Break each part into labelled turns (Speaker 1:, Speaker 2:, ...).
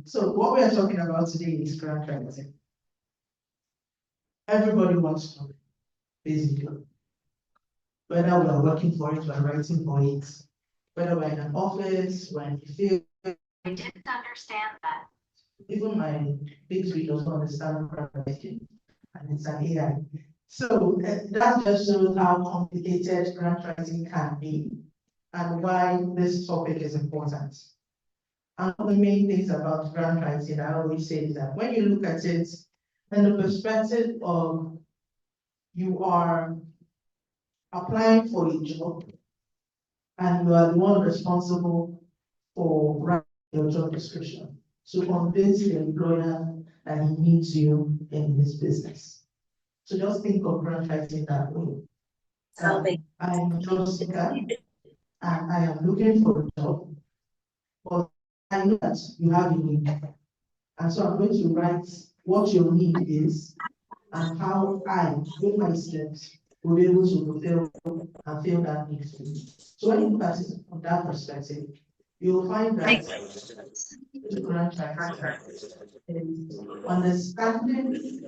Speaker 1: So what we are talking about today is grant writing. Everybody wants to, basically. Whether we are working for it, we're writing for it. Whether we're in an office, we're in the field.
Speaker 2: I didn't understand that.
Speaker 1: Even my big three doesn't understand grant writing, and it's an AI. So that just shows how complicated grant writing can be and why this topic is important. And one of the main things about grant writing, I always say is that when you look at it in the perspective of you are applying for a job and you are the one responsible for writing your job description to convince the employer that he needs you in his business. So just think of grant writing that way. I'm a job seeker and I am looking for a job, but I know that you have a need. And so I'm going to write what your need is and how I, with my steps, will be able to fulfill and fill that need for you. So when you look at it from that perspective, you'll find that the grant writing is understanding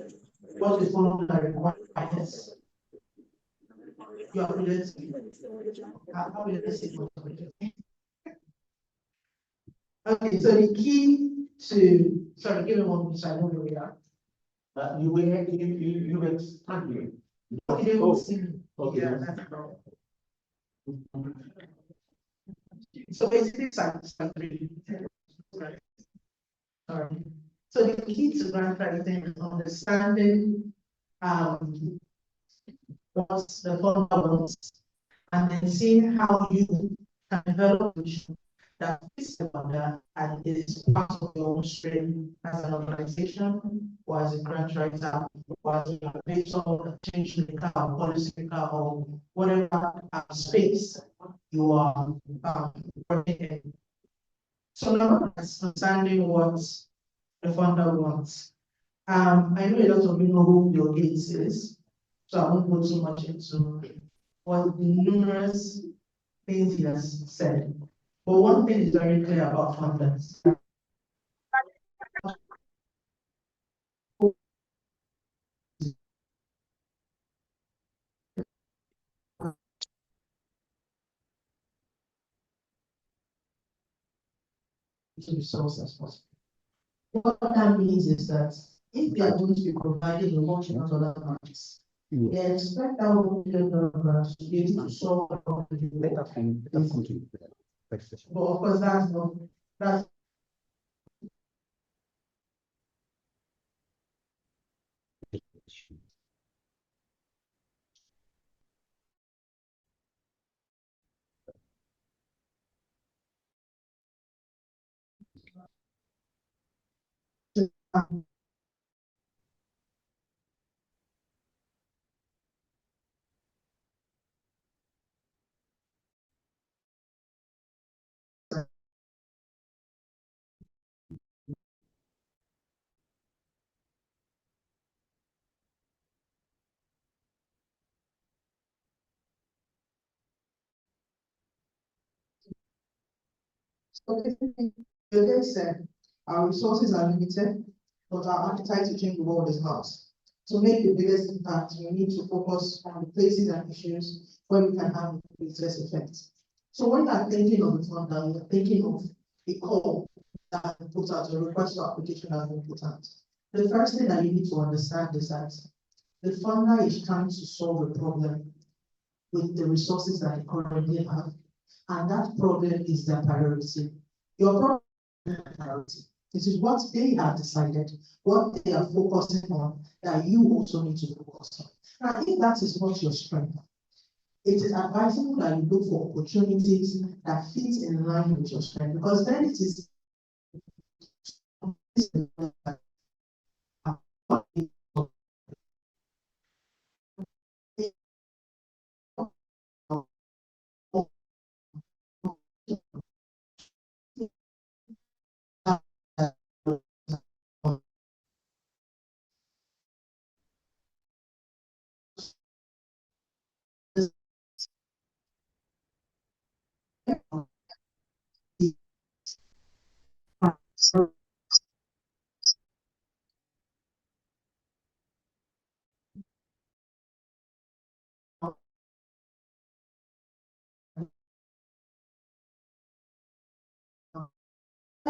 Speaker 1: what the formula requires. You are related. How will I say it? Okay, so the key to, sorry, give me 1 minute, so I know where we are.
Speaker 3: You were expanding.
Speaker 1: Okay, they will see.
Speaker 3: Okay.
Speaker 1: Yeah, that's correct. So basically, it's satisfactory. Right. All right. So the key to grant writing is understanding what the formula wants, and then seeing how you can develop a solution that fits the formula and is part of your own stream as an organization or as a grant writer or as a based on a change maker or policy maker or whatever space you are working in. So now understanding what the funder wants. I know a lot of you know who Bill Gates is, so I won't go too much into what the numerous things he has said. But one thing is very clear about funders. To resource as possible. What that means is that if they are going to be providing a much in other countries, they expect that $1 million to be able to solve the problem.
Speaker 3: Let us continue.
Speaker 1: But of course, that's not that's okay. You said our resources are limited, but our appetite to change the world is not. To make the biggest impact, we need to focus on the places and issues where we can have the greatest effect. So when you're thinking of the funder, you're thinking of a call that has been put out, a request for application that has been put out. The first thing that you need to understand is that the funder is trying to solve a problem with the resources that they currently have, and that problem is their priority. Your problem is their priority. This is what they have decided, what they are focusing on, that you also need to focus on. Now, if that is not your strength, it is advisable that you look for opportunities that fit in line with your strength, because then it is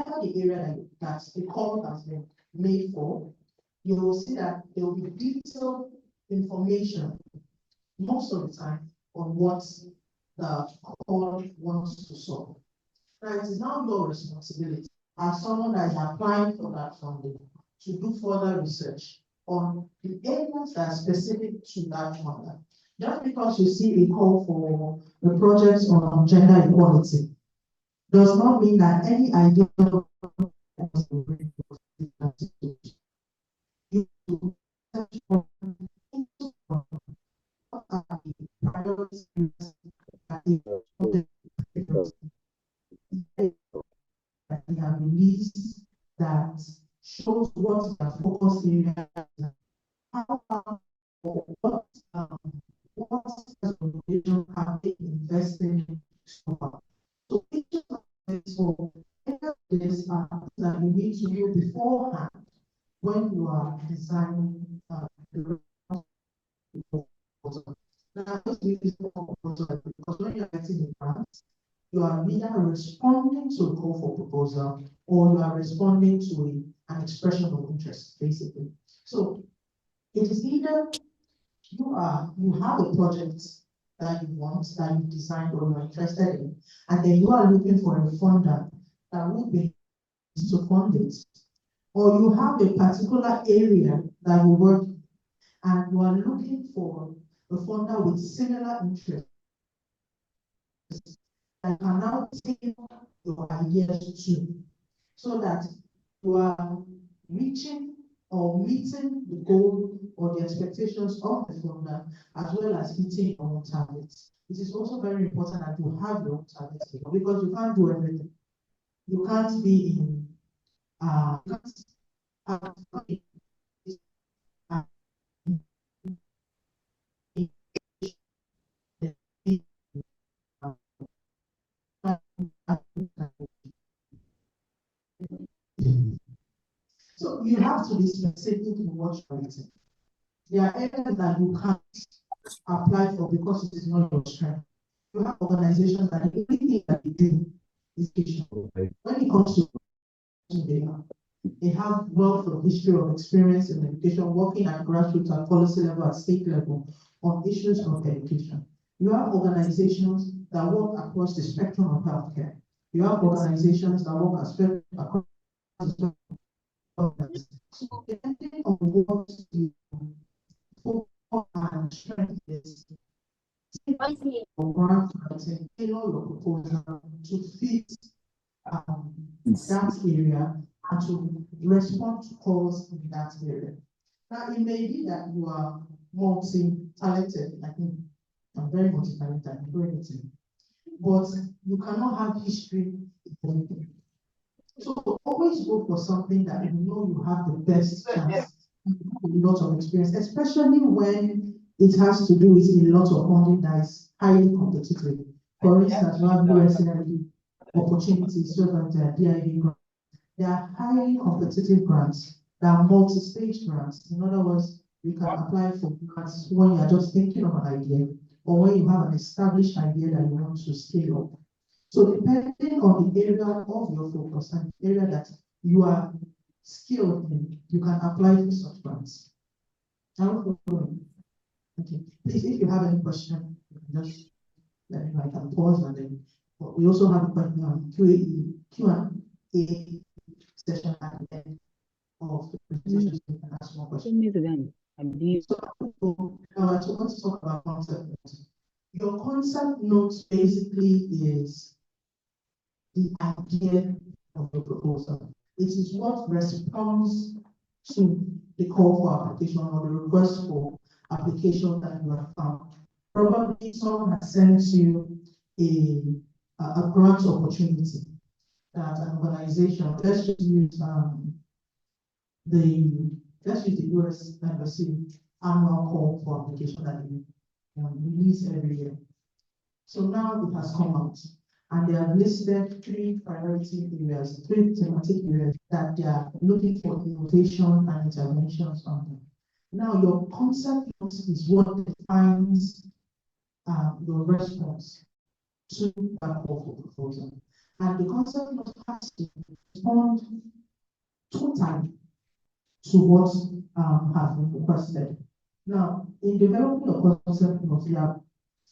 Speaker 1: the area that the call has been made for, you will see that there will be detailed information most of the time on what the call wants to solve. Now, it is now your responsibility as someone that is applying for that funding to do further research on the areas that are specific to that funding. Just because you see a call for the projects on gender equality does not mean that any idea that we have released that shows what the focus area is. How what organization have they invested in so far? So each of these areas are that you need to do beforehand when you are designing the proposal. Now, this is proposal because when you're getting a grant, you are either responding to a call for proposal or you are responding to an expression of interest, basically. So it is either you have a project that you want, that you designed or you're interested in, and then you are looking for a funder that would be to fund it, or you have a particular area that you work in, and you are looking for a funder with similar interests and can now take your ideas to, so that you are reaching or meeting the goal or the expectations of the funder, as well as hitting your own targets. It is also very important that you have your own targets because you can't do everything. You can't be in so you have to be specific in what you're writing. There are areas that you can't apply for because it is not your strength. You have organizations that everything that they do is digital. When it comes to they have wealth of history of experience in education, working at grassroots, at policy level, at state level on issues of education. You have organizations that work across the spectrum of healthcare. You have organizations that work across the spectrum of healthcare. So depending on what you focus and strength is, or grant writing, tailor your proposal to fit that area and to respond to calls in that area. Now, it may be that you are multi-talented. I think I'm very multi-talented, I'm very but you cannot have history in everything. So always go for something that you know you have the best chance, you have a lot of experience, especially when it has to do with a lot of funding that is highly competitive. For instance, you have USGEAA opportunities, so that there are DIV grants. There are highly competitive grants. There are multi-stage grants. In other words, you can apply for grants when you are just thinking of an idea or when you have an established idea that you want to scale up. So depending on the area of your focus and the area that you are skilled in, you can apply for such grants. Okay, please, if you have any question, you can just let me know. I can pause and then. But we also have a question on Q&A session at the end of the presentation. So you can ask more questions. So I want to talk about concept notes. Your concept notes basically is the idea of the proposal. It is what responds to the call for application or the request for application that you have found. Probably someone has sent you a grant opportunity that an organization, let's just use the US Embassy annual call for application that we release every year. So now it has come out and they have listed 3 priority areas, 3 thematic areas that they are looking for innovation and interventions on them. Now your concept is what defines your response to that call for proposal. And the concept note has to respond totally to what has been requested. Now, in developing a concept note, there are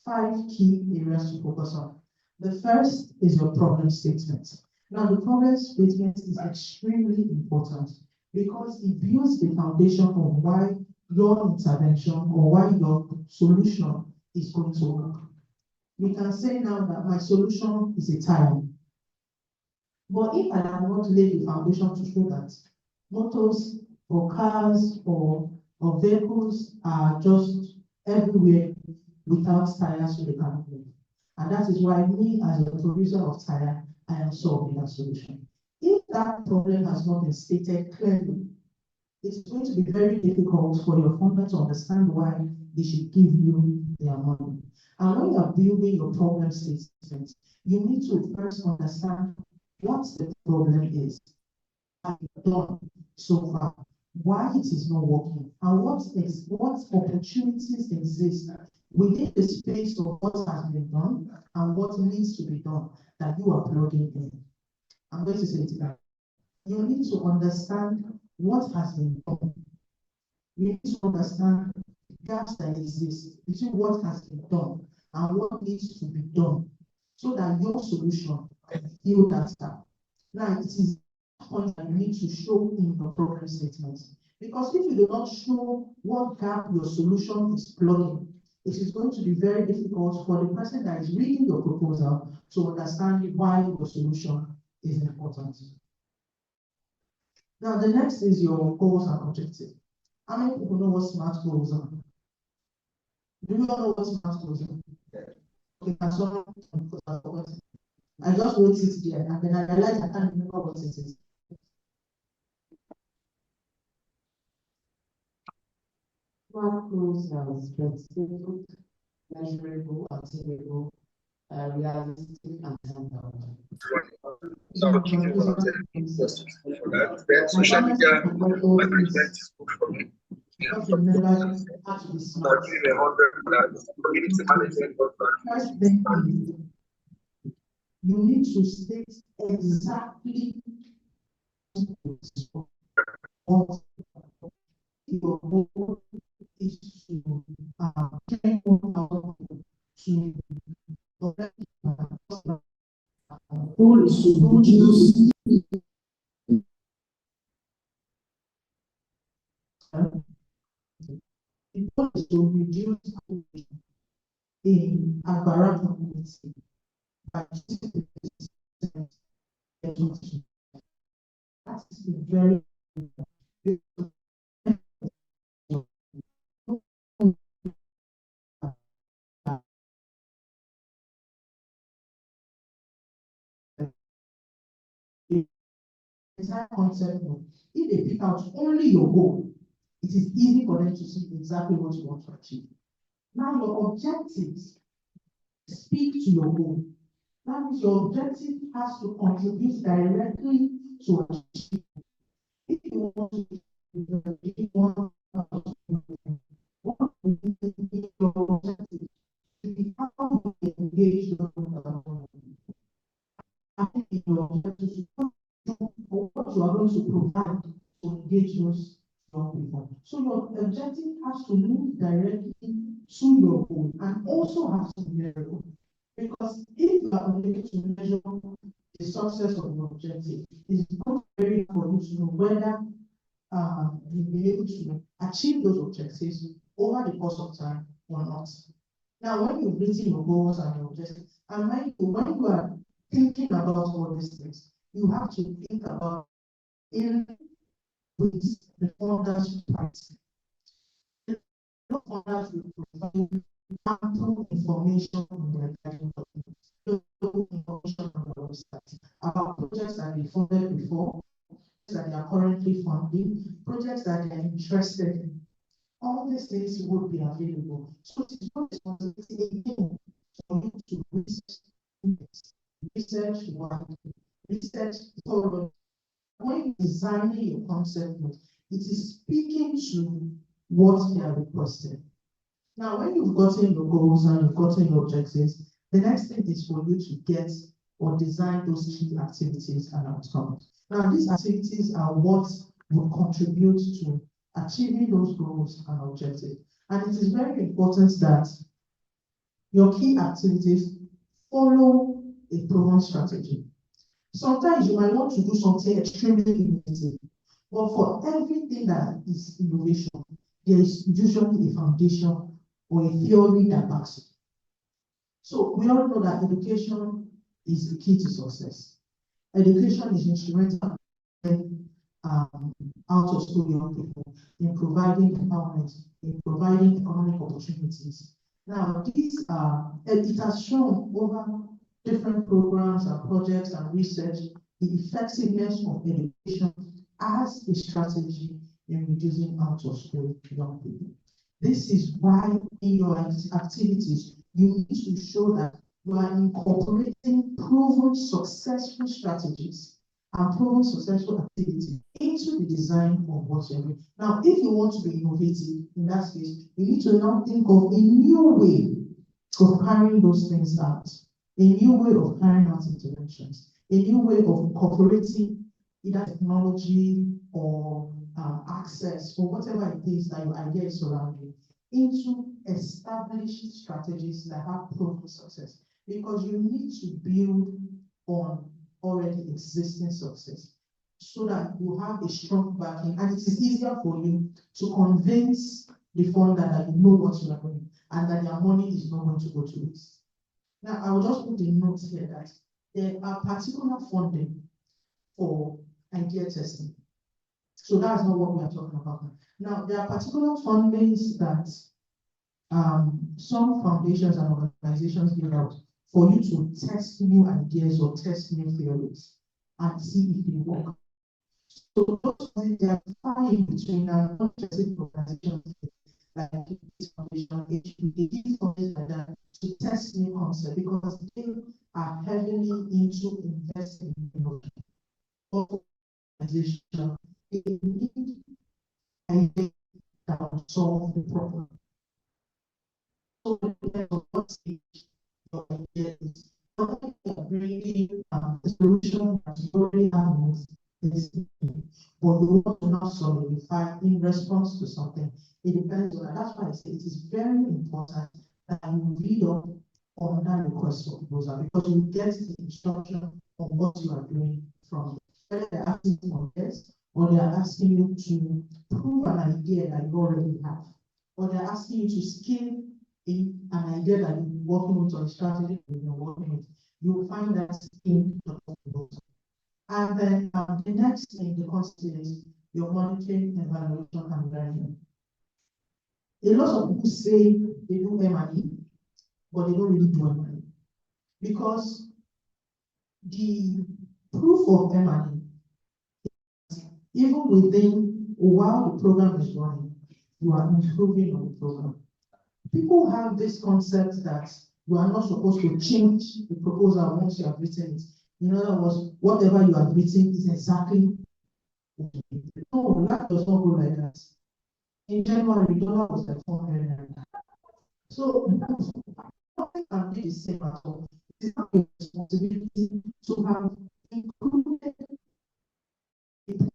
Speaker 1: 5 key areas to focus on. The first is your problem statement. Now, the problem statement is extremely important because it builds the foundation of why your intervention or why your solution is going to work. We can say now that my solution is a tire. But if I have not laid the foundation to show that motors or cars or vehicles are just everywhere without tires so they cannot move. And that is why me as a producer of tire, I am solving that solution. If that problem has not been stated clearly, it's going to be very difficult for your funder to understand why they should give you their money. And when you are building your problem statement, you need to first understand what the problem is, what you've done so far, why it is not working, and what opportunities exist within the space of what has been done and what needs to be done that you are plugging in. I'm going to say it again. You need to understand what has been done. You need to understand gaps that exist between what has been done and what needs to be done so that your solution can fill that gap. Now, it is that point that you need to show in your problem statement. Because if you do not show what gap your solution is plugging, it is going to be very difficult for the person that is reading your proposal to understand why your solution is important. Now, the next is your goals and objectives. How many people know what SMART goals are? Do you all know what SMART goals are? Okay, can someone put that forward? I just wrote it there and then I realized I can't remember what it is. SMART goals are specific, measurable, attainable, realistic, and tangible.
Speaker 4: Social media management is good for me.
Speaker 1: Just remember how to be smart.
Speaker 4: Community management.
Speaker 1: First thing is, you need to state exactly what your goal is to train people to goal is to reduce the goal is to reduce in Agbara community by 60%. That is a very entire concept. If they pick out only your goal, it is easy for them to see exactly what you want to achieve. Now your objectives speak to your goal. That means your objective has to contribute directly to achieve. If you want to what your objective to be how you engage your I think your objective what you are going to provide to engage those young people. So your objective has to link directly to your goal and also has to be measurable. Because if you are unable to measure the success of your objective, it's not very important to know whether you'll be able to achieve those objectives over the course of time or not. Now, when you've written your goals and your objectives, and when you are thinking about all these things, you have to think about in with the funders' parts. The funders will provide ample information on their guiding documents, information on their website about projects that they funded before, that they are currently funding, projects that they are interested in. All these things would be available. So it is not responsibility again for you to research one, research thorough. When designing your concept note, it is speaking to what they are requesting. Now, when you've gotten your goals and you've gotten your objectives, the next thing is for you to get or design those key activities and outcomes. Now, these activities are what will contribute to achieving those goals and objectives. And it is very important that your key activities follow a proven strategy. Sometimes you might want to do something extremely innovative, but for everything that is innovation, there is usually a foundation or a theory that backs it. So we all know that education is the key to success. Education is instrumental in out of school young people, in providing empowerment, in providing economic opportunities. Now, these are, it has shown over different programs and projects and research the effectiveness of education as a strategy in reducing out of school young people. This is why in your activities, you need to show that you are incorporating proven successful strategies and proven successful activities into the design of what you're doing. Now, if you want to be innovative, in that case, you need to now think of a new way of carrying those things out, a new way of carrying out interventions, a new way of incorporating either technology or access or whatever it is that your idea is surrounding into established strategies that have proven success. Because you need to build on already existing success so that you have a strong backing and it is easier for you to convince the funder that you know what you are doing and that their money is not going to go to waste. Now, I will just put a note here that there are particular funding for idea testing. So that's not what we are talking about now. Now, there are particular fundings that some foundations and organizations give out for you to test new ideas or test new theories and see if they work. So those things they are far in between and not just organizations like this foundation, they give something like that to test new concepts because they are heavily into investing in innovation. Organization, they need ideas that will solve the problem. So what stage your ideas bringing the solution that you already have is but you want to now solidify in response to something. It depends on that. That's why I say it is very important that you read up on that request for proposal because you get the instruction on what you are doing from it. Whether they're asking you for this or they're asking you to prove an idea that you already have, or they're asking you to scale in an idea that you're working with or a strategy that you're working with, you'll find that in the proposal. And then the next thing, the concept is your monitoring, evaluation, and learning. A lot of people say they do M&E, but they don't really do M&E because the proof of M&E, even within while the program is running, you are improving on the program. People have this concept that you are not supposed to change the proposal once you have written it. In other words, whatever you have written is exactly what you did. No, that does not go like that. In January, the dollar was like 400. So, nothing can be the same at all. It is not a responsibility to have included people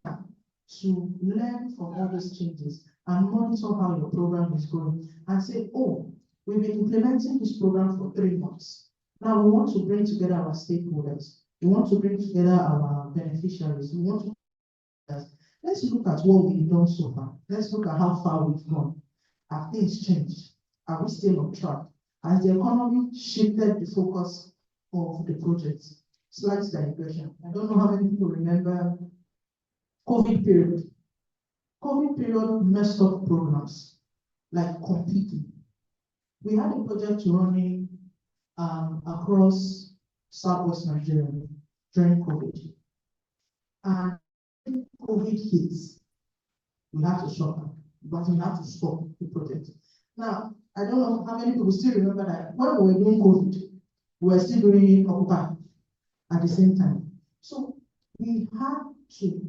Speaker 1: to learn from all these changes and monitor how your program is going and say, oh, we've been implementing this program for 3 months. Now we want to bring together our stakeholders. We want to bring together our beneficiaries. We want to let's look at what we've done so far. Let's look at how far we've gone. Have things changed? Are we still on track? Has the economy shifted the focus of the project? Slight digression. I don't know how many people remember COVID period. COVID period messed up programs, like completely. We had a project running across Southwest Nigeria during COVID. And when COVID hits, we had to shut down, but we had to stop the project. Now, I don't know how many people still remember that when we were doing COVID, we were still doing Occupy at the same time. So we had to,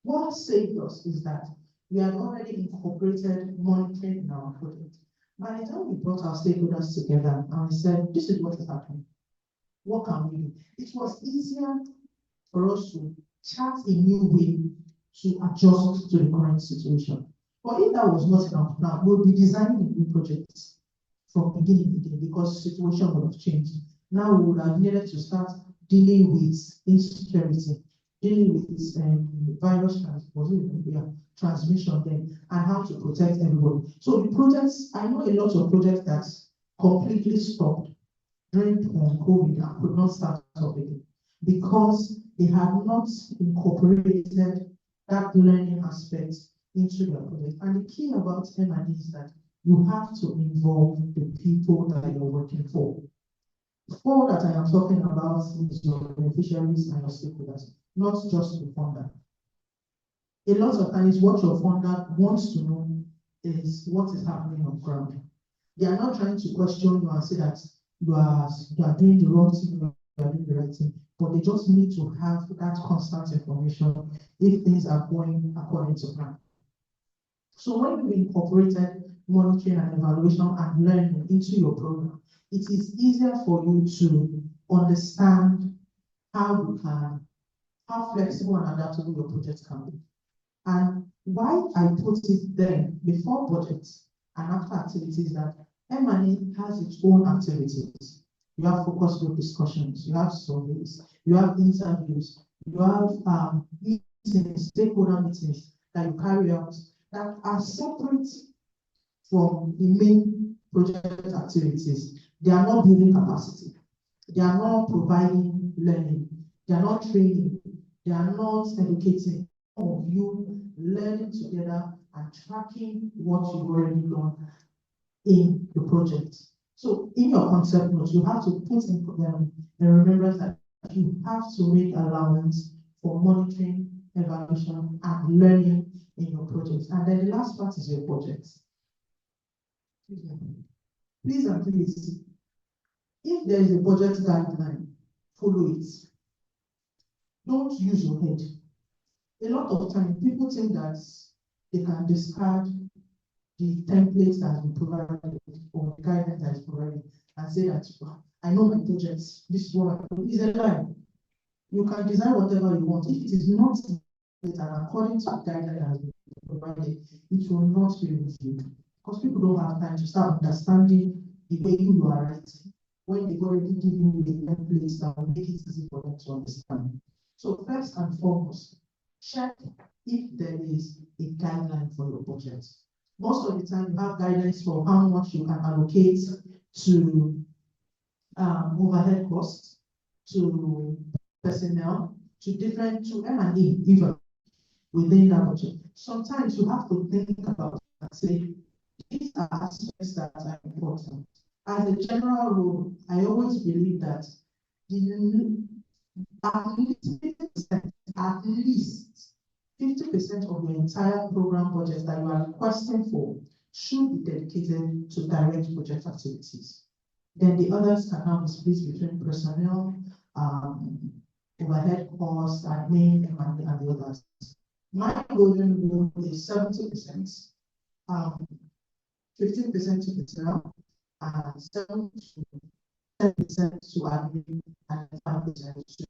Speaker 1: what saved us is that we had already incorporated monitoring in our project. By the time we brought our stakeholders together and we said, this is what is happening. What can we do? It was easier for us to chart a new way to adjust to the current situation. But if that was not enough, now we'll be designing a new project from beginning again because the situation would have changed. Now we would have needed to start dealing with insecurity, dealing with virus transmission then, and how to protect everybody. So the projects, I know a lot of projects that completely stopped during COVID and could not start up again because they had not incorporated that learning aspect into their project. And the key about M&E is that you have to involve the people that you're working for. Four that I am talking about is your beneficiaries and your stakeholders, not just the funder. A lot of times what your funder wants to know is what is happening on ground. They are not trying to question you and say that you are doing the wrong thing, you are doing the right thing, but they just need to have that constant information if things are going according to plan. So when you incorporated monitoring and evaluation and learning into your program, it is easier for you to understand how flexible and adaptable your project can be. And why I put it then before budget and after activities that M&E has its own activities. You have focus group discussions, you have surveys, you have interviews, you have meetings, stakeholder meetings that you carry out that are separate from the main project activities. They are not building capacity. They are not providing learning. They are not training. They are not educating. Of you learning together and tracking what you've already done in the project. So in your concept notes, you have to put in remembrance that you have to make allowance for monitoring, evaluation, and learning in your project. And then the last part is your budget. Please and please, if there is a budget guideline, follow it. Don't use your head. A lot of time, people think that they can discard the template that has been provided or the guidance that is provided and say that I know my projects, this is what I do. It's a lie. You can design whatever you want. If it is not and according to the guideline that has been provided, it will not be reviewed. Because people don't have time to start understanding the way you are writing when they've already given you the templates that will make it easy for them to understand. So first and foremost, check if there is a guideline for your budget. Most of the time, you have guidelines for how much you can allocate to overhead costs, to personnel, to M&E, even within that budget. Sometimes you have to think about and say, these are aspects that are important. As a general rule, I always believe that at least 50% of your entire program budget that you are requesting for should be dedicated to direct project activities. Then the others can now be split between personnel, overhead costs, admin, and the others. My golden rule is 70%, 15% to personnel, and 7% to admin, and 5% to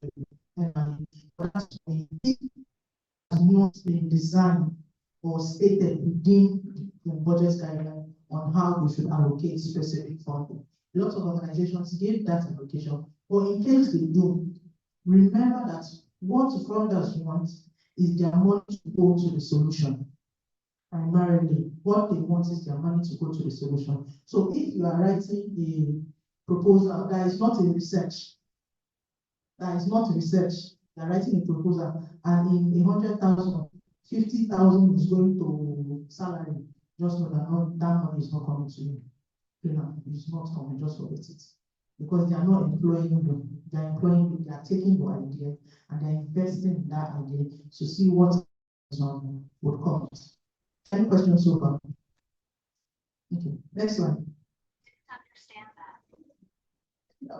Speaker 1: M&E. But that's has not been designed or stated within the budget guideline on how we should allocate specific funding. A lot of organizations give that allocation, but in case they do, remember that what funders want is their money to go to the solution. Primarily, what they want is their money to go to the solution. So if you are writing a proposal that is not a research, you are writing a proposal, and in 100,000, 50,000 is going to salary, just know that that money is not coming to you. It's not coming, just forget it. Because they are not employing you, they are taking your idea and they're investing in that idea to see what would come. Any questions so far? Okay, next one.
Speaker 2: Understand that.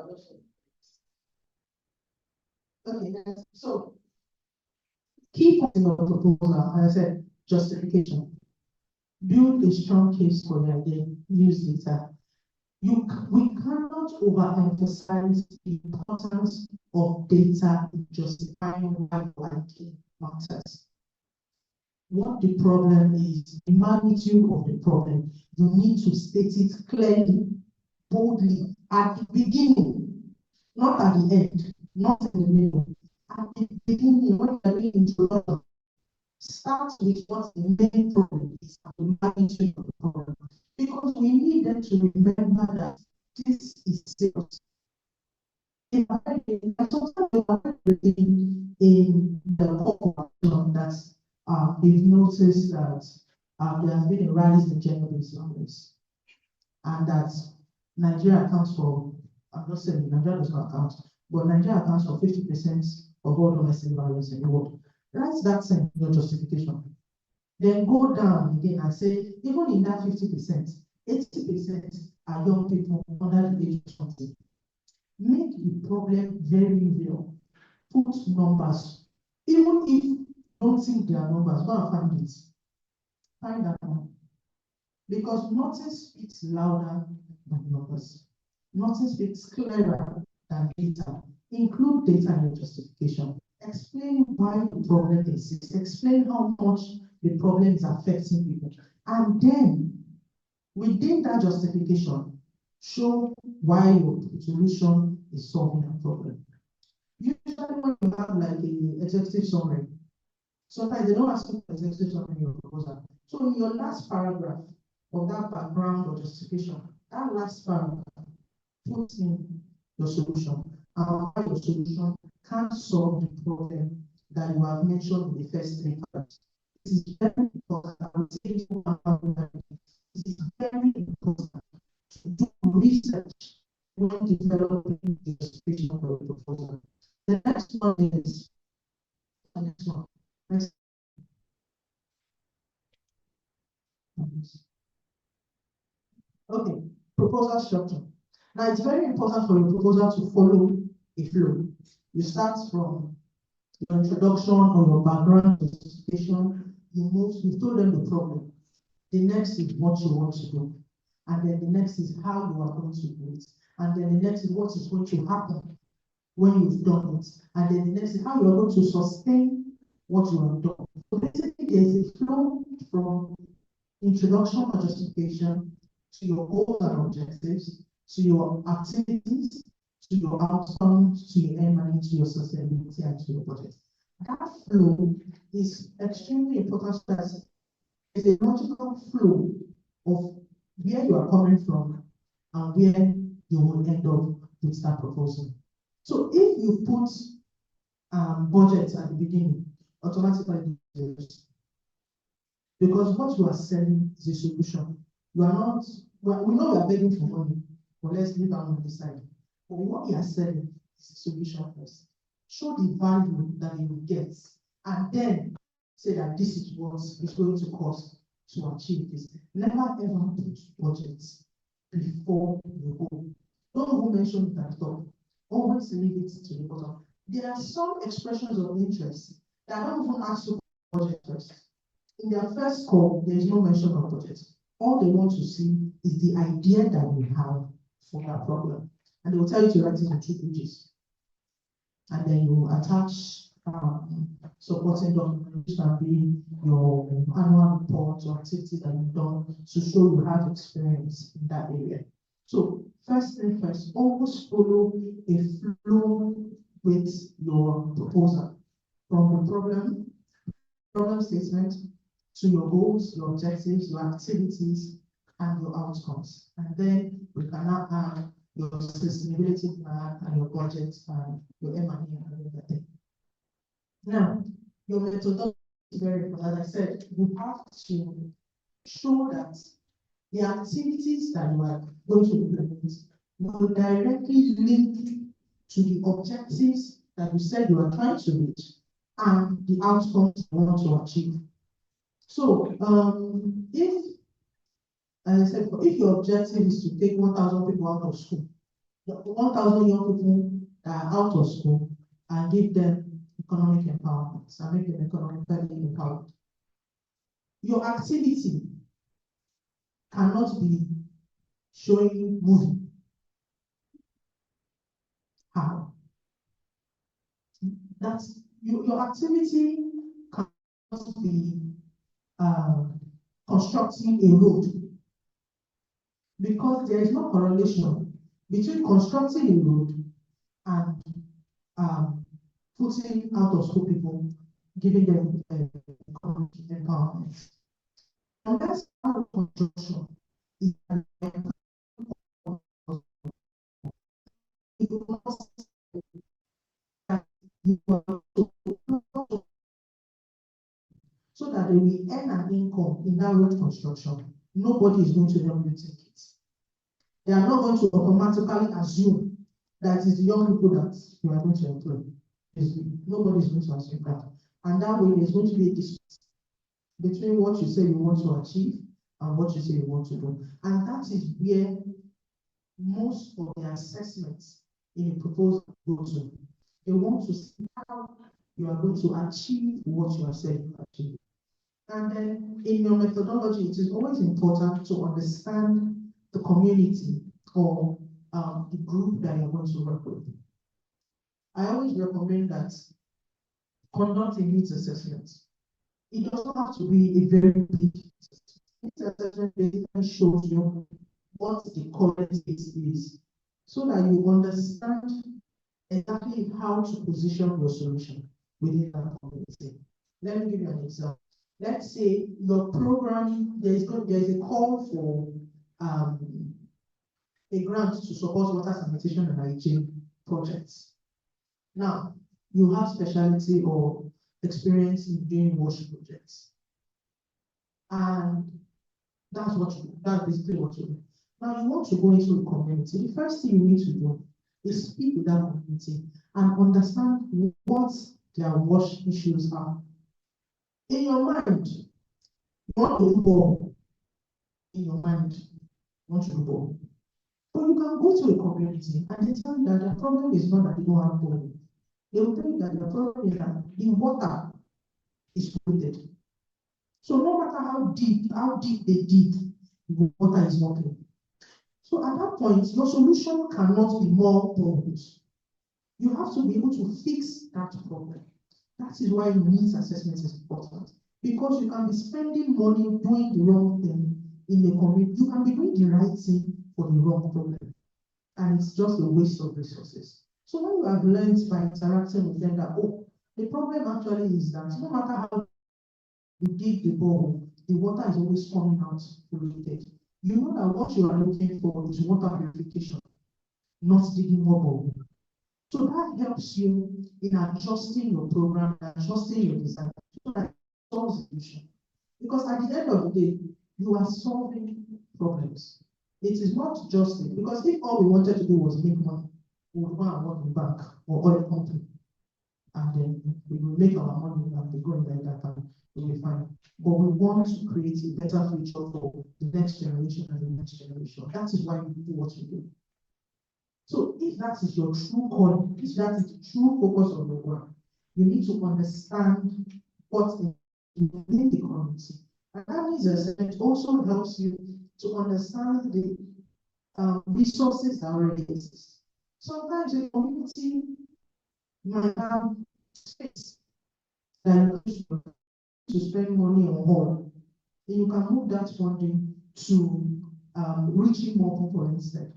Speaker 1: Okay, so key point in your proposal, as I said, justification. Build a strong case for your idea, use data. We cannot overemphasize the importance of data in justifying why ID matters. What the problem is, the magnitude of the problem, you need to state it clearly, boldly, at the beginning, not at the end, not in the middle. At the beginning, when you're doing introduction, start with what the main problem is, at the magnitude of the problem. Because we need them to remember that this is serious. In the population that we've noticed that there has been a rise in gender-based violence, and that Nigeria accounts for, I'm not saying Nigeria does not account, but Nigeria accounts for 50% of all domestic violence in the world. Write that in your justification. Then go down again and say, even in that 50%, 80% are young people under the age of 20. Make the problem very real. Put numbers. Even if you don't think they are numbers, go and find it. Find that one. Because nothing speaks louder than numbers. Nothing speaks clearer than data. Include data in your justification. Explain why the problem exists. Explain how much the problem is affecting people. And then, within that justification, show why your solution is solving a problem. Usually when you have like an executive summary, sometimes they don't ask you for executive summary in your proposal. So in your last paragraph of that background or justification, that last paragraph, put in your solution and why your solution can solve the problem that you have mentioned in the first three paragraphs. It is very important. I will say it is very important to do research when developing the justification for a proposal. The next one is the next one. Okay, proposal structure. Now it's very important for your proposal to follow a flow. You start from your introduction or your background justification, you told them the problem. The next is what you want to do. And then the next is how you are going to do it. And then the next is what is going to happen when you've done it. And then the next is how you are going to sustain what you have done. So basically there's a flow from introduction or justification to your goals and objectives, to your activities, to your outcomes, to your end money, to your sustainability, and to your budget. That flow is extremely important because it's a logical flow of where you are coming from and where you will end up with that proposal. So if you put budget at the beginning, automatically because what you are selling is a solution. You are not, well, we know you are begging for money, but let's leave that on the side. But what you are selling is a solution first. Show the value that you will get, and then say that this is what it's going to cost to achieve this. Never ever put budgets before you go. Don't even mention it at all. Always leave it to the bottom. There are some expressions of interest that don't even ask you for budget first. In their first call, there is no mention of budget. All they want to see is the idea that we have for that problem. And they will tell you to write it in 2 pages. And then you attach supporting documents, which can be your annual reports or activities that you've done to show you have experience in that area. So first thing first, always follow a flow with your proposal. From the problem statement, to your goals, your objectives, your activities, and your outcomes. And then we can now add your sustainability plan and your budget and your M&E and everything. Now, your methodology is very important. As I said, you have to show that the activities that you are going to implement will directly link to the objectives that you said you are trying to reach and the outcomes you want to achieve. So, if, as I said, if your objective is to take 1,000 people out of school, 1,000 young people that are out of school, and give them economic empowerment and make them economically empowered, your activity cannot be showing movie. How? That's your activity can be constructing a road, because there is no correlation between constructing a road and putting out of school people, giving them empowerment. And that's how construction is so that they will earn an income in that road construction. Nobody is going to help you take it. They are not going to automatically assume that it's the young people that you are going to employ. Nobody is going to assume that. And that way, there's going to be a dispute between what you say you want to achieve and what you say you want to do. And that is where most of the assessments in a proposal go to. They want to see how you are going to achieve what you are saying you achieve. And then in your methodology, it is always important to understand the community or the group that you're going to work with. I always recommend that conduct a needs assessment. It doesn't have to be a very big assessment. Needs assessment basically shows you what the current state is, so that you understand exactly how to position your solution within that community. Let me give you an example. Let's say your program, there's a call for a grant to support water sanitation and hygiene projects. Now, you have specialty or experience in doing wash projects. And that's basically what you do. Now, you want to go into the community. The first thing you need to do is speak with that community and understand what their wash issues are. In your mind, you want to do more. In your mind, you want to do more. But you can go to a community and they tell you that the problem is not that they don't have water. They will tell you that the problem is that the water is polluted. So no matter how deep they dig, the water is not clean. So at that point, your solution cannot be more bold. You have to be able to fix that problem. That is why needs assessment is important. Because you can be spending money doing the wrong thing in the community. You can be doing the right thing for the wrong problem. And it's just a waste of resources. So when you have learned by interacting with them that, oh, the problem actually is that no matter how you dig the borehole, the water is always coming out polluted. You know that what you are looking for is water purification, not digging more borehole. So that helps you in adjusting your program, adjusting your design, so that it solves the issue. Because at the end of the day, you are solving problems. It is not just it, because if all we wanted to do was make money, we would go and work in bank or oil company, and then we will make our money and be going like that, and we'll be fine. But we want to create a better future for the next generation and the next generation. That is why we do what we do. So if that is your true calling, if that is the true focus of your work, you need to understand what is within the community. And that means that it also helps you to understand the resources that already exist. Sometimes a community might have space that to spend money on hall. Then you can move that funding to reaching more people instead.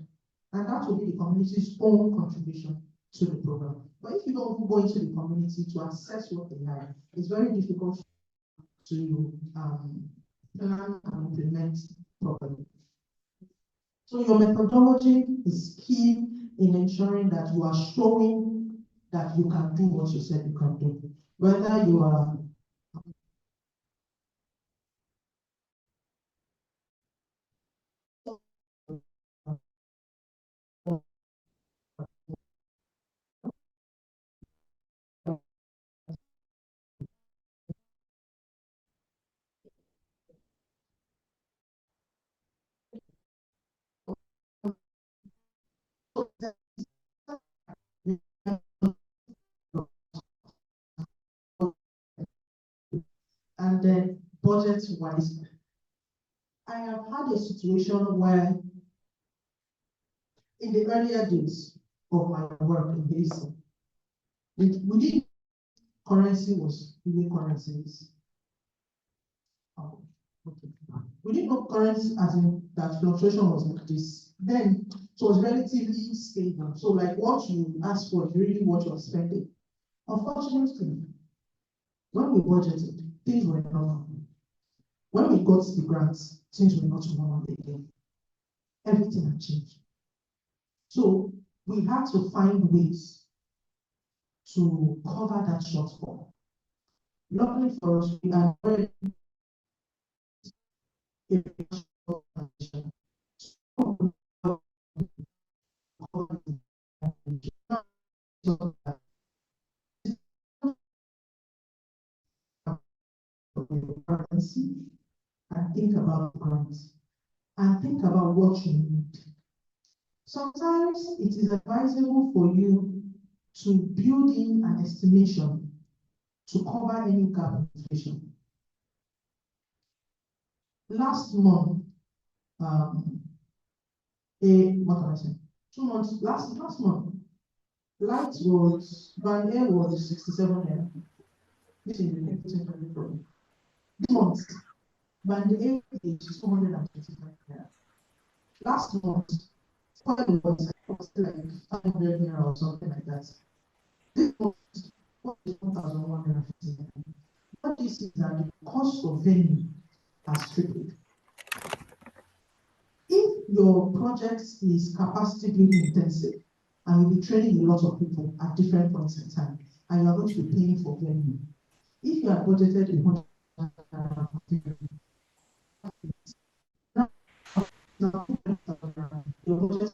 Speaker 1: And that will be the community's own contribution to the program. But if you don't go into the community to assess what they have, it's very difficult to plan and implement properly. So your methodology is key in ensuring that you are showing that you can do what you said you can do. Whether you are and then budget wise. I have had a situation where in the earlier days of my work in Hacey, we didn't currency was the way currency is. Okay. We didn't know currency as in that fluctuation was like this. Then it was relatively stable. So like what you ask for is really what you're spending. Unfortunately, when we budgeted, things were normal. When we got the grants, things were not normal again. Everything had changed. So we had to find ways to cover that shortfall. Luckily for us, we are already a organization. And think about grants and think about what you need. Sometimes it is advisable for you to build in an estimation to cover any gap in inflation. Last month, what can I say? 2 months, last month, light was, by air was 67 naira. This is the next problem. This month, by the air is 225 naira. Last month, oil was like 500 naira or something like that. This month, what is 1,150 naira? What this is that the cost of venue has tripled. If your project is capacity building intensive and you'll be training a lot of people at different points in time, and you are going to be paying for venue, if you have budgeted 100, your budget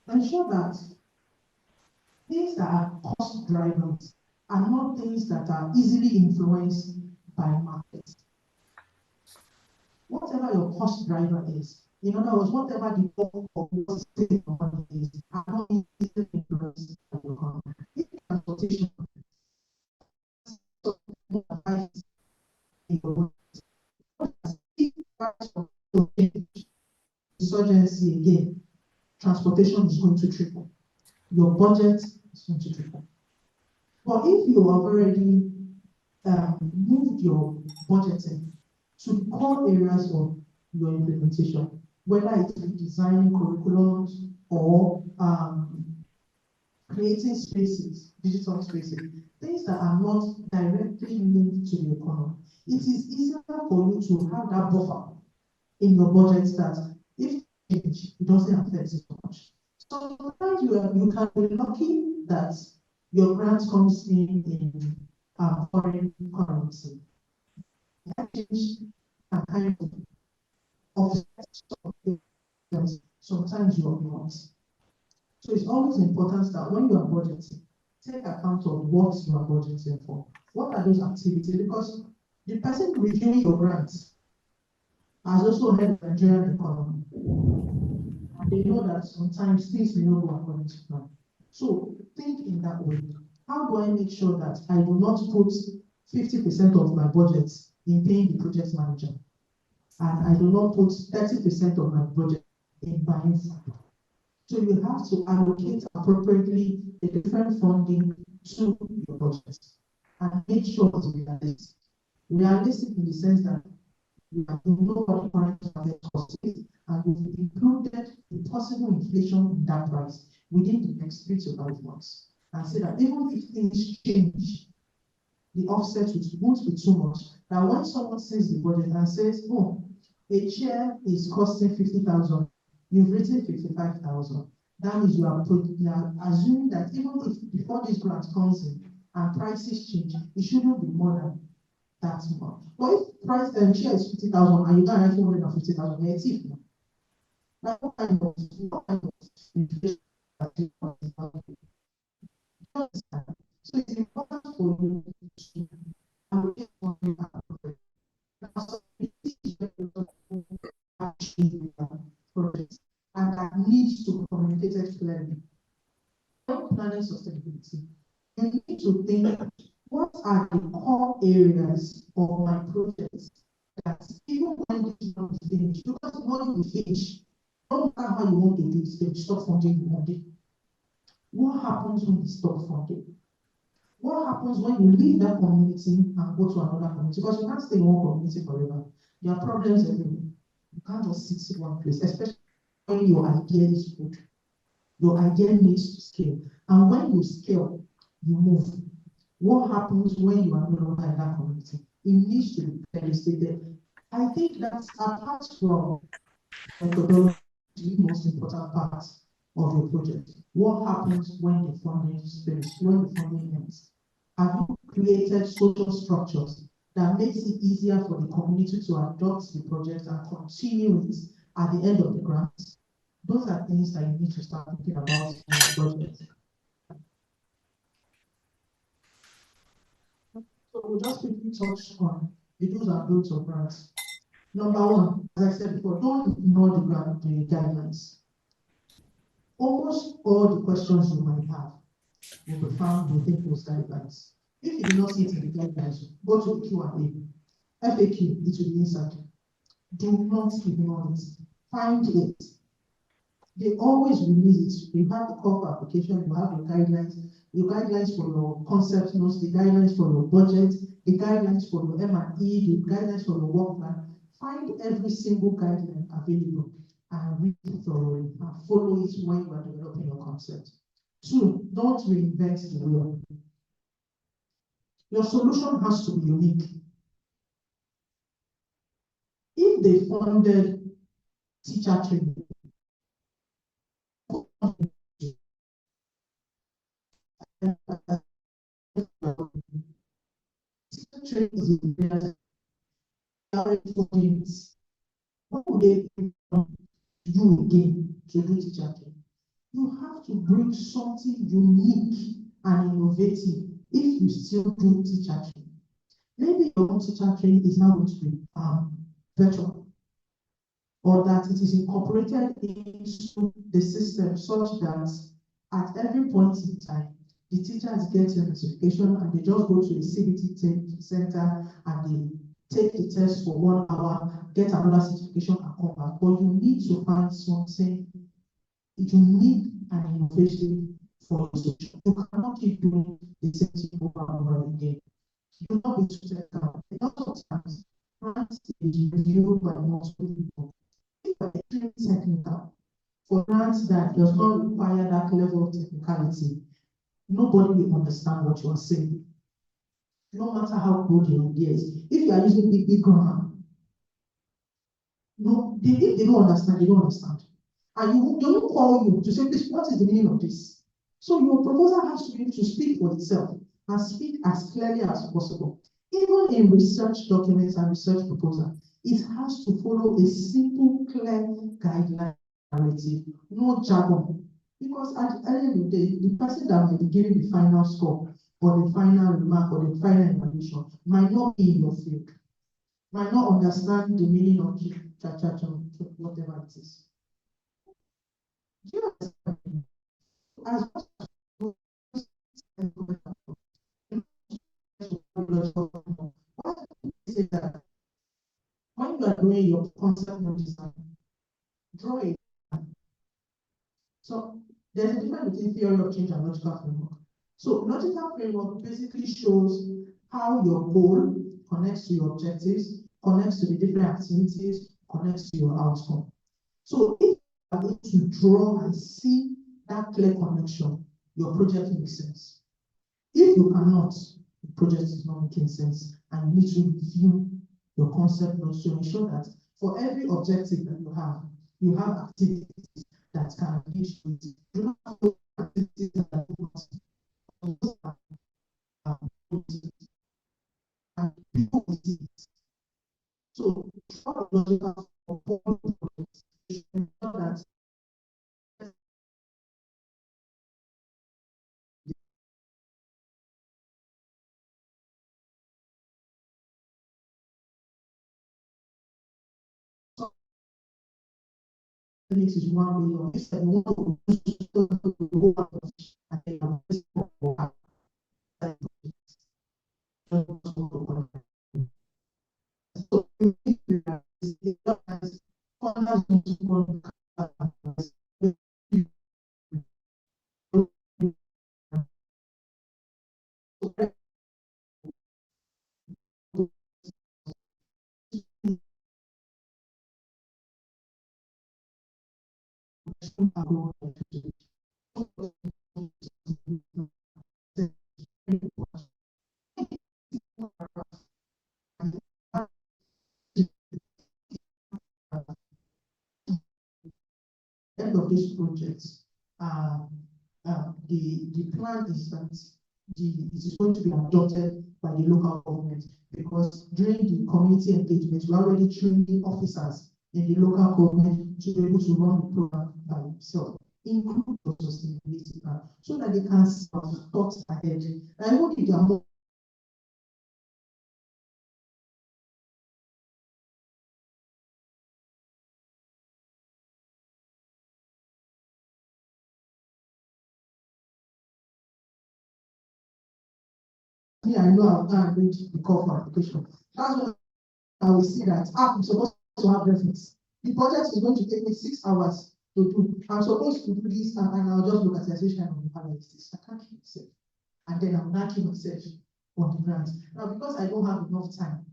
Speaker 1: ensure that things that are cost drivers are not things that are easily influenced by market. Whatever your cost driver is, in other words, whatever the bulk of your saving money is, are not easily influenced by the economy. If transportation, insurgency again, transportation is going to triple. Your budget is going to triple. But if you have already moved your budgeting to the core areas of your implementation, whether it's designing curriculums or creating spaces, digital spaces, things that are not directly linked to the economy, it is easier for you to have that buffer in your budget that if change, it doesn't affect it so much. So sometimes you can be lucky that your grant comes in foreign currency. That change can kind of offset sometimes you are not. So it's always important that when you are budgeting, take account of what you are budgeting for. What are those activities? Because the person reviewing your grants has also heard the Nigerian economy. And they know that sometimes things may not go according to plan. So think in that way. How do I make sure that I do not put 50% of my budget in paying the project manager? And I do not put 30% of my budget in buying food. So you have to allocate appropriately the different funding to your budget and make sure it's realistic. Realistic in the sense that you know what the current market cost is, and we've included the possible inflation in that price within the next 3 to 5 months. And say that even if things change, the offset won't be too much. Now, when someone sees the budget and says, oh, a chair is costing 50,000, you've written 55,000. That means you are assuming that even if before this grant comes in and prices change, it shouldn't be more than that much. But if price chair is 50,000 and you can write 250,000, you're a thief now. Now, what kind of inflation? So it's important for you to allocate money appropriately. Projects and that needs to be communicated clearly. When planning sustainability, You need to think, what are the core areas of my projects that even when this one is finished, because when you finish, don't matter how you want to do it, they will stop funding you one day. What happens when you stop funding? What happens when you leave that community and go to another community? Because you can't stay in one community forever. There are problems everywhere. You can't just sit in one place, especially when your idea is good. Your idea needs to scale. And when you scale, you move. What happens when you are no longer in that community? It needs to be clearly stated. I think that's apart from methodology, the most important part of your project. What happens when the funding is finished, when the funding ends? Have you created social structures that makes it easier for the community to adopt the project and continue it at the end of the grant? Those are things that you need to start thinking about in your project. So we'll just quickly touch on the do's and don'ts of grants. Number one, as I said before, don't ignore the guidelines. Almost all the questions you might have will be found within those guidelines. If you do not see it in the guidelines, go to the Q&A. FAQ, it will be inside. Do not ignore it. Find it. They always release it. You have the call for application, you have your guidelines for your concept notes, the guidelines for your budget, the guidelines for your M&E, the guidelines for your work plan. Find every single guideline available and read it thoroughly and follow it when you are developing your concept. Two, don't reinvent the wheel. Your solution has to be unique. If they funded teacher training, teacher training is what would they do again to do teacher training? You have to bring something unique and innovative if you still do teacher training. Maybe your own teacher training is now going to be virtual, or that it is incorporated into the system such that at every point in time, the teachers get a notification and they just go to a CBT center and they take the test for 1 hour, get another certification and come back. But you need to find something unique and innovative for your solution. You cannot keep doing the same thing over and over again. You will not be treated down. A lot of times, grants is reviewed by multiple people. If you are extremely technical, for grants that does not require that level of technicality, nobody will understand what you are saying. No matter how good your idea is. If you are using big grammar, if they don't understand, they don't understand. And they will call you to say, please, what is the meaning of this? So your proposal has to be able to speak for itself and speak as clearly as possible. Even in research documents and research proposal, it has to follow a simple, clear guideline narrative, no jargon. Because at the end of the day, the person that may be giving the final score or the final remark or the final evaluation might not be in your field, might not understand the meaning of whatever it is. Do you understand? As when you are doing your concept design, draw it. So there's a difference between theory of change and logical framework. So logical framework basically shows how your goal connects to your objectives, connects to the different activities, connects to your outcome. So if you are able to draw and see that clear connection, your project makes sense. If you cannot, the project is not making sense, and you need to review your concept notes to ensure that for every objective that you have activities that can lead to it. You don't have those activities that do not and people will see it. So, for logical is ensure that this is 1 million. If you want to End of this project, the plan is that it is going to be adopted by the local government, because during the community engagement, we are already training officers in the local government to be able to run the program by themselves, include the sustainability plan, so that they can start thoughts ahead. I hope they are more. I know I've done the call for application. That's when I will see that I'm supposed to have reference. The project is going to take me 6 hours to do. I'm supposed to do this, and I'll just look at the session of the analysis. I can't keep myself. And then I'm knocking myself on the grant. Now, because I don't have enough time,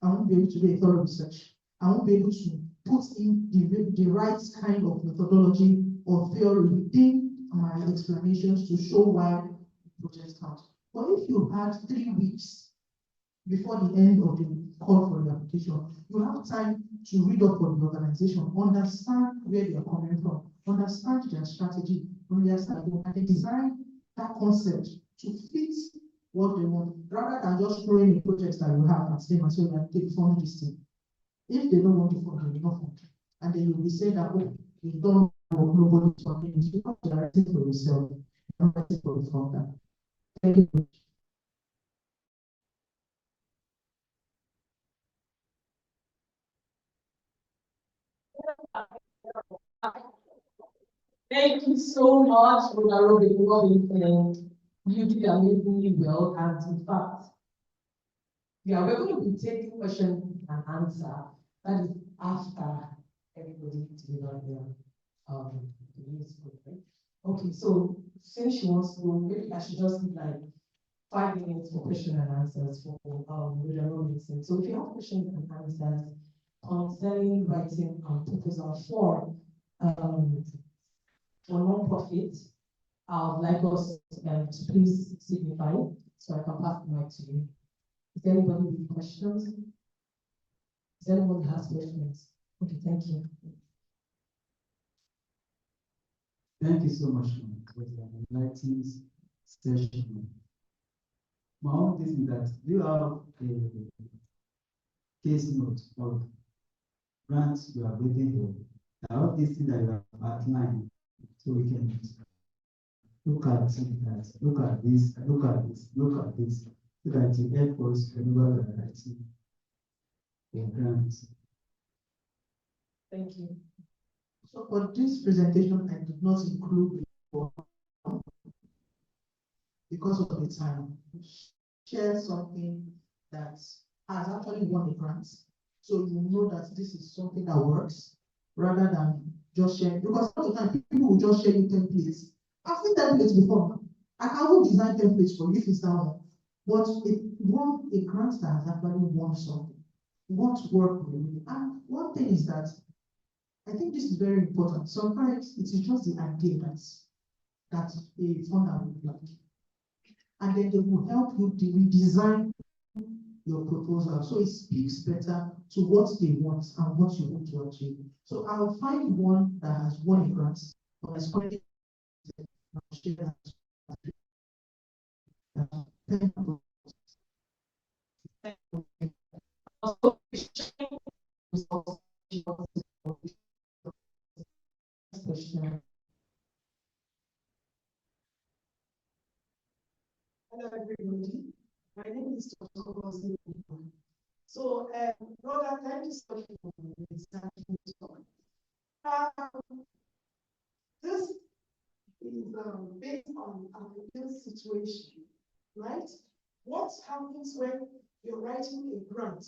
Speaker 1: I won't be able to do a thorough research. I won't be able to put in the right kind of methodology or theory within my explanations to show why the project counts. But if you had 3 weeks before the end of the call for the application, you have time to read up on the organization, understand where they are coming from, understand their strategy, understand and design that concept to fit what they want, rather than just throwing the projects that you have at them and saying that they fund this thing. If they don't want to fund, they will not fund. And then you'll be saying that, oh, you don't know nobody's funding it, because you are writing for yourself, you're not writing for the funder. Thank you.
Speaker 5: Thank you so much, Rhoda, you did amazingly well, and in fact, yeah, we're going to be taking question and answer. That is after everybody delivered their right? Okay, so since she wants to go, maybe I should just give like 5 minutes for question and answers for Rhoda. So if you have questions and answers concerning writing proposal for non-profit, I would like us to please signify so I can pass the mic to you. Is there anybody with questions? Is there anyone who has questions? Okay, thank you.
Speaker 6: Thank you so much for the enlightening session. My own thing is that you have a case note of grants you are waiting for. I have this thing that you have outlined, so we can look at that, look at this, look at this, look at this, so that you help us whenever we are writing the grants.
Speaker 5: Thank you.
Speaker 1: So for this presentation, I did not include because of the time. Share something that has actually won a grant, so you know that this is something that works, rather than just sharing. Because all the time people will just share you templates. I've seen templates before. I can even design templates for you if it's that one. But it won a grant that has actually won something. You want to work with it. And one thing is that I think this is very important. Sometimes it is just the idea that a funder would like. And then they will help you to redesign your proposal so it speaks better to what they want and what you want to achieve. So I'll find one that has won a grant or has already share Hello, everybody. My name is Dr. Ngozi. So, Rhoda, thank you so much for this. This is based on an ideal situation, right? What happens when you're writing a grant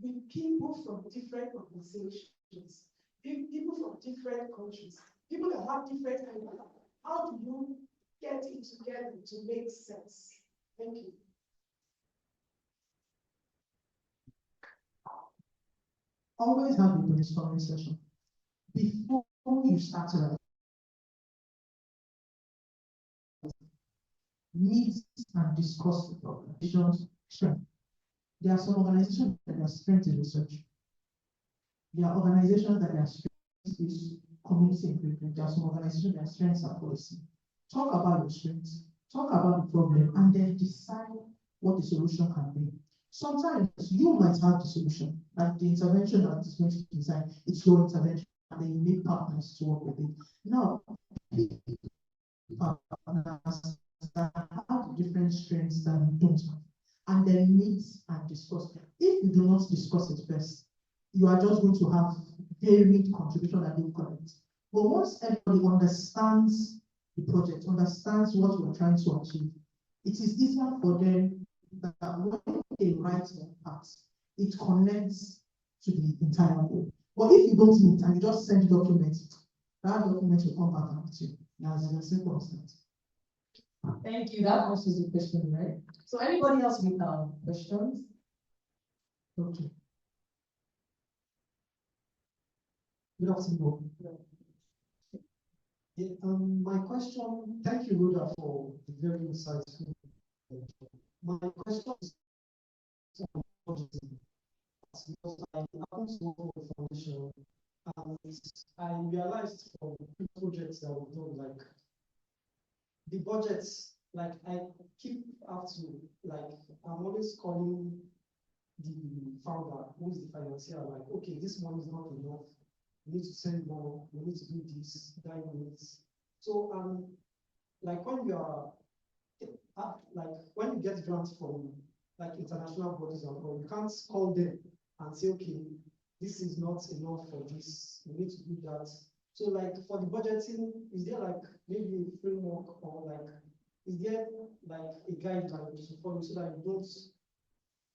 Speaker 1: with people from different organizations, people from different countries, people that have different ideas? How do you get it together to make sense? Thank you. Always have a brainstorming session. before you start to meet and discuss the problem. Strength. There are some organizations that are strength in research. There are organizations that are strength is community engagement. There are some organizations that are strengths are policy. Talk about your strengths, talk about the problem, and then decide what the solution can be. Sometimes you might have the solution, like the intervention that is going to be designed, it's your intervention, and then you need partners to work with it. Now, partners that have different strengths that you don't have, and then meet and discuss. If you do not discuss it first, you are just going to have varied contribution that you collect. But once everybody understands the project, understands what you are trying to achieve, it is easier for them that when they write their parts, it connects to the entire goal. But if you don't meet and you just send documents, that document will come back out to you. As simple as that.
Speaker 5: Thank you. That answers the question, right? So anybody else with questions?
Speaker 1: Okay.
Speaker 6: Good afternoon. Yeah, my question, thank you, Rhoda, for the very insightful. My question is because I happen to work for the foundation, and I realized from the projects that we've done, like the budgets, like I have to, like, I'm always calling the founder, who is the financier, like, okay, this money is not enough. We need to send more, we need to do this, that needs. So, like when you are, like when you get grants from like international bodies and all, you can't call them and say, okay, this is not enough for this, we need to do that. So like for the budgeting, is there like maybe a framework or like, is there like a guideline to follow so that you don't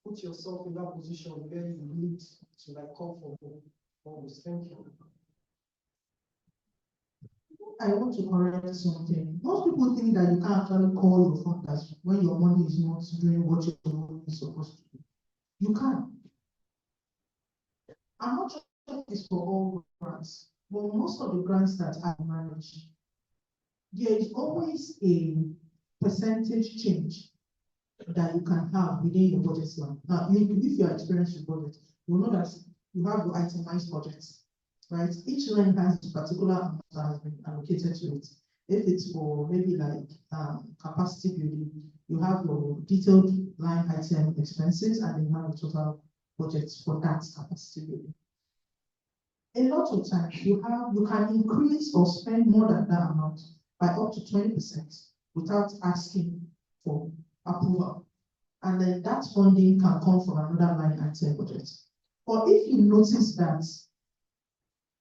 Speaker 6: put yourself in that position where you need to like call for more? Thank you.
Speaker 1: I want to correct something. Most people think that you can actually call your funders when your money is not doing what your money is supposed to do. You can. I'm not sure this for all grants, but most of the grants that I manage, there is always a percentage change that you can have within your budget line. Now, if you are experienced with budget, you know that you have your itemized budgets, right? Each line has a particular amount that has been allocated to it. If it's for maybe like capacity building, you have your detailed line item expenses and then you have a total budget for that capacity building. A lot of times you can increase or spend more than that amount by up to 20% without asking for approval. And then that funding can come from another line item budget. But if you notice that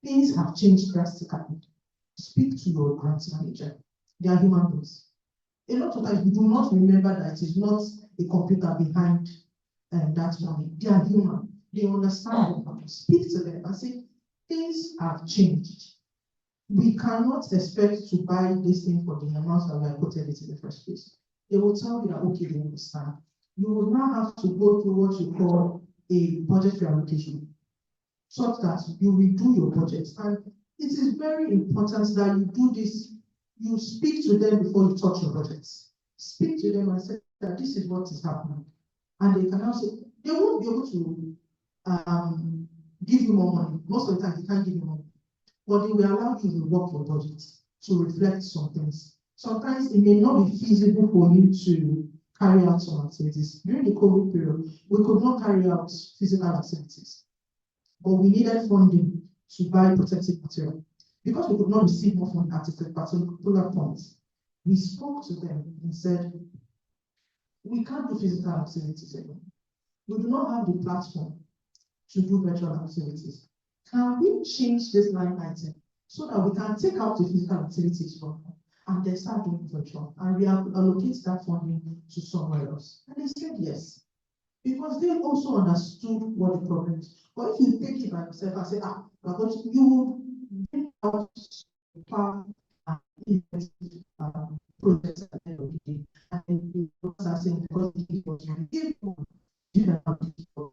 Speaker 1: things have changed drastically, speak to your grant manager. They are human beings. A lot of times you do not remember that it is not a computer behind that money. They are human. They understand what happens. Speak to them and say, things have changed. We cannot expect to buy this thing for the amount that we have quoted it in the first place. They will tell you that, okay, they understand. You will now have to go through what you call a budget reallocation, such that you redo your budget. And it is very important that you do this. You speak to them before you touch your budgets. Speak to them and say that this is what is happening. And they can also, they won't be able to give you more money. Most of the time, they can't give you money. But they will allow you to work your budget to reflect some things. Sometimes it may not be feasible for you to carry out some activities. During the COVID period, we could not carry out physical activities, but we needed funding to buy protective material. Because we could not receive more funding at a particular point, we spoke to them and said, we can't do physical activities anymore. We do not have the platform to do virtual activities. Can we change this line item so that we can take out the physical activities from them and then start doing virtual and reallocate that funding to somewhere else? And they said yes, because they also understood what the problem is. But if you take it by yourself and say, but you will bring out plan and invest projects at the end of the day, and you start saying because it was you know,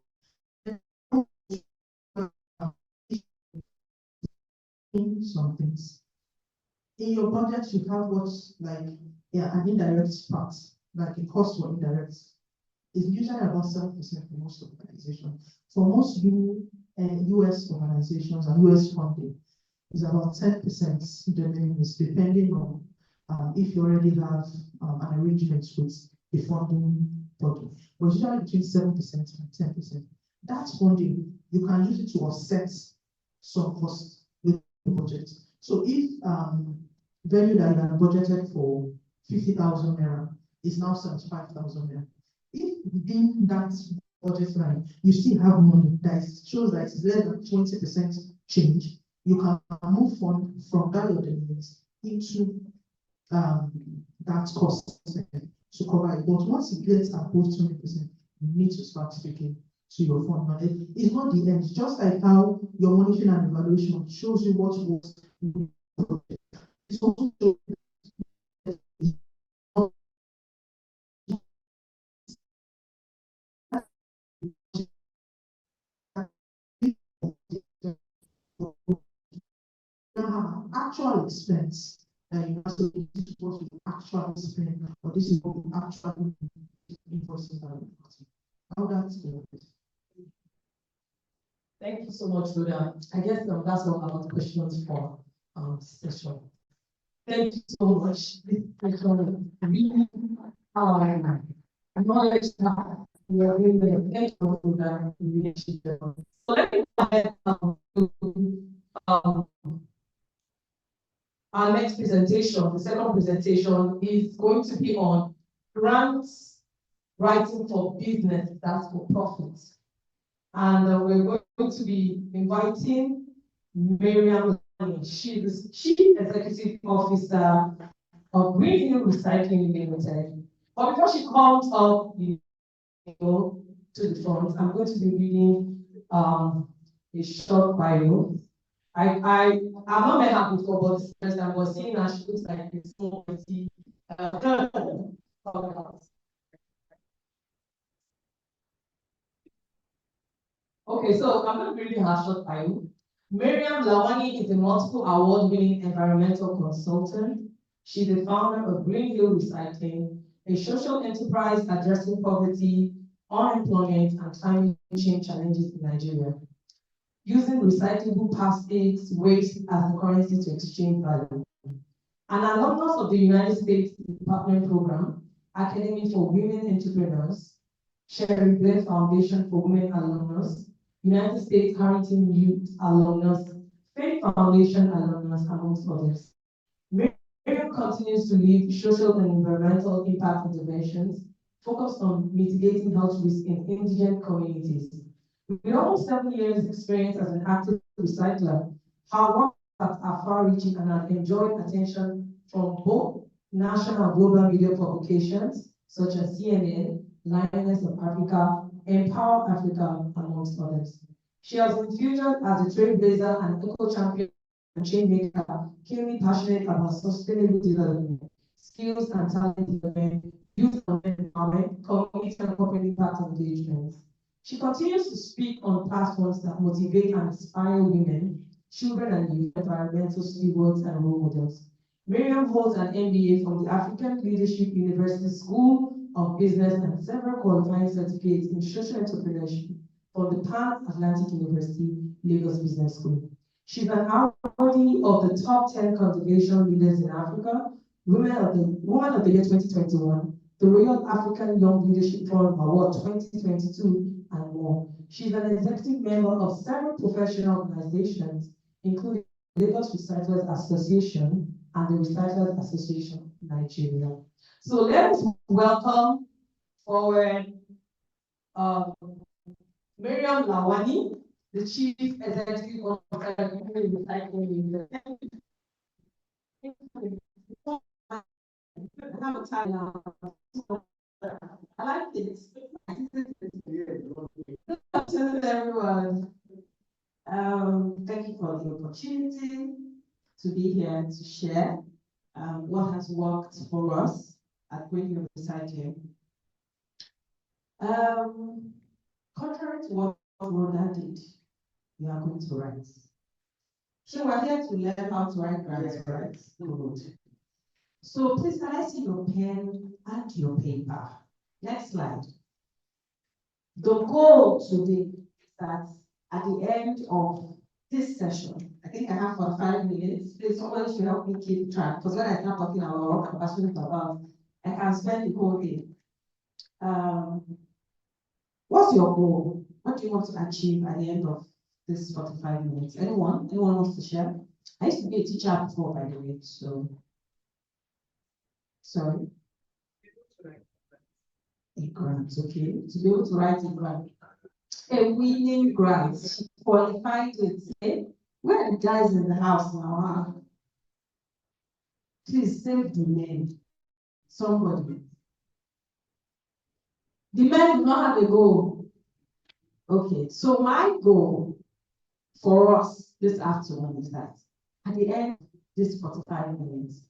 Speaker 1: in your budget, you have what's like, yeah, an indirect part, like a cost for indirect. It's usually about 7% for most organizations. For most US organizations and US funding, it's about 10% depending on if you already have an arrangement with the funding body. But usually between 7% and 10%. That funding, you can use it to offset some costs with the budget. So if value that you have budgeted for 50,000 naira is now 75,000 naira, if within that budget line you still have money that shows that it's less than 20% change, you can move from that your demands into that cost to cover it. But once it gets above 20%, you need to start speaking to your fund manager. It's not the end, just like how your monitoring and evaluation shows you what works. It's also actual expense. You have to this is what you actually spend, or this is what you actually invoices are. How that's good.
Speaker 5: Thank you so much, Rhoda. I guess that's all about questions for session. Thank you so much. This session really acknowledge that we are doing the thank you for that relationship. So let me go ahead our next presentation, the second presentation, is going to be on grants writing for business, that's for profit. And we're going to be inviting Mariam. She is the Chief Executive Officer of Greenhill Recycling Limited. But before she comes up, to the front, I'm going to be reading a short bio. I've not met her before, but this first time I was seeing her, she looks like a small Okay, so I'm going to be reading her short bio. Mariam Lawani is a multiple award-winning environmental consultant. She's the founder of Greenhill Recycling, a social enterprise addressing poverty, unemployment, and climate change challenges in Nigeria, using recyclable plastics waste as the currency to exchange value. An alumnus of the United States Department Program, Academy for Women Entrepreneurs, Sherry Blair Foundation for Women Alumnus, United States Harrington Youth Alumnus, Faith Foundation Alumnus, amongst others. Mariam continues to lead social and environmental impact interventions focused on mitigating health risks in indigent communities. With almost 7 years experience as an active recycler, her work are far-reaching and have enjoyed attention from both national and global media publications, such as CNN, Lioness of Africa, Empower Africa, amongst others. She has been featured as a trailblazer and eco-champion and chainmaker, keenly passionate about sustainable development, skills and talent development, youth empowerment, community and corporate impact engagements. She continues to speak on platforms that motivate and inspire women, children and youth, environmental stewards and role models. Mariam holds an MBA from the African Leadership University School of Business and several qualifying certificates in social entrepreneurship from the Pan-Atlantic University, Lagos Business School. She's an awardee of the top 10 conservation leaders in Africa, Woman of the Year 2021, the Royal African Young Leadership Forum Award 2022, and more. She's an executive member of several professional organizations, including the Lagos Recyclers Association and the Recyclers Association Nigeria. So let's welcome forward Mariam Lawani, the Chief Executive Officer of Greenhill Recycling. I like this. Good afternoon, everyone. Thank you for the opportunity to be here to share what has worked for us at Greenhill Recycling. Contrary to what Rhoda did, we are going to write. So we're here to learn how to write grants, right? Good. So please, can I see your pen and your paper? Next slide. The goal today is that at the end of this session, I think I have 45 minutes. Please, somebody should help me keep track, because when I start talking about what I'm passionate about, I can spend the whole day. What's your goal? What do you want to achieve at the end of this 45 minutes? Anyone? Anyone wants to share? I used to be a teacher before, by the way, so. Sorry. A grant, okay. To be able to write a grant. A winning grant. She qualified it. Eh? Where are the guys in the house now? Huh? Please save the men. Somebody. The men do not have a goal. Okay, so my goal for us this afternoon is that at the end of this 45 minutes,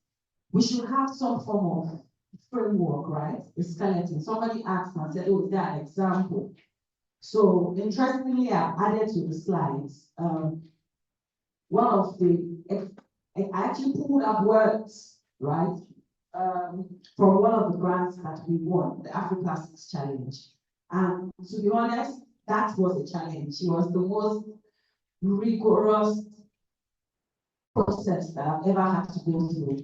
Speaker 5: we should have some form of framework, right? A skeleton. Somebody asked and said, oh, is there an example? So interestingly, I've added to the slides, one of the, I actually pulled up words, right? From one of the grants that we won, the Afro-Plastics Challenge. And to be honest, that was a challenge. It was the most rigorous process that I've ever had to go through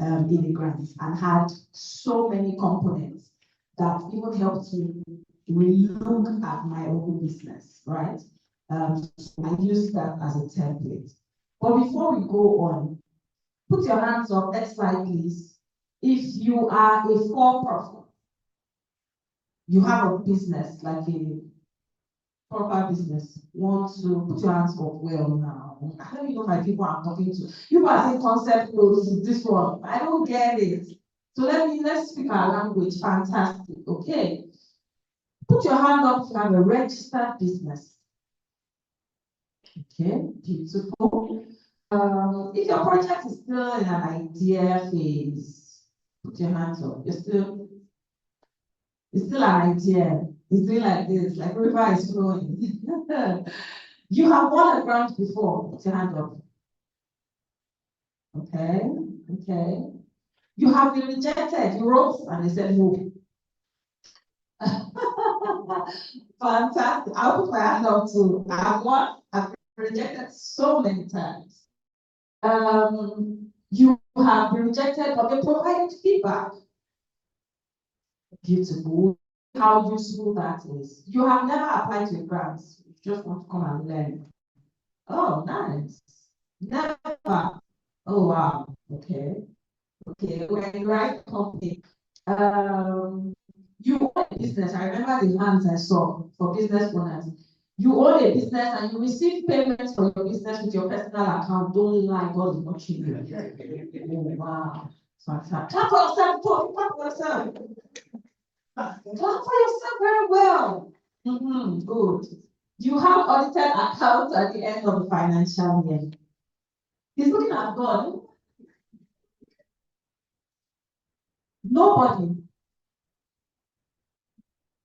Speaker 5: in the grants, and had so many components that even helped me relook at my own business, right? So I use that as a template. But before we go on, put your hands up, next slide, please. If you are a for-profit, you have a business, like a proper business, want to put your hands up well now. I don't even know my people I'm talking to. You are saying concept goes this one. I don't get it. So let's speak our language. Fantastic. Okay. Put your hand up if you have a registered business. Okay, beautiful. If your project is still in an idea phase, put your hands up. It's still an idea. It's doing like this, like river is flowing. You have won a grant before. Put your hand up. Okay, okay. You have been rejected. You wrote and they said no. Fantastic. I'll put my hand up too. I have won. I've been rejected so many times. You have been rejected, but they provided feedback. Beautiful. How useful that is. You have never applied to grants. You just want to come and learn. Oh, nice. Never. Oh, wow. Okay. Okay. We're in the right company. You own a business. I remember the hands I saw for business owners. You own a business and you receive payments for your business with your personal account. Don't lie, God is watching you. Oh, wow. Fantastic. Clap for yourself, Paul. Clap for yourself. Clap for yourself very well. Good. You have audited accounts at the end of the financial year. He's looking at God. Nobody.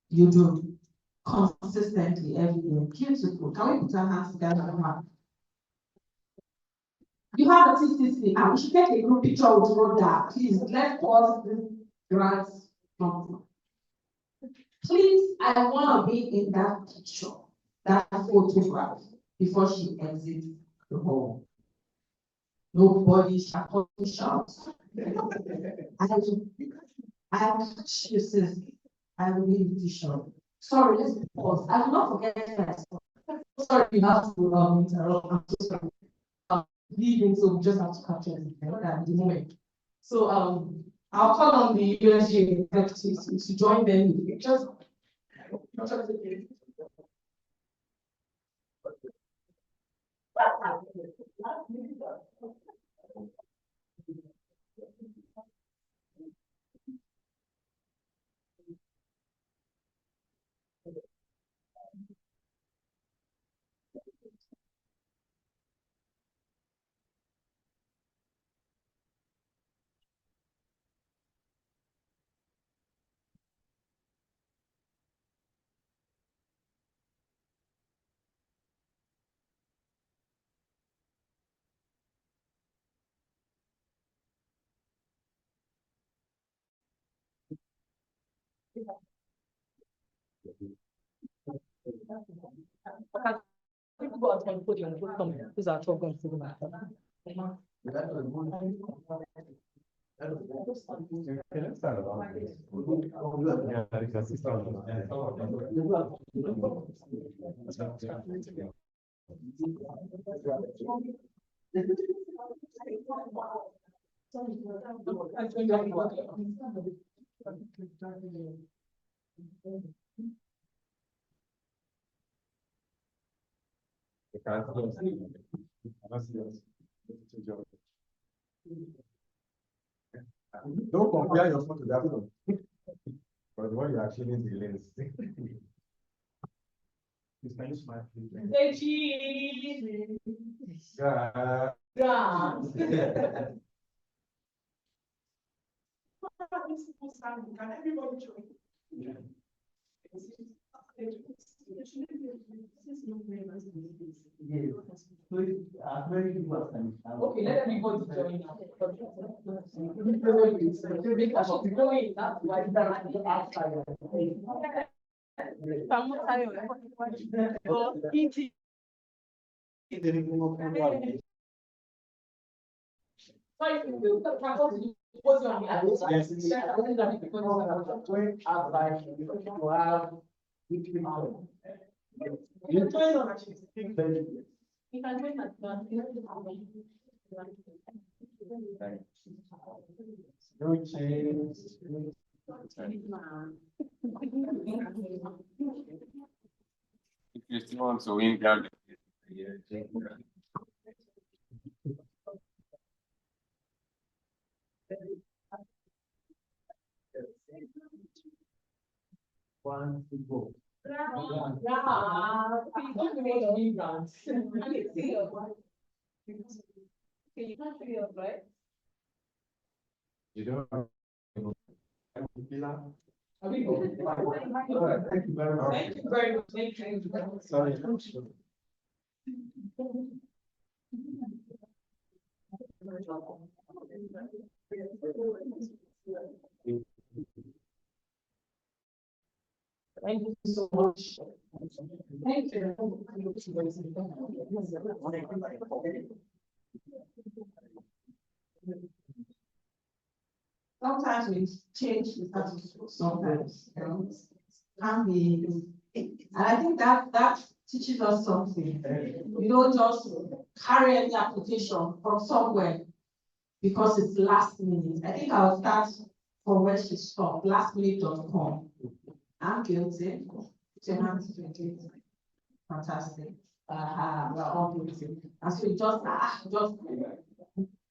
Speaker 5: You do consistently every year. Beautiful. Can we put our hands together? You have a TCC, and we should take a group picture with Rhoda. Please, let's pause this grant. Please, I want to be in that picture, that photograph, before she exits the hall. Nobody shall shout. I catch you, sis. I will leave the show. Sorry, let's pause. I will not forget that. Sorry, you have to interrupt. I'm so sorry. I'm leaving, so we just have to capture it at the moment. So I'll call on the USGEAA executives to join them in the pictures.
Speaker 3: Don't compare your phone to that one. But the one you actually need the lens. It's kind of smart.
Speaker 1: Can everybody join?
Speaker 3: Yeah.
Speaker 5: Okay, let everybody join now.
Speaker 7: If you still want to win, down.
Speaker 3: One, two, go. You don't. Thank you very much.
Speaker 5: Thank you very much. Thank you.
Speaker 3: Sorry.
Speaker 5: Thank you so much. Thank you.
Speaker 1: Sometimes we change the status quo, sometimes, can be, and I think that teaches us something. We don't just carry any application from somewhere because it's last minute. I think I'll start from where she stopped, lastminute.com. I'm guilty. Put your hands to it. Fantastic. We're all guilty. And so you just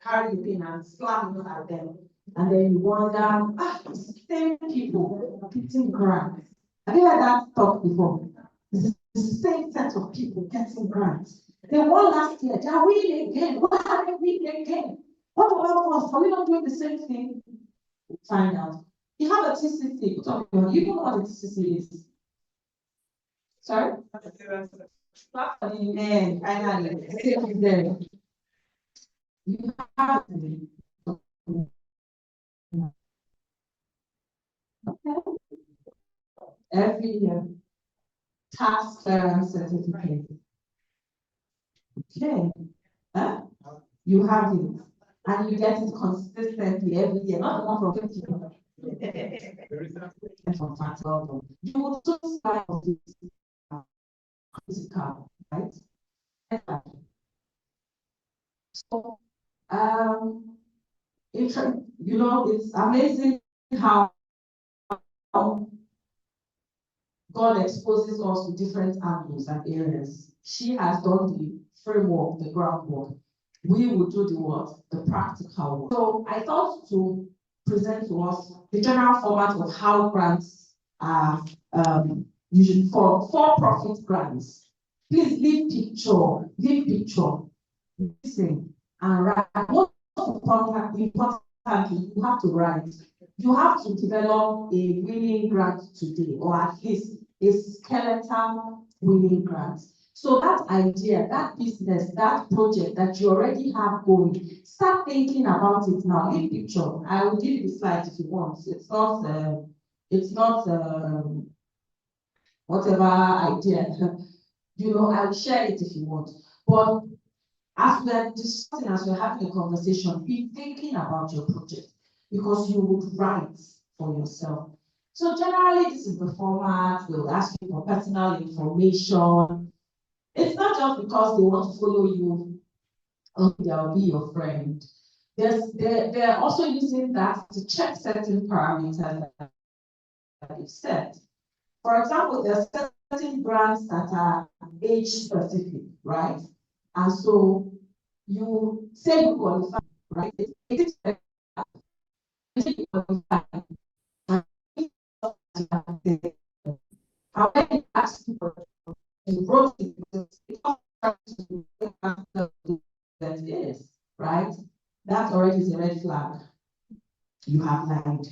Speaker 1: carry the pin and slam it at them. And then you wonder, same people getting grants. Have you heard that talk before? It's the same set of people getting grants. They won last year, they are winning again. What are they winning again? What about us? Are we not doing the same thing? Find out. You have a TCC, you know what the TCC is. Sorry? And finally, you have to. Every year, tax clearance certificate. Okay, you have it, and you get it consistently every year, not one from 50. You will just buy this critical, right? So, it's amazing how God exposes us to different angles and areas. She has done the framework, the groundwork. We will do the what? The practical work. So I thought to present to us the general format of how grants are usually for-profit grants. Please leave picture. Listen and write. Most importantly, you have to write. You have to develop a winning grant today, or at least a skeletal winning grant. So that idea, that business, that project that you already have going, start thinking about it now. Leave picture. I will give you the slides if you want. It's not
Speaker 5: It's not whatever idea. I'll share it if you want. But as we're discussing, as we're having a conversation, be thinking about your project because you would write for yourself. So generally, this is the format. They'll ask you for personal information. It's not just because they want to follow you or they'll be your friend. They're also using that to check certain parameters that they've set. For example, there are certain brands that are age specific, right? And so you say you qualify, right? It is you qualify. However, you ask for you wrote it that is, right? That already is a red flag. You have lied.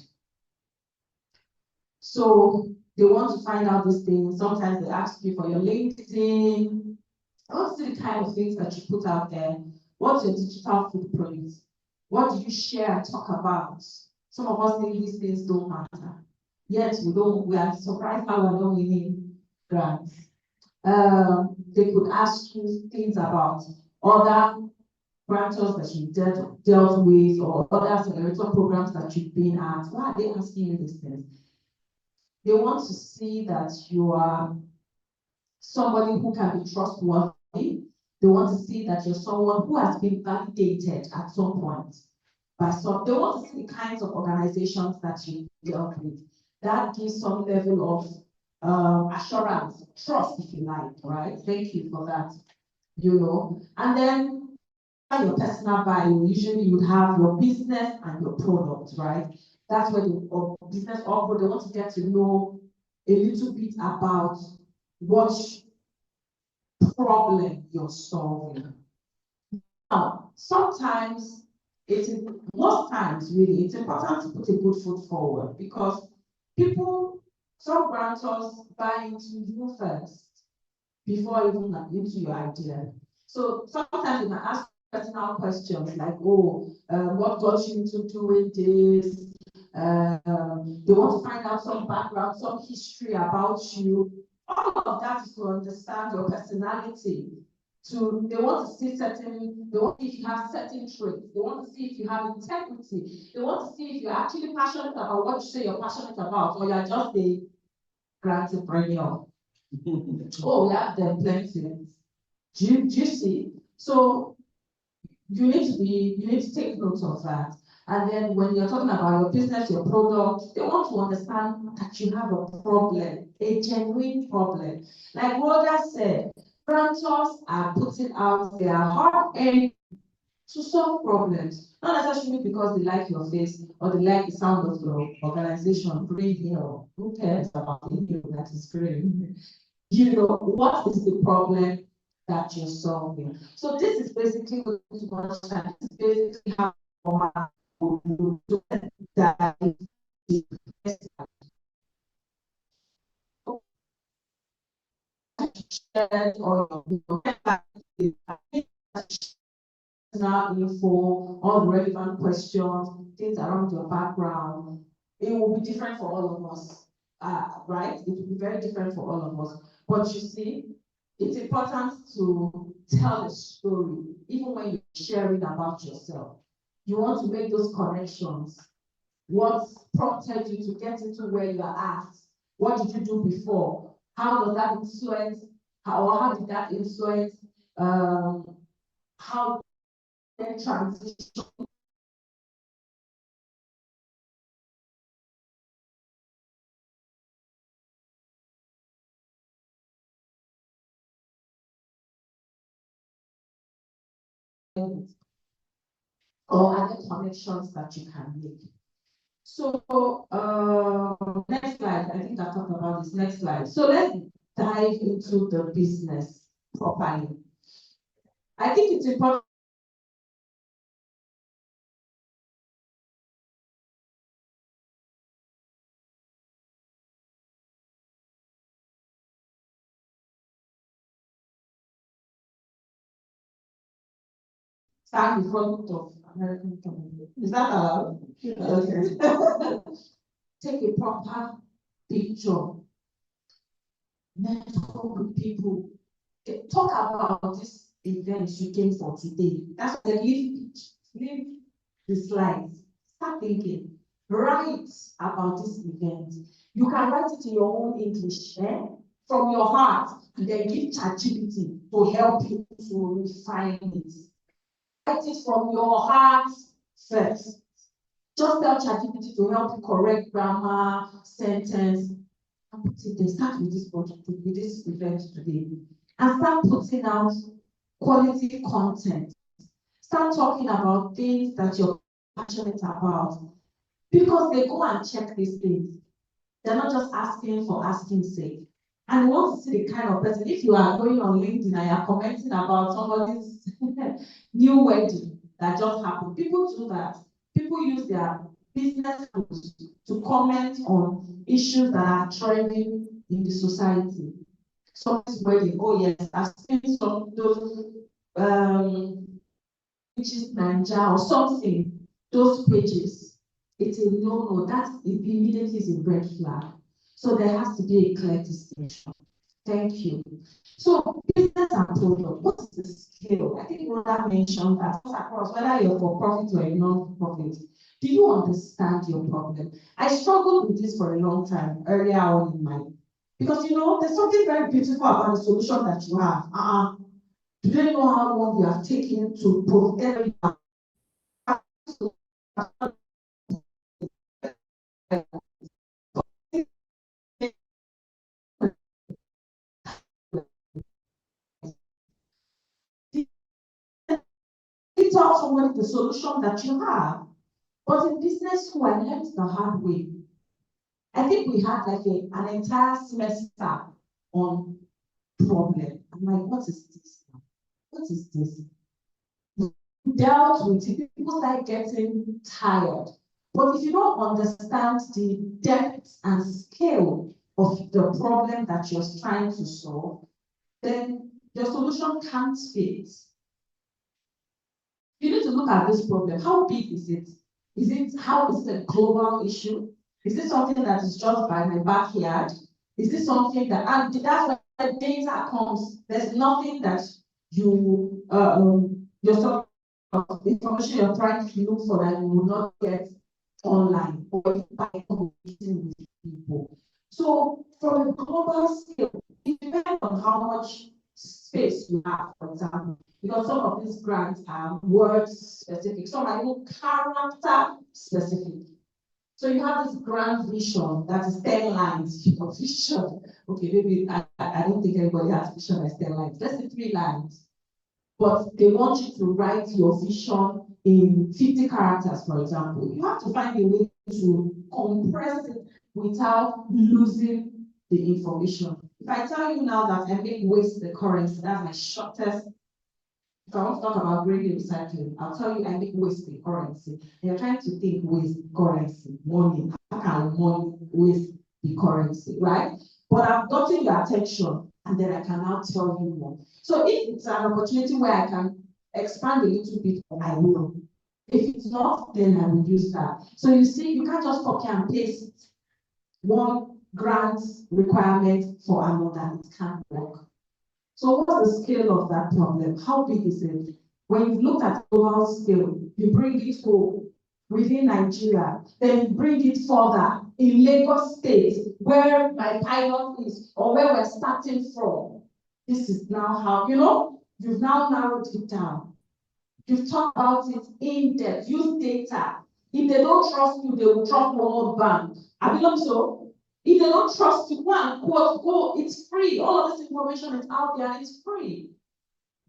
Speaker 5: So they want to find out these things. Sometimes they ask you for your LinkedIn. What's the kind of things that you put out there? What's your digital footprint? What do you share and talk about? Some of us think these things don't matter. Yet we are surprised how we're not winning grants. They could ask you things about other grantors that you dealt with or other accelerator programs that you've been at. Why are they asking you these things? They want to see that you are somebody who can be trustworthy. They want to see that you're someone who has been validated at some point by some. They want to see the kinds of organizations that you dealt with. That gives some level of assurance, trust, if you like, right? Thank you for that. And then your personal bio, usually you would have your business and your product, right? That's where the business or product, they want to get to know a little bit about what problem you're solving. Now, sometimes most times really, it's important to put a good foot forward because some grantors buy into you first before even into your idea. So sometimes you can ask personal questions like, what got you into doing this? They want to find out some background, some history about you. All of that is to understand your personality. They want to see they want to see if you have certain traits. They want to see if you have integrity. They want to see if you're actually passionate about what you say you're passionate about, or you're just a granted perennial. We have them plenty. Do you see? So you need to take note of that. And then when you're talking about your business, your product, they want to understand that you have a problem, a genuine problem. Like Rhoda said, grantors are putting out their hard earned to solve problems, not necessarily because they like your face or they like the sound of your organization, Greenhill. Who cares about the hill that is green? What is the problem that you're solving? So this is basically what you understand. This is basically how you do that. Or personal info, all the relevant questions, things around your background. It will be different for all of us, right? It will be very different for all of us. But you see, it's important to tell a story, even when you're sharing about yourself. You want to make those connections. What prompted you to get into where you are at? What did you do before? How does that influence? How did that influence? How then transition? Or other connections that you can make. So next slide, I think I talked about this. Next slide. So let's dive into the business properly. I think it's important. Stand in front of American company. Is that allowed? Okay. Take a proper picture. Network with people. Talk about this event you came for today. That's why leave the slides. Start thinking. Write about this event. You can write it in your own English, from your heart, and then give ChatGPT to help you to refine it. Write it from your heart first. Just tell ChatGPT to help you correct grammar, sentence, and put it there. Start with this project, with this event today, and start putting out quality content. Start talking about things that you're passionate about, because they go and check these things. They're not just asking for asking sake. And we want to see the kind of person. If you are going on LinkedIn and you're commenting about somebody's new wedding that just happened, people do that. People use their business tools to comment on issues that are trending in the society. Someone's wedding, oh yes, I've seen some of those, which is Ninja or something, those pages. It's a no-no. That immediately is a red flag. So there has to be a clear distinction. Thank you. So business and product, what's the scale? I think Rhoda mentioned that across whether you're for profit or a non-profit. Do you understand your problem? I struggled with this for a long time earlier on in my, because there's something very beautiful about the solution that you have. Do they know how long you have taken to protect tell someone the solution that you have? But in business school, I learned the hard way. I think we had like an entire semester on problem. I'm like, what is this? What is this? Dealt with it, people start getting tired. But if you don't understand the depth and scale of the problem that you're trying to solve, then your solution can't fit. You need to look at this problem. How big is it? Is it a global issue? Is it something that is just by my backyard? Is this something that, and that's where the data comes. There's nothing that your sort of information you're trying to look for that you will not get online or by communicating with people. So from a global scale, it depends on how much space you have, for example, because some of these grants are word specific, some are even character specific. So you have this grand vision that is 10 lines of vision. Okay, maybe I don't think everybody has vision that's 10 lines. Let's say 3 lines. But they want you to write your vision in 50 characters, for example. You have to find a way to compress it without losing the information. If I tell you now that I make waste the currency, that's my shortest. If I want to talk about Greenhill recycling, I'll tell you I make waste the currency. And you're trying to think waste currency, money. How can money waste the currency, right? But I've gotten your attention, and then I can now tell you more. So if it's an opportunity where I can expand a little bit, I will. If it's not, then I will use that. So you see, you can't just copy and paste one grant requirement for another. It can't work. So what's the scale of that problem? How big is it? When you look at global scale, you bring it to within Nigeria, then you bring it further in Lagos State, where my pilot is, or where we're starting from. This is now how, you've now narrowed it down. You've talked about it in depth, use data. If they don't trust you, they will trust World Bank. I believe so. If they don't trust you, go and quote, it's free. All of this information is out there and it's free.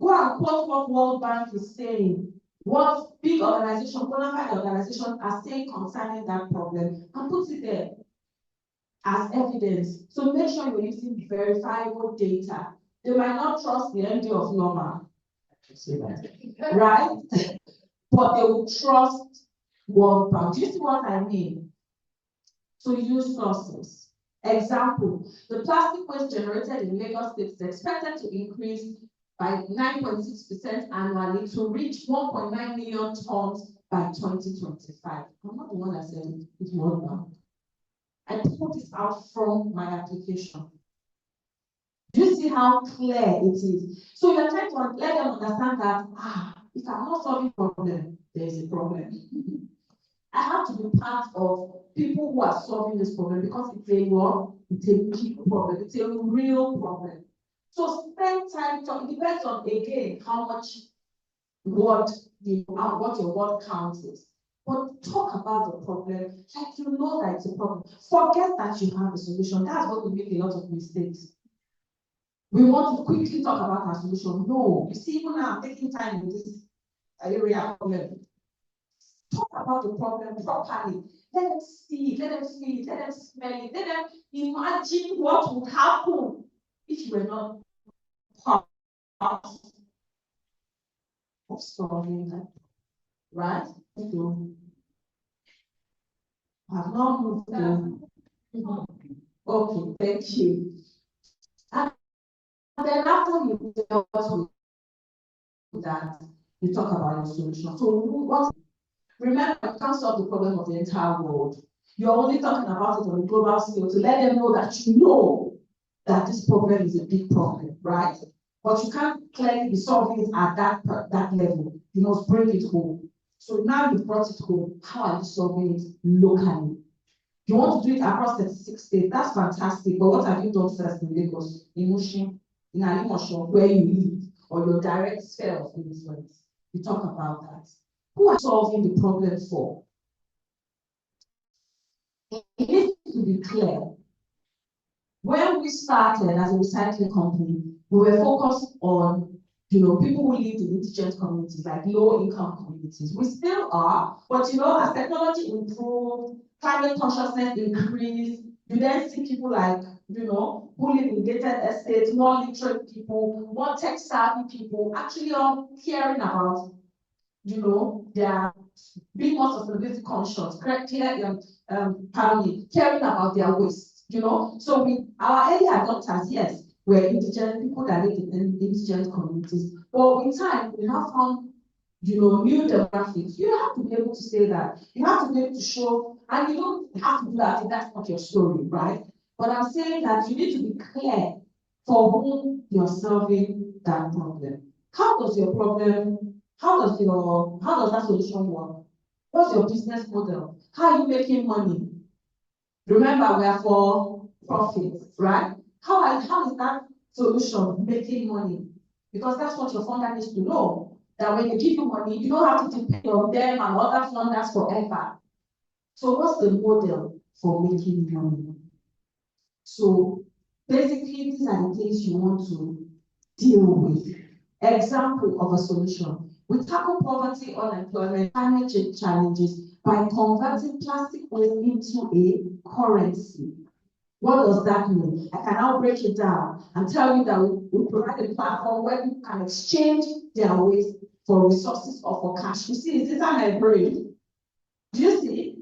Speaker 5: Go and quote what World Bank is saying, what big organizations, qualified organizations are saying concerning that problem, and put it there as evidence. So make sure you're using verifiable data. They might not trust the MD of Norma, right? But they will trust World Bank. Do you see what I mean? So use sources. Example, the plastic waste generated in Lagos State is expected to increase by 9.6% annually to reach 1.9 million tons by 2025. I'm not the one that said it, it's World Bank. I pull this out from my application. Do you see how clear it is? So you're trying to let them understand that, if I'm not solving problem, there's a problem. I have to be part of people who are solving this problem because it's a big problem, it's a real problem. So spend time talking, it depends on, again, how much what your word count is. But talk about the problem, like you know that it's a problem. Forget that you have a solution. That's what we make a lot of mistakes. We want to quickly talk about our solution. No, you see, even now I'm taking time in this area problem. Talk about the problem properly. Let them see it, let them feel it, let them smell it, let them imagine what would happen if you were not part of solving that. Right? So, I've not moved on. Okay, thank you. And then after you dealt with that, you talk about your solution. So what? Remember, you can't solve the problem of the entire world. You're only talking about it on a global scale to let them know that you know that this problem is a big problem, right? But you can't clearly be solving it at that level. You must bring it home. So now you've brought it home. How are you solving it locally? You want to do it across 36 states, that's fantastic. But what have you done first in Lagos, in Mushin, in Alimosho, where you live, or your direct sphere of influence? You talk about that. Who are solving the problem for? It needs to be clear. When we started as a recycling company, we were focused on people who live in indigent communities, like low-income communities. We still are, but as technology improved, climate consciousness increased, you then see people like, who live in gated estates, more literate people, more tech-savvy people, actually all caring about, their being more sustainability conscious, caring about their waste, So our early adopters, yes, were indigent people that live in indigent communities. But in time, we have found, new demographics. You have to be able to say that. You have to be able to show, and you don't have to do that if that's not your story, right? But I'm saying that you need to be clear for whom you're solving that problem. How does that solution work? What's your business model? How are you making money? Remember, we are for profit, right? How is that solution making money? Because that's what your funder needs to know. That when they give you money, you don't have to depend on them and other funders forever. So what's the model for making money? So basically, these are the things you want to deal with. Example of a solution. We tackle poverty, unemployment, climate change challenges by converting plastic waste into a currency. What does that mean? I can now break it down and tell you that we provide a platform where people can exchange their waste for resources or for cash. You see, it's inside my brain. Do you see?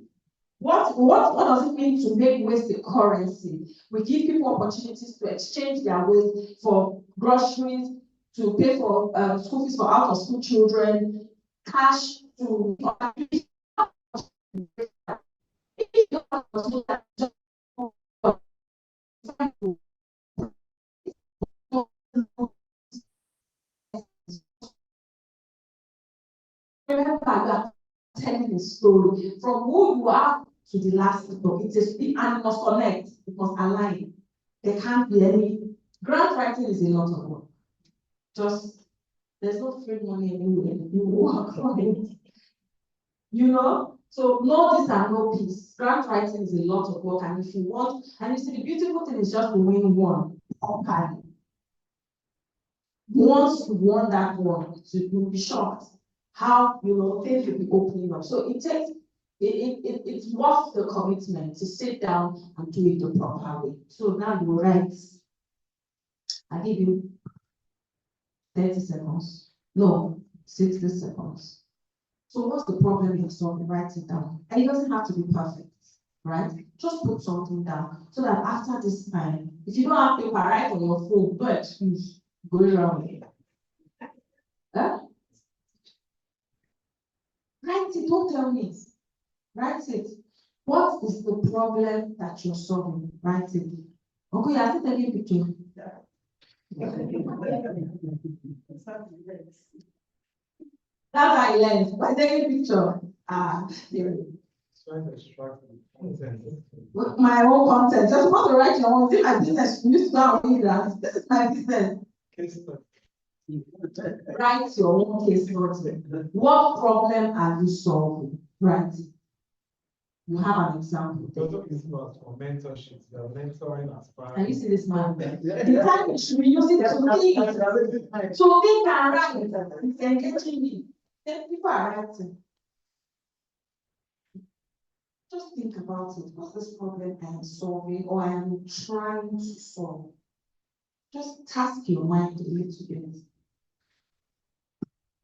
Speaker 5: What does it mean to make waste a currency? We give people opportunities to exchange their waste for groceries, to pay for school fees for out-of-school children, cash to remember, you are telling a story from who you are to the last book. It's a speed and it must connect, it must align. There can't be any. Grant writing is a lot of work. There's no free money anywhere. You work on it. So no this and no peace. Grant writing is a lot of work, and if you want, and you see the beautiful thing is just to win one. Okay. Once you won that one, you'll be shocked how things will be opening up. So it's worth the commitment to sit down and do it the proper way. So now you write. I give you 30 seconds. No, 60 seconds. So what's the problem you're solving? Write it down. And it doesn't have to be perfect, right? Just put something down so that after this time, if you don't have paper, write on your phone, no excuse, go around it. Huh? Write it, don't tell me. Write it. What is the problem that you're solving? Write it. Okay, I see the picture. That's how I learned. By taking picture.
Speaker 3: Trying to extract content.
Speaker 5: With my own content. Just want to write your own. This is my business. You used to go and read that. This is my business.
Speaker 3: Case study.
Speaker 5: Write your own case study. What problem are you solving? Right. You have an example.
Speaker 3: Those is not for mentorship, they are mentoring as far.
Speaker 5: Can you see this man? The time you should be using to think. To think and write. It's engaging me. Then people are writing. Just think about it. What's this problem I am solving or I am trying to solve? Just task your mind a little bit.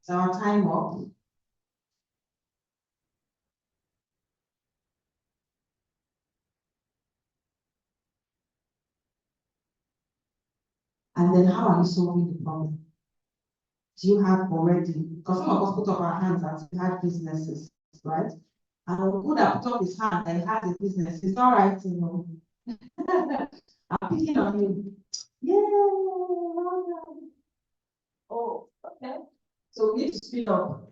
Speaker 5: Is our time up? And then how are you solving the problem? Do you have already, because some of us put up our hands as we had businesses, right? And who that put up his hand and had a business, it's all right, you know. I'm picking on you. Yeah. Oh, okay. So we need to speed up.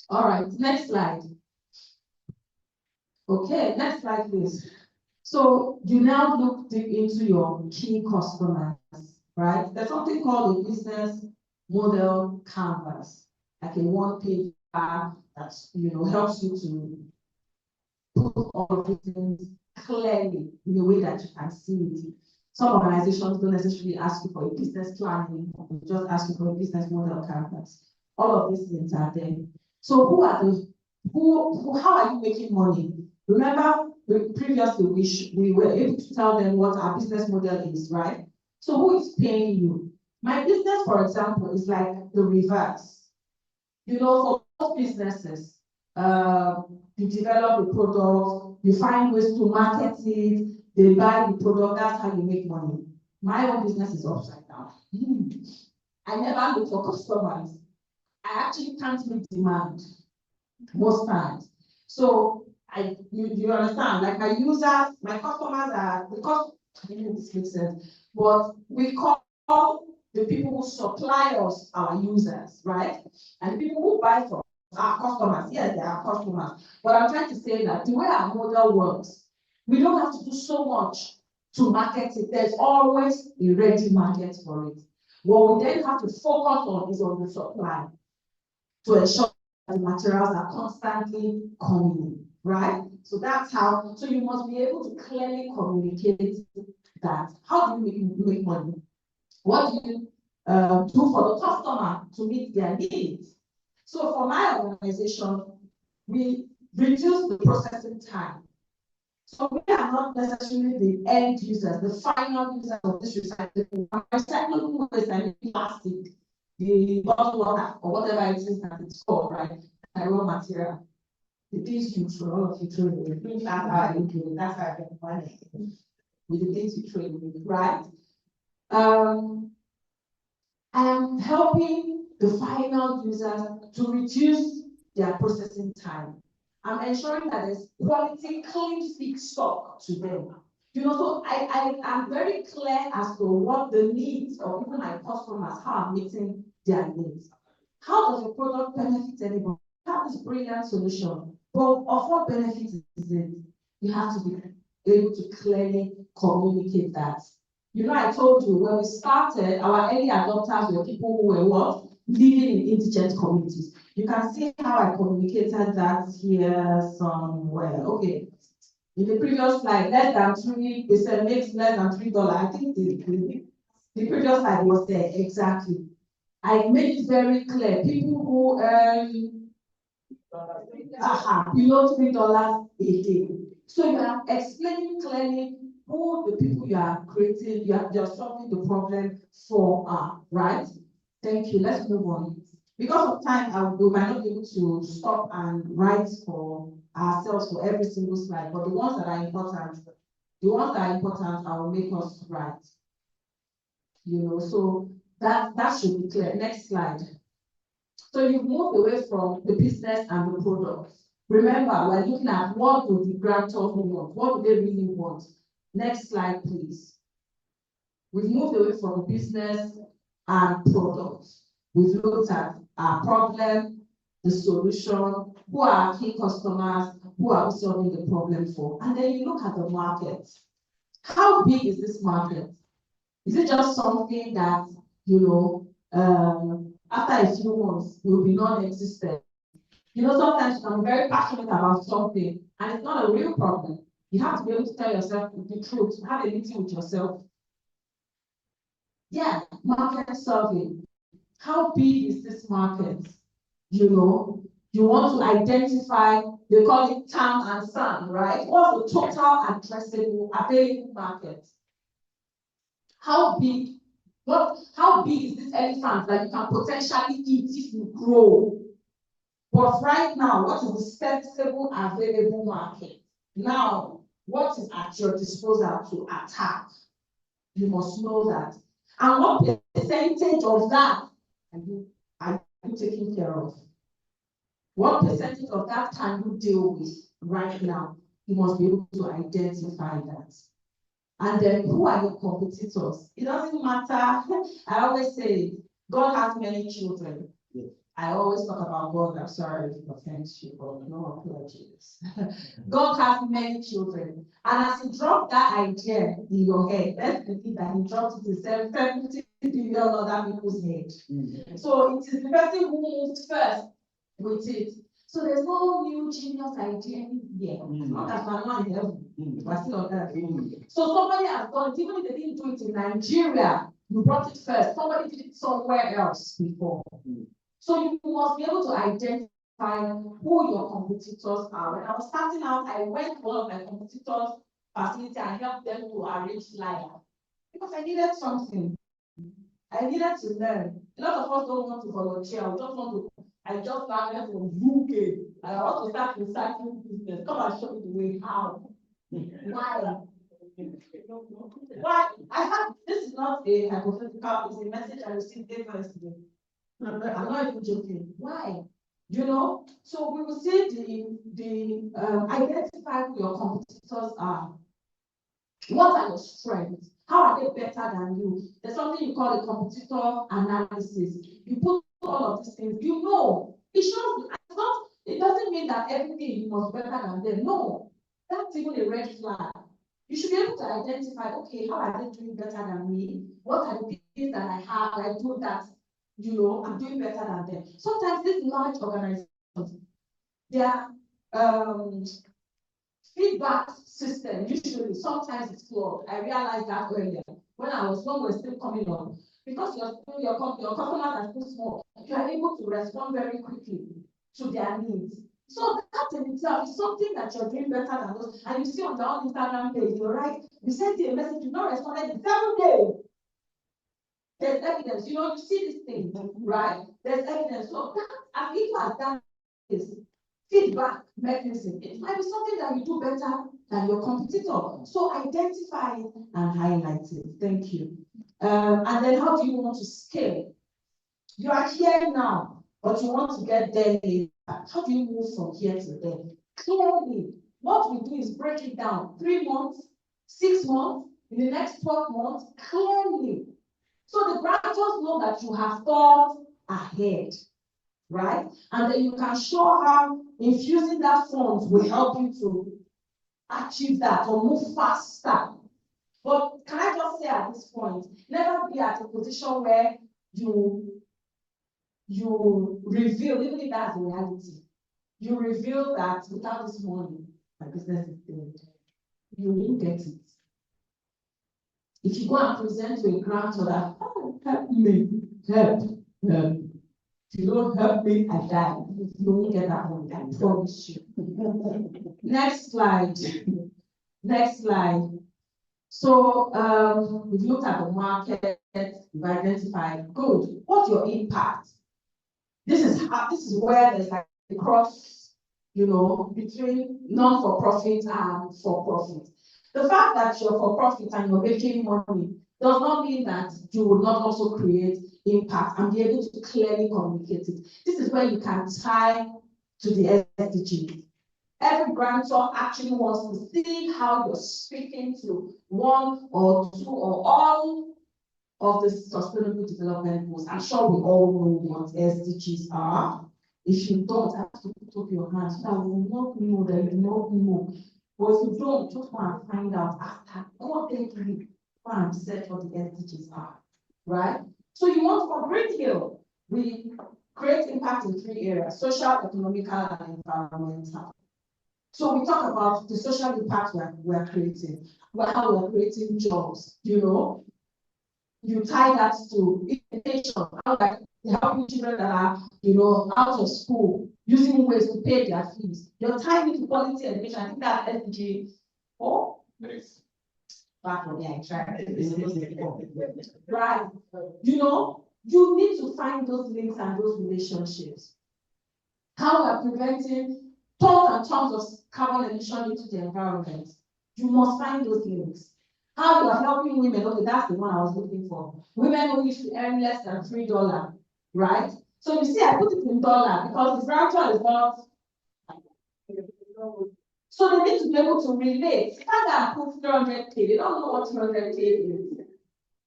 Speaker 5: All right, next slide. Okay, next slide, please. So you now look deep into your key customers, right? There's something called a business model canvas, like a one-page that helps you to put all of the things clearly in a way that you can see it. Some organizations don't necessarily ask you for a business plan, they just ask you for a business model canvas. All of these things are there. So how are you making money? Remember, previously we were able to tell them what our business model is, right? So who is paying you? My business, for example, is like the reverse. For most businesses, you develop a product, you find ways to market it, they buy the product, that's how you make money. My own business is upside down. I never look for customers. I actually can't meet demand most times. So you understand, like my users, my customers are, because I don't know if this makes sense, but we call the people who supply us our users, right? And the people who buy from our customers, yes, they are customers. But I'm trying to say that the way our model works, we don't have to do so much to market it. There's always a ready market for it. What we then have to focus on is on the supply to ensure that the materials are constantly coming in, right? So that's how, so you must be able to clearly communicate that. How do you make money? What do you do for the customer to meet their needs? So for my organization, we reduce the processing time. So we are not necessarily the end users, the final users of this recycling. Recycling waste, I mean plastic, the bottled water, or whatever it is that it's called, right? The raw material. The things you throw, all of you throw away. That's how I do it. That's how I get money. With the things you throw away, right? I am helping the final users to reduce their processing time. I'm ensuring that there's quality, clean feedstock to them. So I am very clear as to what the needs of even my customers, how I'm meeting their needs. How does a product benefit anybody? Have this brilliant solution, but of what benefit is it? You have to be able to clearly communicate that. I told you when we started, our early adopters were people who were what? Living in indigent communities. You can see how I communicated that here somewhere. Okay. In the previous slide, less than 3% makes less than $3. I think the previous slide was there exactly. I made it very clear. People who earn below $3 a day. So you are explaining clearly who the people you are creating, you're solving the problem for are, right? Thank you. Let's move on. Because of time, we might not be able to stop and write for ourselves for every single slide, but the ones that are important, I will make us write. So that should be clear. Next slide. So you've moved away from the business and the products. Remember, we're looking at what do the grantors want? What do they really want? Next slide, please. We've moved away from business and products. We've looked at our problem, the solution, who are our key customers, who are we solving the problem for? And then you look at the market. How big is this market? Is it just something that, after a few months will be non-existent? Sometimes you can be very passionate about something and it's not a real problem. You have to be able to tell yourself the truth, have a meeting with yourself. Yeah, market survey. How big is this market? You want to identify, they call it TAM and SAM, right? What's the total addressable available market? How big is this elephant that you can potentially eat if you grow? But right now, what is the sensible available market? Now, what is at your disposal to attack? You must know that. And what percentage of that are you taking care of? What percentage of that can you deal with right now? You must be able to identify that. And then who are your competitors? It doesn't matter. I always say, God has many children. Yeah. I always talk about God. I'm sorry if it offends you, but no apologies. God has many children. And as he dropped that idea in your head, let's believe that he dropped it in 70 billion other people's head. Mm-hmm. So it is the person who moved first with it. So there's no new genius idea here. Not that we're not in heaven. We're still on earth. So somebody has done it, even if they didn't do it in Nigeria, you brought it first. Somebody did it somewhere else before. So you must be able to identify who your competitors are. When I was starting out, I went to one of my competitors' facility and helped them to arrange flyer because I needed something. I needed to learn. A lot of us don't want to volunteer. We just want to. I just landed from UK and I want to start recycling business. Come and show me the way how. Why? Why? This is not a hypothetical, it's a message I received yesterday. I'm not even joking. Why? So we will see identify who your competitors are. What are your strengths? How are they better than you? There's something you call a competitor analysis. You put all of these things, it shows, it doesn't mean that everything you must be better than them. No, that's even a red flag. You should be able to identify, okay, how are they doing better than me? What are the things that I have? I do that, I'm doing better than them. Sometimes these large organizations, their feedback system, usually, sometimes it's flawed. I realized that earlier when we're still coming on. Because your customers are still small, you are able to respond very quickly to their needs. So that in itself is something that you're doing better than us. And you see on the own Instagram page, you're right, we sent you a message, you not responded in 7 days. There's evidence, you see this thing, right? There's evidence. So that, as little as that is feedback mechanism, it might be something that you do better than your competitor. So identify it and highlight it. Thank you. And then how do you want to scale? You are here now, but you want to get there later. How do you move from here to there? Clearly, what we do is break it down. 3 months, 6 months, in the next 12 months, clearly. So the grantors know that you have thought ahead, right? And then you can show how infusing that funds will help you to achieve that or move faster. But can I just say at this point, never be at a position where you reveal, even if that's the reality, you reveal that without this money, my business is dead. You won't get it. If you go and present to a grantor that, oh, help me, help. If you don't help me, I die. You won't get that money, I promise you. Next slide. Next slide. So we've looked at the market, we've identified, good, what's your impact? This is where there's like a cross, between non-for-profit and for-profit. The fact that you're for-profit and you're making money does not mean that you will not also create impact and be able to clearly communicate it. This is where you can tie to the SDG. Every grantor actually wants to see how you're speaking to one or two or all of the sustainable development goals. I'm sure we all know what SDGs are. If you don't, have to put up your hands. I will not know that you not know. But if you don't, just go and find out after what they do and set what the SDGs are. Right? So you want for Greenhill, we create impact in 3 areas: social, economical, and environmental. So we talk about the social impact we're creating, how we're creating jobs, you know. You tie that to education, how like helping children that are, you know, out of school, using ways to pay their fees. You're tying it to quality education. I think that's SDG 4.
Speaker 7: Yes.
Speaker 5: Back on the track. Right. You know, you need to find those links and those relationships. How we're preventing tons and tons of carbon emission into the environment. You must find those links. How you are helping women, okay, that's the one I was looking for. Women who used to earn less than $3, right? So you see, I put it in dollar because the fracture is not. So they need to be able to relate. You can't put 300K, they don't know what 300K is.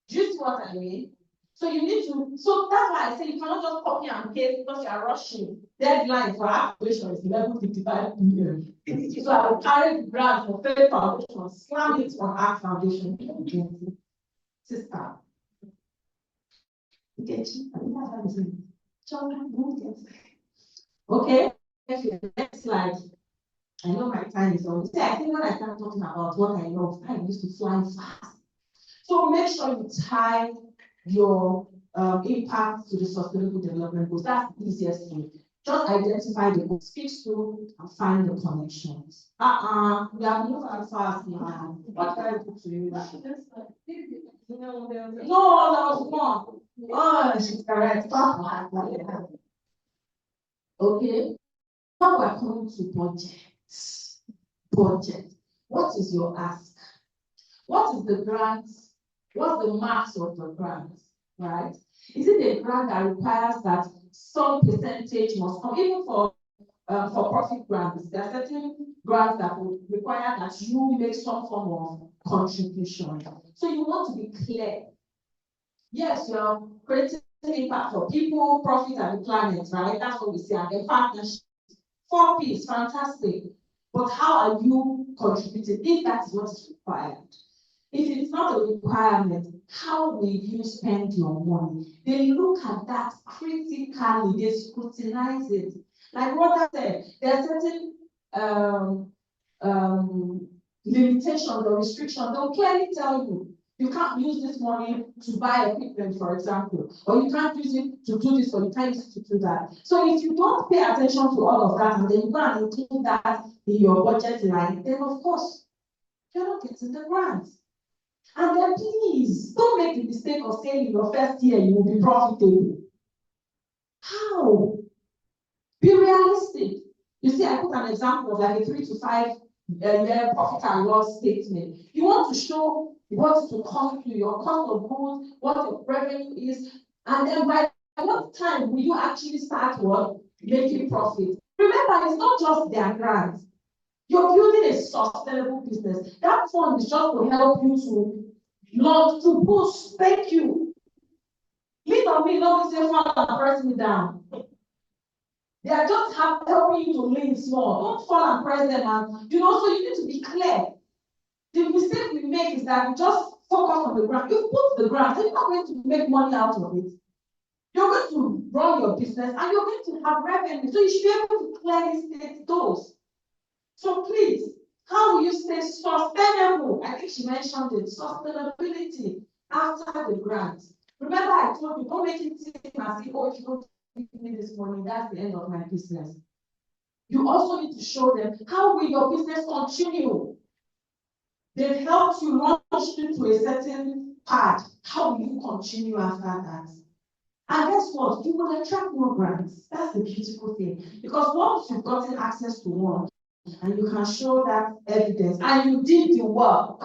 Speaker 5: Do you see what I mean? So you need to, so that's why I say you cannot just copy and paste because you are rushing. Deadline for application is 11:55 p.m. So I will carry the grant for Faith Foundation, slam it on Art Foundation. Sister. Okay, next slide. I know my time is on. See, I think when I start talking about what I love, I used to fly fast. So make sure you tie your impact to the sustainable development goals. That's the easiest thing. Just identify the goals, speak to, and find the connections. We have moved fast now. What can I do to you? No, that was one. Oh, she's correct. Okay. Now we're coming to budget. Budget. What is your ask? What is the grant? What's the marks of the grant? Right? Is it a grant that requires that some percentage must come, even for profit grants? There are certain grants that would require that you make some form of contribution. So you want to be clear. Yes, you're creating impact for people, profit, and the planet, right? That's what we say. And the partnership. 4 P's, fantastic. But how are you contributing if that is what is required? If it's not a requirement, how will you spend your money? They look at that critically, they scrutinize it. Like Rhoda said, there are certain limitations or restrictions. They'll clearly tell you, you can't use this money to buy equipment, for example, or you can't use it to do this, or you can't use it to do that. So if you don't pay attention to all of that, and then you go and include that in your budget line, then of course, you're not getting the grant. And then please, don't make the mistake of saying in your first year you will be profitable. How? Be realistic. You see, I put an example of like a 3 to 5 year profit and loss statement. You want to show what to cost you, your cost of goods, what your revenue is, and then by what time will you actually start what? Making profit? Remember, it's not just their grants. You're building a sustainable business. That fund is just to help you to boost, thank you. Lean on me, don't say fund and press me down. They are just helping you to lean small. Don't fall and press them, and so you need to be clear. The mistake we make is that we just focus on the grant. You put the grant, you're not going to make money out of it. You're going to run your business and you're going to have revenue. So you should be able to clearly state those. So please, how will you stay sustainable? I think she mentioned it, sustainability after the grant. Remember, I told you, don't make it seem as if, if you don't give me this money, that's the end of my business. You also need to show them, how will your business continue? They've helped you launch into a certain path. How will you continue after that? And guess what? You will attract more grants. That's the beautiful thing. Because once you've gotten access to one, and you can show that evidence, and you did the work,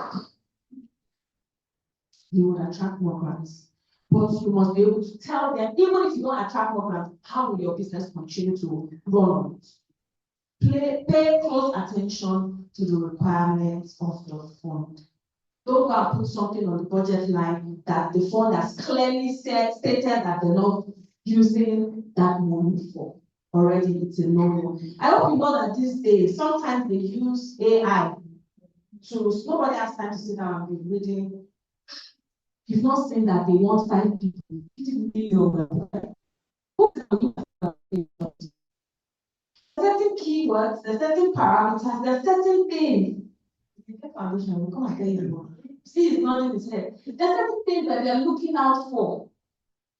Speaker 5: you will attract more grants. But you must be able to tell them, even if you don't attract more grants, how will your business continue to run on it? pay close attention to the requirements of the fund. Don't go and put something on the budget line that the fund has clearly stated that they're not using that money for. Already, it's a no-no. I hope you know that these days, sometimes they use AI to, nobody has time to sit down and be reading. You've not seen that they want 5 people, 50 million. Certain keywords, there's certain parameters, there's certain things. Foundation, we'll come and tell you more. See, it's not in his head. There's certain things that they're looking out for.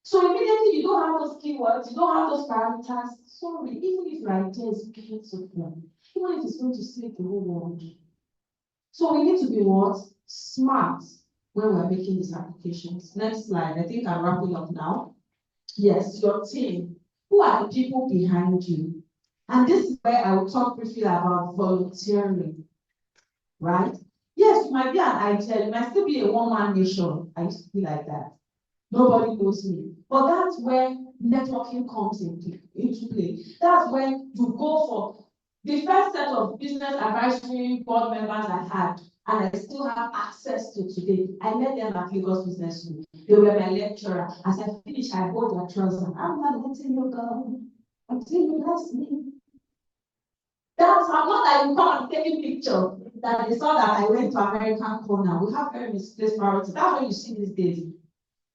Speaker 5: So immediately you don't have those keywords, you don't have those parameters. Sorry, even if your idea is beautiful, even if it's going to save the whole world. So we need to be what? Smart when we're making these applications. Next slide. I think I'm wrapping up now. Yes, your team. Who are the people behind you? And this is where I will talk briefly about volunteering. Right? Yes, you might be an idea, you might still be a one-man nation. I used to be like that. Nobody knows me. But that's where networking comes into play. That's when you go for the first set of business advisory board members I had, and I still have access to today. I met them at Lagos Business School. They were my lecturer. As I finished, I bought their trousers. I'm not letting you go until you bless me. That's not that you come and take a picture. That they saw that I went to American Corner. We have very misplaced priorities. That's what you see these days.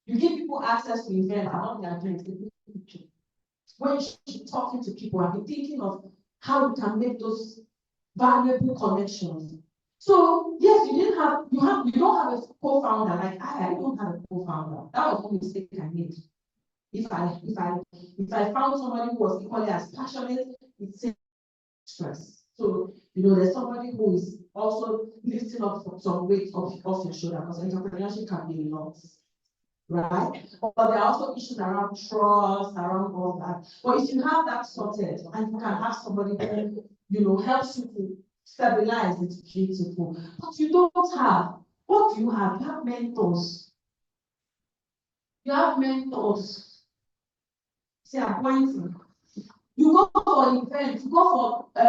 Speaker 5: You give people access to events and all they are doing is taking a picture. When you should be talking to people and be thinking of how you can make those valuable connections. So yes, you don't have a co-founder like I don't have a co-founder. That was one mistake I made. If I found somebody who was equally as passionate, it's stress. So, there's somebody who is also lifting up some weight off your shoulder, because entrepreneurship can be a lot, right? But there are also issues around trust, around all that. But if you have that sorted, and you can have somebody who, helps you to stabilize, it's beautiful. But you don't have, what do you have? You have mentors. You have mentors. Say, appointing. You go for events, you go for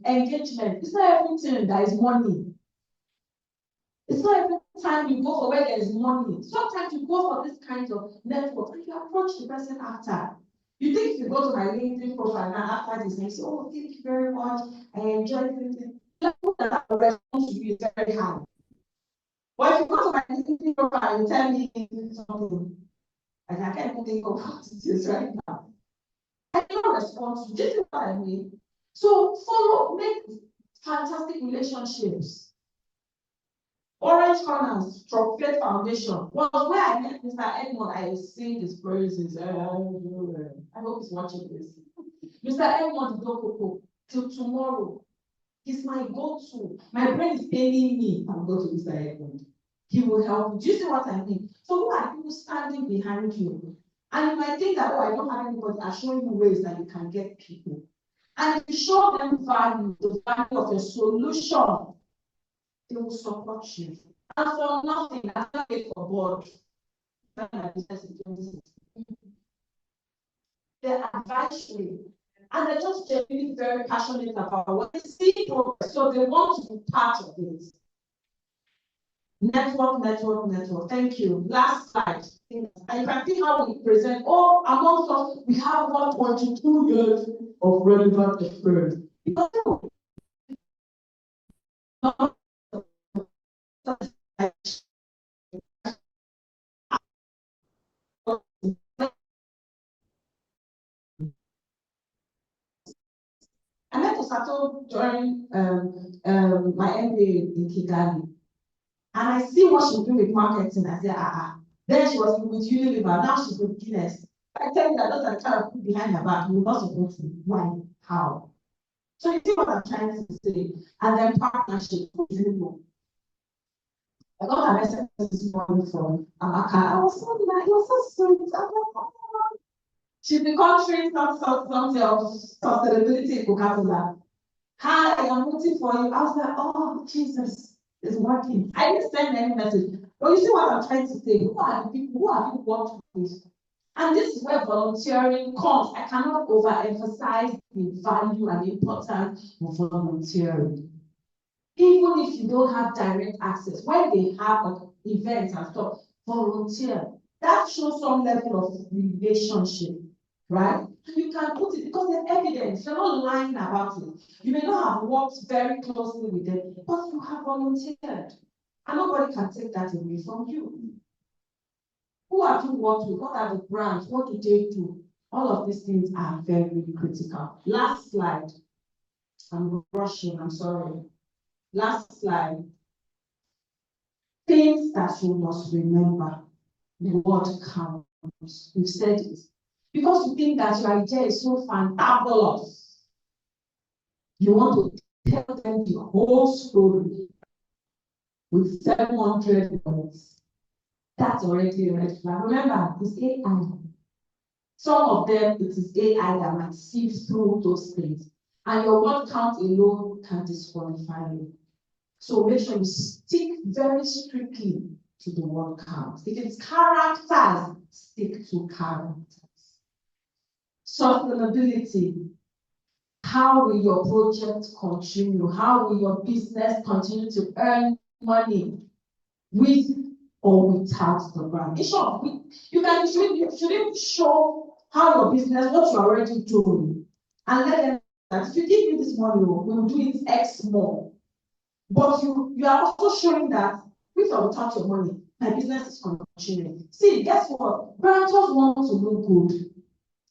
Speaker 5: engagement. It's not everything that is money. It's not every time you go for where there is money. Sometimes you go for this kind of network and you approach the person after. You think if you go to my LinkedIn profile now after this and you say, oh, thank you very much, I enjoyed LinkedIn. The response to you is very high. But if you go to my LinkedIn profile and tell me something, and I can't even think of what it is right now. I don't respond to. Do you see what I mean? So make fantastic relationships. Orange Corners, Chocolate Foundation was where I met Mr. Edmond. I sing his praises. I hope he's watching this. Mr. Edmond Dokoko, till tomorrow. He's my go-to. My brain is telling me I'm going to Mr. Edmond. He will help me. Do you see what I mean? So who are people standing behind you? And you might think that, oh, I don't have anybody. I'm showing you ways that you can get people. And if you show them value, the value of your solution, they will support you. And for nothing, I can't wait for board. They're advisory. And they're just genuinely very passionate about what they see progress. So they want to be part of it. Network. Thank you. Last slide. And you can see how we present. Oh, amongst us, we have 1.2 years of relevant experience. I met Osato during my MBA in Kigali. And I see what she's doing with marketing. I said, Then she was with Unilever, now she's with Guinness. I tell you that those are the kind of people behind her back. You will not support me. Why? How? So you see what I'm trying to say. And then partnership. I got a message this morning from Amaka. I was so nice. It was so sweet. She's the country something of sustainability in Coca-Cola. Hi, I'm waiting for you. I was like, oh, Jesus, it's working. I didn't send any message. But you see what I'm trying to say? Who are the people? Who have you worked with? And this is where volunteering comes. I cannot overemphasize the value and importance of volunteering. Even if you don't have direct access, when they have events and stuff, volunteer. That shows some level of relationship, right? You can put it because there's evidence. You're not lying about it. You may not have worked very closely with them, but you have volunteered. And nobody can take that away from you. Who have you worked with? What are the brands? What do they do? All of these things are very critical. Last slide. I'm rushing, I'm sorry. Last slide. Things that you must remember. The word counts. We've said it. Because you think that your idea is so fantabulous. You want to tell them the whole story with 700 words. That's already a red flag. Remember, it's AI. Some of them, it is AI that might sift through those things. And your word count alone can disqualify you. So make sure you stick very strictly to the word count. If it's characters, stick to characters. Sustainability. How will your project continue? How will your business continue to earn money with or without the brand? In short, you shouldn't show how your business, what you're already doing, and let them that if you give me this money, we will do it X more. But you are also showing that with or without your money, my business is continuing. See, guess what? Branders want to look good.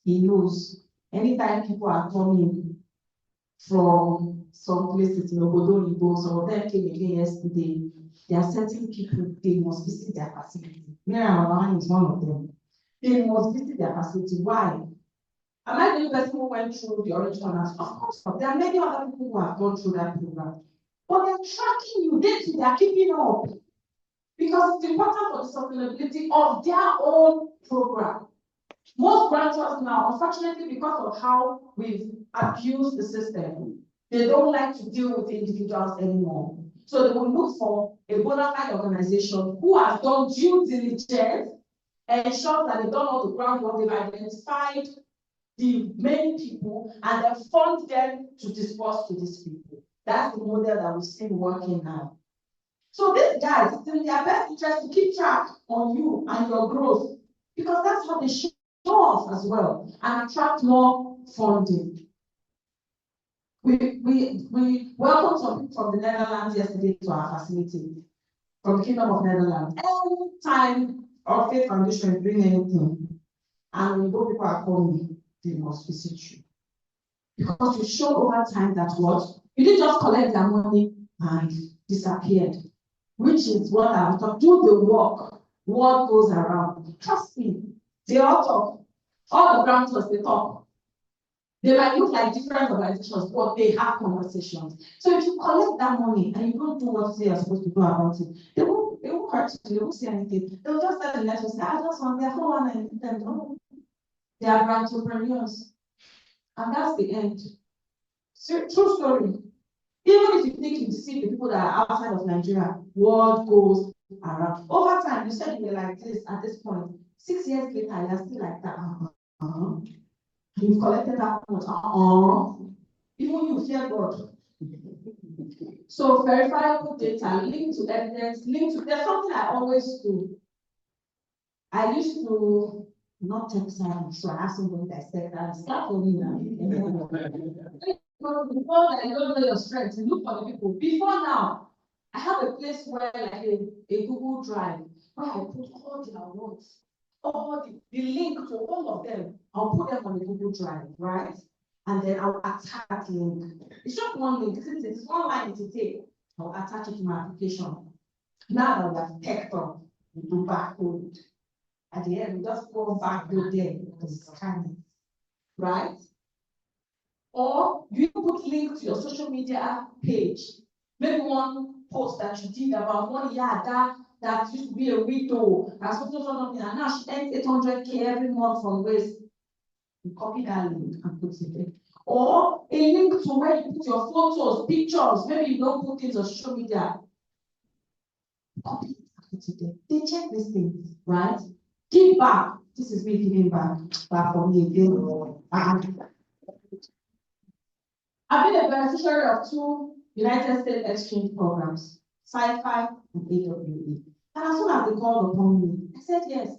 Speaker 5: He knows. Anytime people are coming from some places, Obodo, some of them came again yesterday. There are certain people, they must visit their facility. Mariam and Lawani is one of them. They must visit their facility. Why? Am I the only person who went through the Orange Corners? Of course not. There are many other people who have gone through that program. But they're tracking you, they are keeping up. Because it's important for the sustainability of their own program. Most grantors now, unfortunately, because of how we've abused the system, they don't like to deal with individuals anymore. So they will look for a bona fide organization who has done due diligence and ensure that they've done all the groundwork, they've identified the main people, and then fund them to disperse to these people. That's the model that we've seen working now. So these guys, it's in their best interest to keep track on you and your growth, because that's how they show off as well and attract more funding. We welcomed some people from the Netherlands yesterday to our facility, from the Kingdom of Netherlands. Every time our Faith Foundation bring anything, and we go, people are coming, they must visit you. Because you showed over time that what? You didn't just collect their money and disappeared, which is what I'm talking. Do the work. What goes around? Trust me. They all talk. All the grantors, they talk. They might look like different organizations, but they have conversations. So if you collect that money and you don't do what they are supposed to do about it, they won't hurt you, they won't say anything. They'll just send a letter and say, I just want their 419. No. They are entrepreneurs. And that's the end. So, true story. Even if you think you deceive the people that are outside of Nigeria, what goes around? Over time, you said you were like this at this point. 6 years later, you're still like that. You've collected that much. Even you fear God. So verifiable data, linked to evidence, there's something I always do. I used to not take science, so I asked somebody that said that start for me now. Before that, you don't know your strengths, you look for the people. Before now, I have a place where like a Google Drive where I put all their words, all the link to all of them. I'll put them on the Google Drive, right? And then I'll attach that link. It's just one link, isn't it? It's one line to take. I'll attach it to my application. Now that we have checked on, we do barcode. At the end, we just go barcode there because it's scanning, right? Or you put link to your social media page. Maybe one post that you did about one year that used to be a widow, and now she earns 800K every month from waste. You copy that link and put it there. Or a link to where you put your photos, pictures. Maybe you don't put things on social media. Copy it and put it there. They check these things, right? Give back. This is me giving back for me again. I've been a beneficiary of 2 United States exchange programs, Sci-Fi and AWE. And as soon as they called upon me, I said, yes,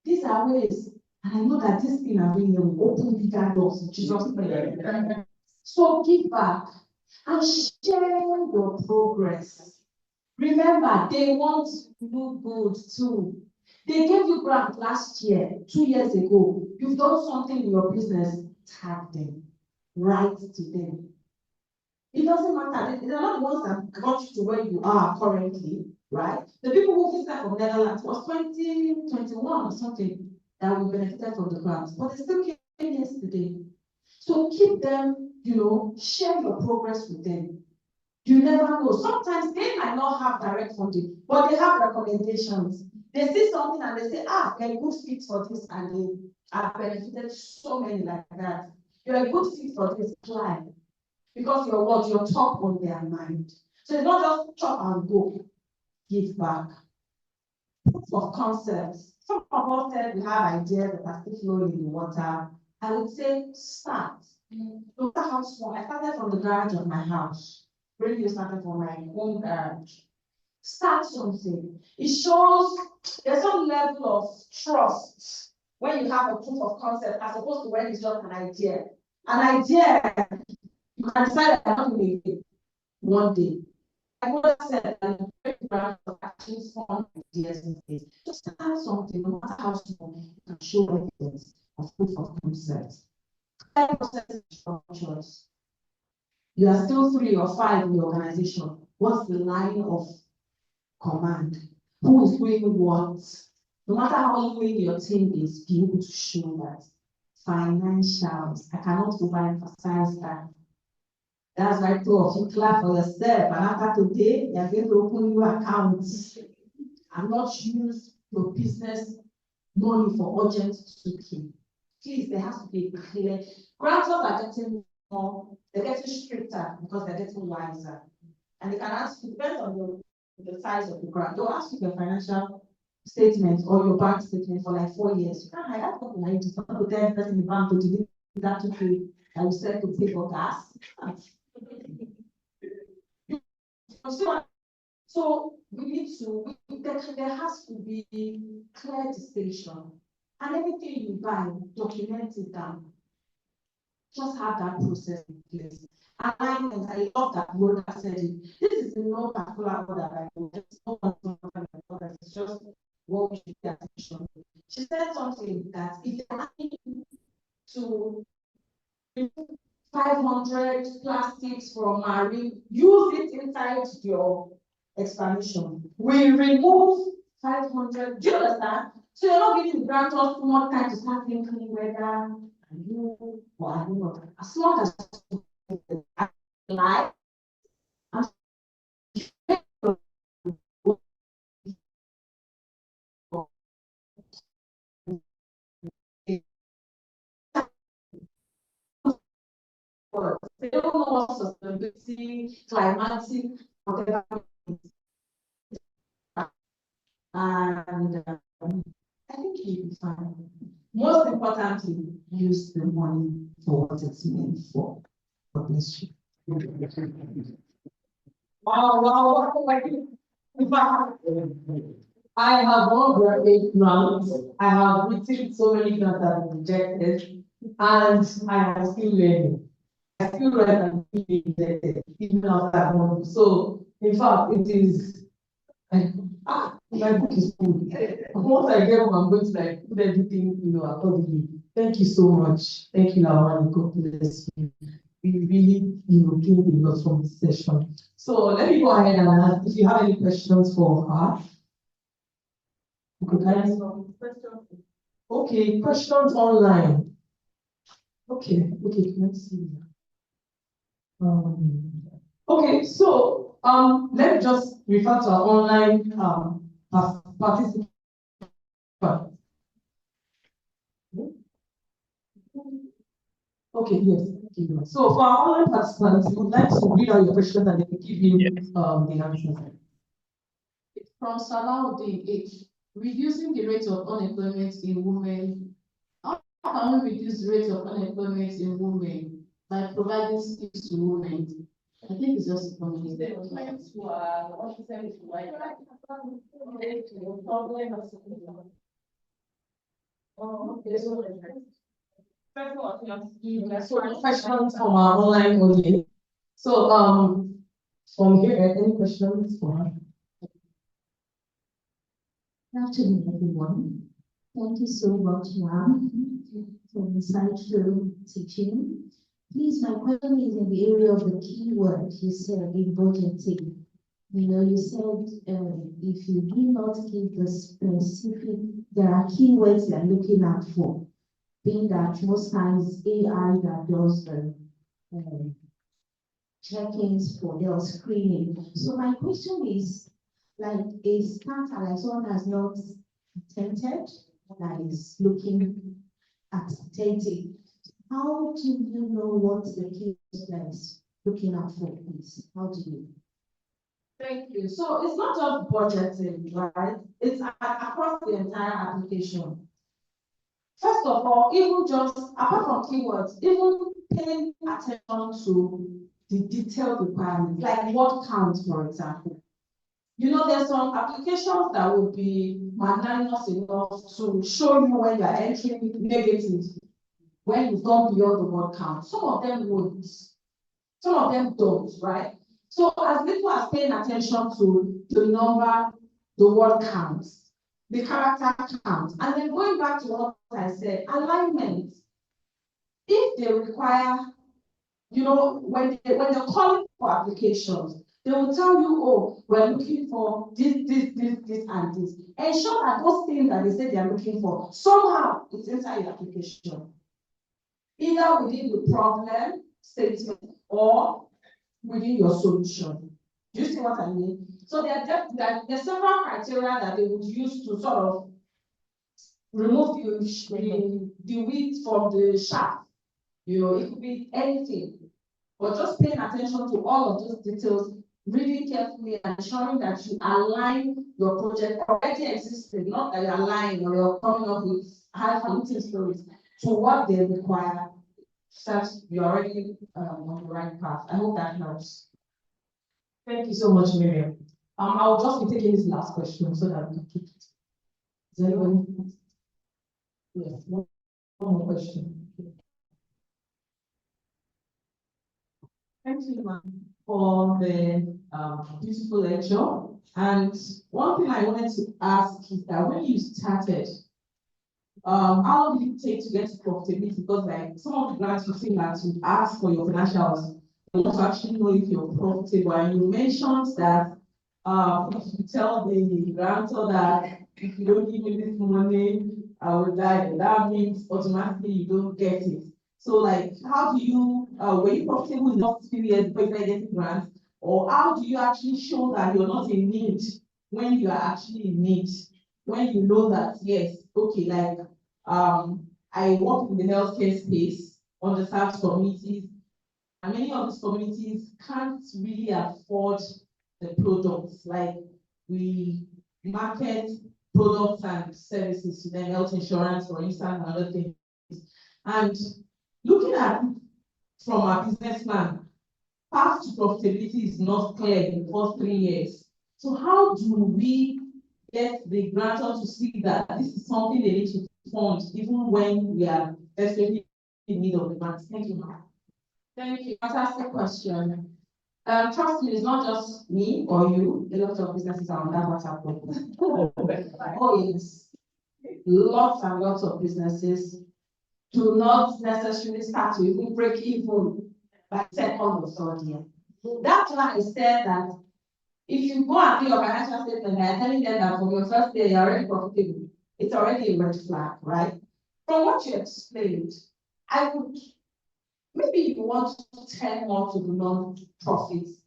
Speaker 5: these are ways. And I know that this thing I'm doing will open bigger doors in Jesus' name. So give back and share your progress. Remember, they want to do good too. They gave you grant last year, 2 years ago. You've done something in your business, tag them, write to them. It doesn't matter. They're not the ones that got you to where you are currently, right? The people who visited from Netherlands was 2021 or something that we benefited from the grants, but they still came yesterday. So keep them, share your progress with them. You never know. Sometimes they might not have direct funding, but they have recommendations. They see something and they say, they're a good fit for this, and they have benefited so many like that. You're a good fit for this, apply. Because you're top on their mind. So it's not just chop and go, give back. Proof of concepts. Some of us said we have ideas that are still flowing in the water. I would say start. No matter how small. I started from the garage of my house. Greenhill started from my home garage. Start something. It shows there's some level of trust when you have a proof of concept as opposed to when it's just an idea. An idea, you can decide that I'm going to one day. I would have said that I'm very proud of actually form ideas in this. Just start something, no matter how small, you can show evidence of proof of concept. Structures. You are still 3 or 5 in the organization. What's the line of command? Who is doing what? No matter how lean your team is, be able to show that. Financials. I cannot overemphasize that. That's why 2 of you clap for yourself. And after today, you're going to open new accounts and not use your business money for urgent seeking. Please, there has to be clear. Grantors are getting more, they're getting stricter because they're getting wiser. And they can ask you, depends on the size of the grant, they'll ask you your financial statement or your bank statement for like 4 years. You can't hide that company like this. Not to tell the person in the bank to delete that to pay, I will sell to pay for gas. So we need to, there has to be clear distinction. And everything you buy, document it down. Just have that process in place. Alignment, I love that Rhoda said it. This is no particular order, it's just what we should pay attention to. She said something that if you're asking to 500 plastics from Mariam, use it inside your explanation. We remove 500. Do you understand? So you're not giving the grantors too much time to start thinking whether you or I don't know. As long as life they don't know what sustainability, climatic, whatever. And I think you'll be fine. Most importantly, use the money for what it's meant for. God bless you. Wow. I have won graduate grants. I have written so many grants that I've rejected, and I am still learning. I still write and still rejected, even after I've won. So, in fact, it is. My book is full. Once I get home, I'm going to put everything, accordingly. Thank you so much. Thank you, Lawani. God bless you. We really, gained a lot from this session. So let me go ahead and ask if you have any questions for her. Okay, questions online. Okay, let's see. Okay, so let me just refer to our online participants. Okay, yes. So for our online participants, we would like to read out your questions and then give you the answers. From Salahuddin H. reducing the rate of unemployment in women. How can we reduce the rate of unemployment in women by providing skills to women? I think it's just a community. So questions from our online audience. So from here, any questions for?
Speaker 8: Good afternoon, everyone. Thank you so much, ma'am, for insightful teaching. Please, my question is in the area of the keyword you said in budgeting. You said if you do not give the specific, there are keywords you're looking out for, being that most times AI that does the check-ins for their screening. So my question is, like a starter, like someone has not attempted, that is looking at attempting, how do you know what the keyword is looking out for, please? How do you?
Speaker 5: Thank you. So it's not just budgeting, right? It's across the entire application. First of all, even just apart from keywords, even paying attention to the detailed requirements, like what counts, for example. There's some applications that will be magnanimous enough to show you when you're entering negative, when you've gone beyond the word count. Some of them won't. Some of them don't, right? So as little as paying attention to the number, the word counts, the character count, and then going back to what I said, alignment. If they require, when they're calling for applications, they will tell you, oh, we're looking for this, and this. Ensure that those things that they say they are looking for, somehow it's inside the application. Either within the problem statement or within your solution. Do you see what I mean? So there are several criteria that they would use to sort of remove the wheat from the chaff. It could be anything. But just paying attention to all of those details really carefully and ensuring that you align your project already existing, not that you're lying or you're coming up with high-falutin stories to what they require. Such you're already on the right path. I hope that helps. Thank you so much, Mariam. I'll just be taking this last question so that we can keep it. Is anyone? Yes, one more question. Thank you, ma'am, for the beautiful lecture. And one thing I wanted to ask is that when you started, how long did it take to get to profitability? Because like some of the grants you've seen that you ask for your financials, you want to actually know if you're profitable. And you mentioned that if you tell the grantor that if you don't give me this money, I will die. That means automatically you don't get it. So like, how do you, were you profitable in the last few years before you get grants? Or how do you actually show that you're not in need when you are actually in need? When you know that, yes, okay, like, I work in the healthcare space, underserved communities, and many of these communities can't really afford the products. Like we market products and services to them, health insurance, for instance, and other things. And looking at it from a businessman, path to profitability is not clear in the first 3 years. So how do we get the grantor to see that this is something they need to fund, even when we are desperately in need of the grants? Thank you, ma'am. Thank you. Fantastic question. Trust me, it's not just me or you. A lot of businesses are on that WhatsApp group. Oh, yes. Lots and lots of businesses do not necessarily start to even break even by second or third year. That's why I said that if you go and do your financial statement and you're telling them that from your first day you're already profitable, it's already a red flag, right? From what you explained, I would maybe you want to turn more to the non-profits.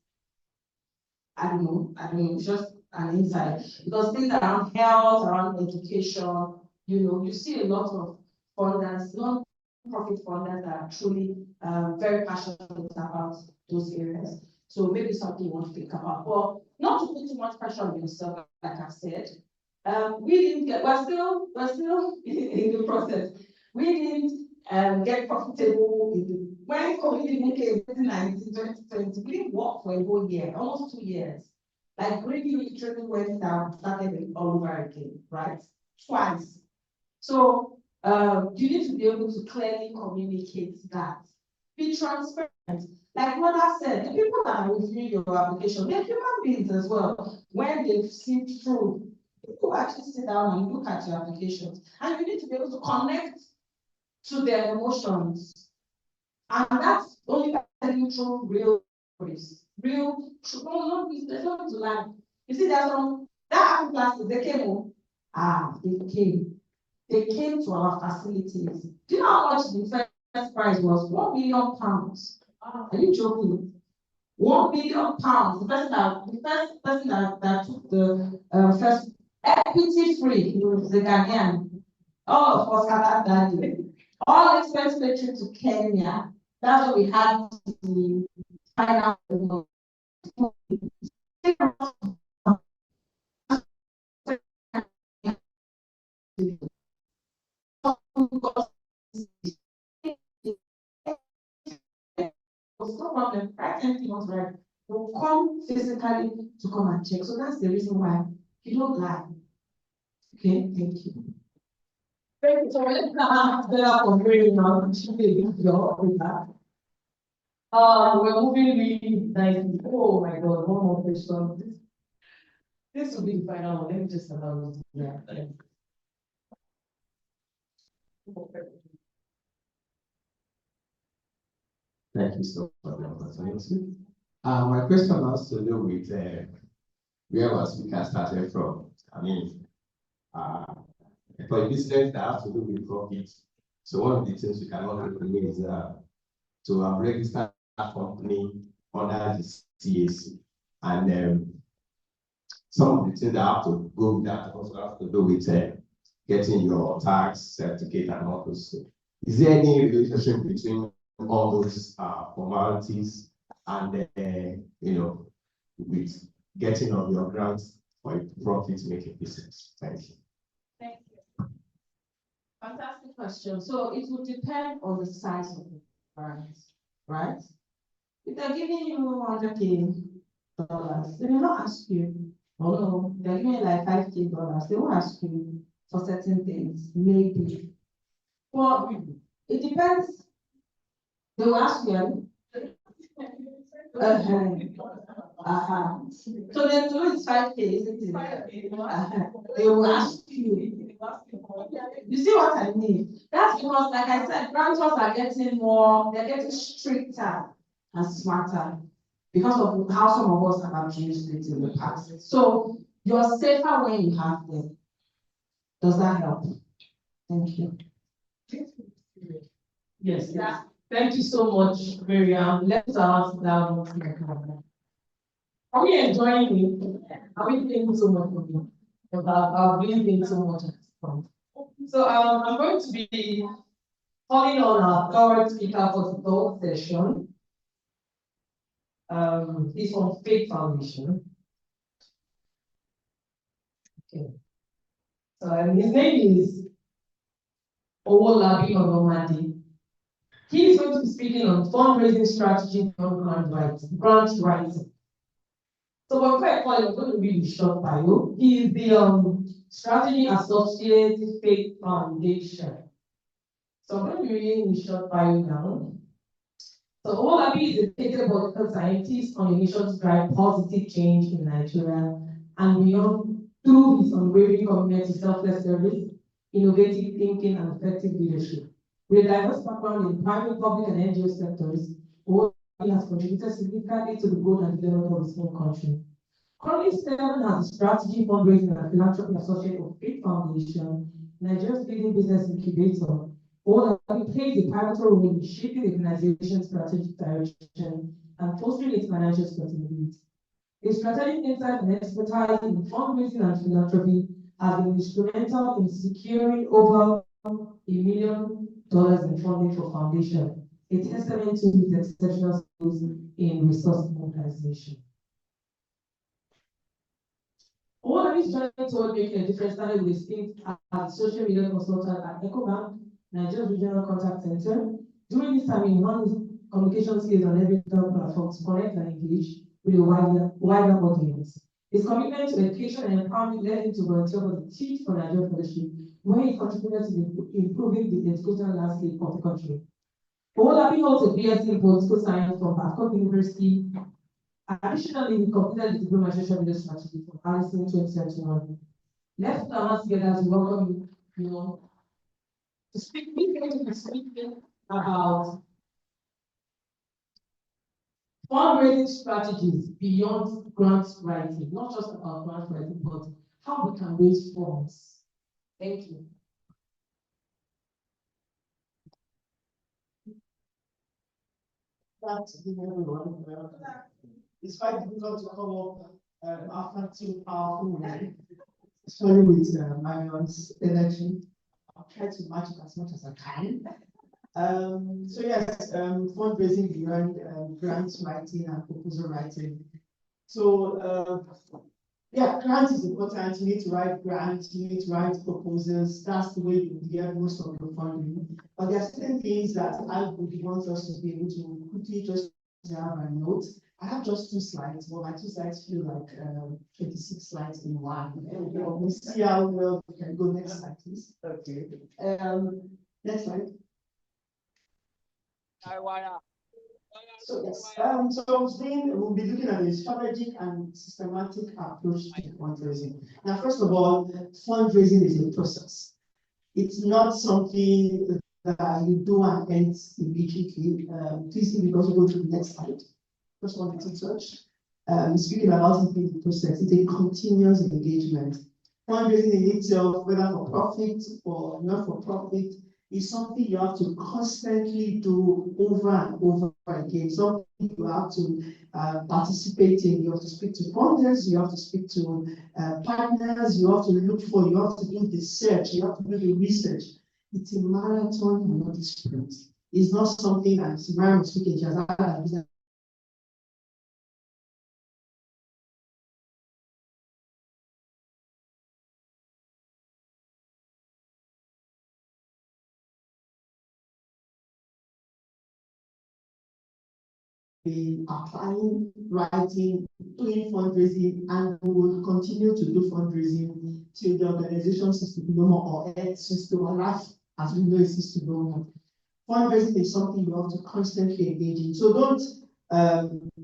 Speaker 5: I don't know, just an insight. Because things around health, around education, you see a lot of funders, non-profit funders that are truly very passionate about those areas. So maybe something you want to think about. But not to put too much pressure on yourself, like I said. We didn't get, we're still in the process. We didn't get profitable when COVID came in 2020, we didn't work for a whole year, almost 2 years. Like Greenhill literally went down, started it all over again, right? Twice. So you need to be able to clearly communicate that. Be transparent. Like Rhoda said, the people that are reviewing your application, they're human beings as well. When they've seen through, people actually sit down and look at your applications. And you need to be able to connect to their emotions. And that's only by telling you through real stories. Real, there's nothing to lie. You see, there's some, that African classes, they came home. They came. They came to our facilities. Do you know how much the first prize was? £1 million. Are you joking? £1 million. The first person that took the first equity free, he was the Ghanaian. All of us had that day. All expense paid trip to Kenya. That's what we had to find out. No problem, right? Anything was right. They'll come physically to come and check. So that's the reason why you don't lie. Okay, thank you. Thank you. So let's start from very now. We're moving really nicely. Oh my God, one more question. This will be the final one. Let me just allow you. Yeah.
Speaker 9: Thank you so much. My question has to do with where our speaker started from. I mean, for a business that has to do with profit. So one of the things we cannot do is to register a company under the CAC. And some of the things that have to go with that also have to do with getting your tax certificate and all those. Is there any relationship between all those formalities and with getting of your grants for a profit-making business? Thank you.
Speaker 5: Thank you. Fantastic question. So it would depend on the size of the grant, right? If they're giving you $100K, they will not ask you. Oh no, they're giving you like $5K. They won't ask you for certain things, maybe. Well, it depends. They will ask you. So then to it's 5K, isn't it? They will ask you. You see what I mean? That's because, like I said, grantors are getting more, they're getting stricter and smarter because of how some of us have abused it in the past. So you're safer when you have them. Does that help? Thank you. Yes, yes. Thank you so much, Mariam. Let's ask now. Are we enjoying it? Are we thinking so much of it? I've really been so much at this point. So I'm going to be calling on our third speaker for the third session. He's from Faith Foundation. Okay. So his name is Owolabi Onamade. He is going to be speaking on fundraising strategy on grant writing. So before I call him, I'm going to read his short bio. He is the Strategy Associate Faith Foundation. So I'm going to be reading his short bio now. So Owolabi is a dedicated political scientist on a mission to drive positive change in Nigeria and beyond through his unwavering commitment to selfless service, innovative thinking, and effective leadership. With a diverse background in private, public, and NGO sectors, Owolabi has contributed significantly to the growth and development of his own country. Currently serving as a strategy, fundraising, and philanthropy associate of Faith Foundation, Nigeria's leading business incubator. Owolabi plays a pivotal role in shaping the organization's strategic direction and fostering its financial sustainability. His strategic insight and expertise in fundraising and philanthropy have been instrumental in securing over $1 million in funding for foundation, a testament to his exceptional skills in resource mobilization. Owolabi Owolabi's journey toward making a difference started with a stint as a social media consultant at EcoBank, Nigeria's regional contact center. During this time, he honed his communication skills on every digital platform to connect and engage with a wider audience. His commitment to education and empowerment led him to volunteer for the Teach for Nigeria Fellowship, where he contributed to improving the educational landscape of the country. Owolabi holds a BSc in political science from Babcock University. Additionally, he completed the diploma in social media strategy from Allison 2021. Let's put our hands together as we welcome you, to speak. We're going to be speaking about fundraising strategies beyond grant writing, not just about grant writing, but how we can raise funds. Thank you.
Speaker 1: That's everyone. It's quite difficult to come up after two powerful women, especially with Mariam's energy. I'll try to match it as much as I can. So yes, fundraising beyond grants writing and proposal writing. So yeah, grants is important. You need to write grants, you need to write proposals. That's the way you get most of your funding. But there are certain things that I would want us to be able to quickly just have a note. I have just 2 slides, but my 2 slides feel like 26 slides in one. We'll see how well we can go. Next slide, please. Okay. Next slide. So yes, we'll be looking at a strategic and systematic approach to fundraising. Now, first of all, fundraising is a process. It's not something that you do and end immediately. Please, if you also go to the next slide. First one, to touch. Speaking about it being the process, it's a continuous engagement. Fundraising in itself, whether for profit or not for profit, is something you have to constantly do over and over again. Something you have to participate in. You have to speak to funders, you have to speak to partners, you have to look for, you have to do the search, you have to do the research. It's a marathon and not a sprint. It's not something, as Mariam was speaking, she has had a business. Applying, writing, doing fundraising, and we will continue to do fundraising till the organization ceases to be no more or ceases to life as we know it ceases to no more. Fundraising is something you have to constantly engage in. So don't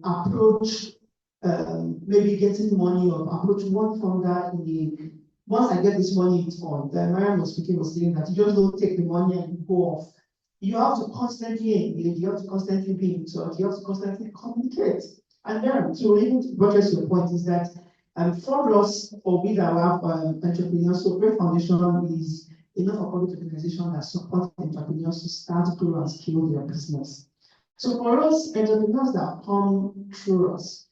Speaker 1: approach maybe getting money or approach one funder in the once I get this money, it's on. The Mariam was speaking was saying that you just don't take the money and you go off. You have to constantly engage, you have to constantly be in touch, you have to constantly communicate. And then, to even buttress your point, is that for us, or with our entrepreneurs, so Great Foundation is a not-for-profit organization that supports entrepreneurs to start, grow, and scale their business. So for us, entrepreneurs that come through us,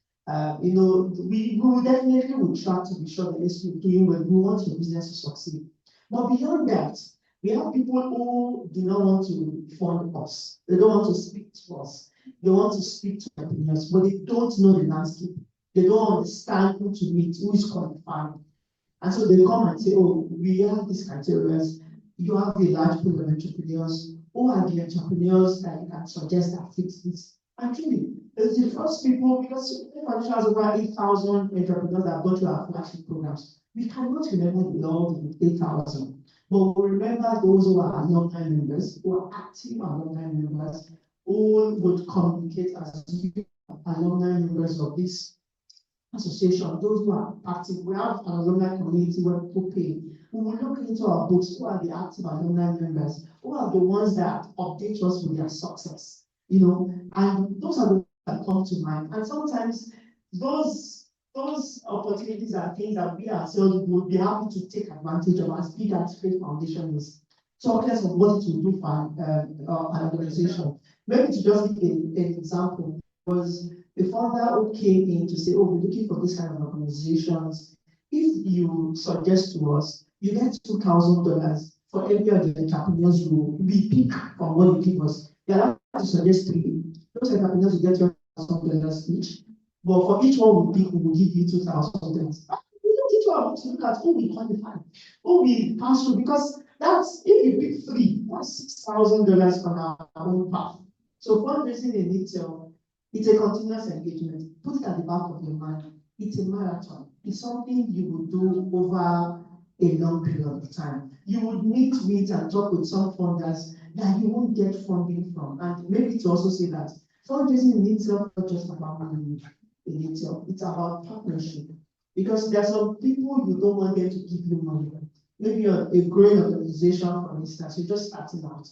Speaker 1: we will definitely will try to be sure that you're doing well. We want your business to succeed. But beyond that, we have people who do not want to fund us. They don't want to speak to us. They want to speak to entrepreneurs, but they don't know the landscape. They don't understand who to meet, who is qualified. And so they come and say, oh, we have these criteria. You have a large pool of entrepreneurs. Who are the entrepreneurs that you can suggest that fits this? And truly, it's the first people, because the foundation has over 8,000 entrepreneurs that have gone through our flagship programs. We cannot remember all the 8,000. But we remember those who are alumni members, who are active alumni members, who would communicate as alumni members of this association, those who are active. We have an alumni community where people pay. We will look into our books, who are the active alumni members, who are the ones that update us with their success, and those are the ones that come to mind. And sometimes those opportunities are things that we ourselves would be happy to take advantage of, as big as Great Foundation is. Talk less of what it will do for an organization. Maybe to just give an example, was a founder who came in to say, oh, we're looking for this kind of organizations. If you suggest to us, you get $2,000 for every of the entrepreneurs we pick from what you give us. You're allowed to suggest 3. Those entrepreneurs will get $2,000 each. But for each one we pick, we will give you $2,000. We don't need to why I want to look at who we qualify, who we pass through, because that's, if you pick 3, that's $6,000 on our own path. So fundraising in itself, it's a continuous engagement. Put it at the back of your mind. It's a marathon. It's something you will do over a long period of time. You would meet with and talk with some funders that you won't get funding from. And maybe to also say that fundraising in itself is not just about money in itself, it's about partnership. Because there are some people you don't want them to give you money. Maybe you're a growing organization, for instance, you're just starting out.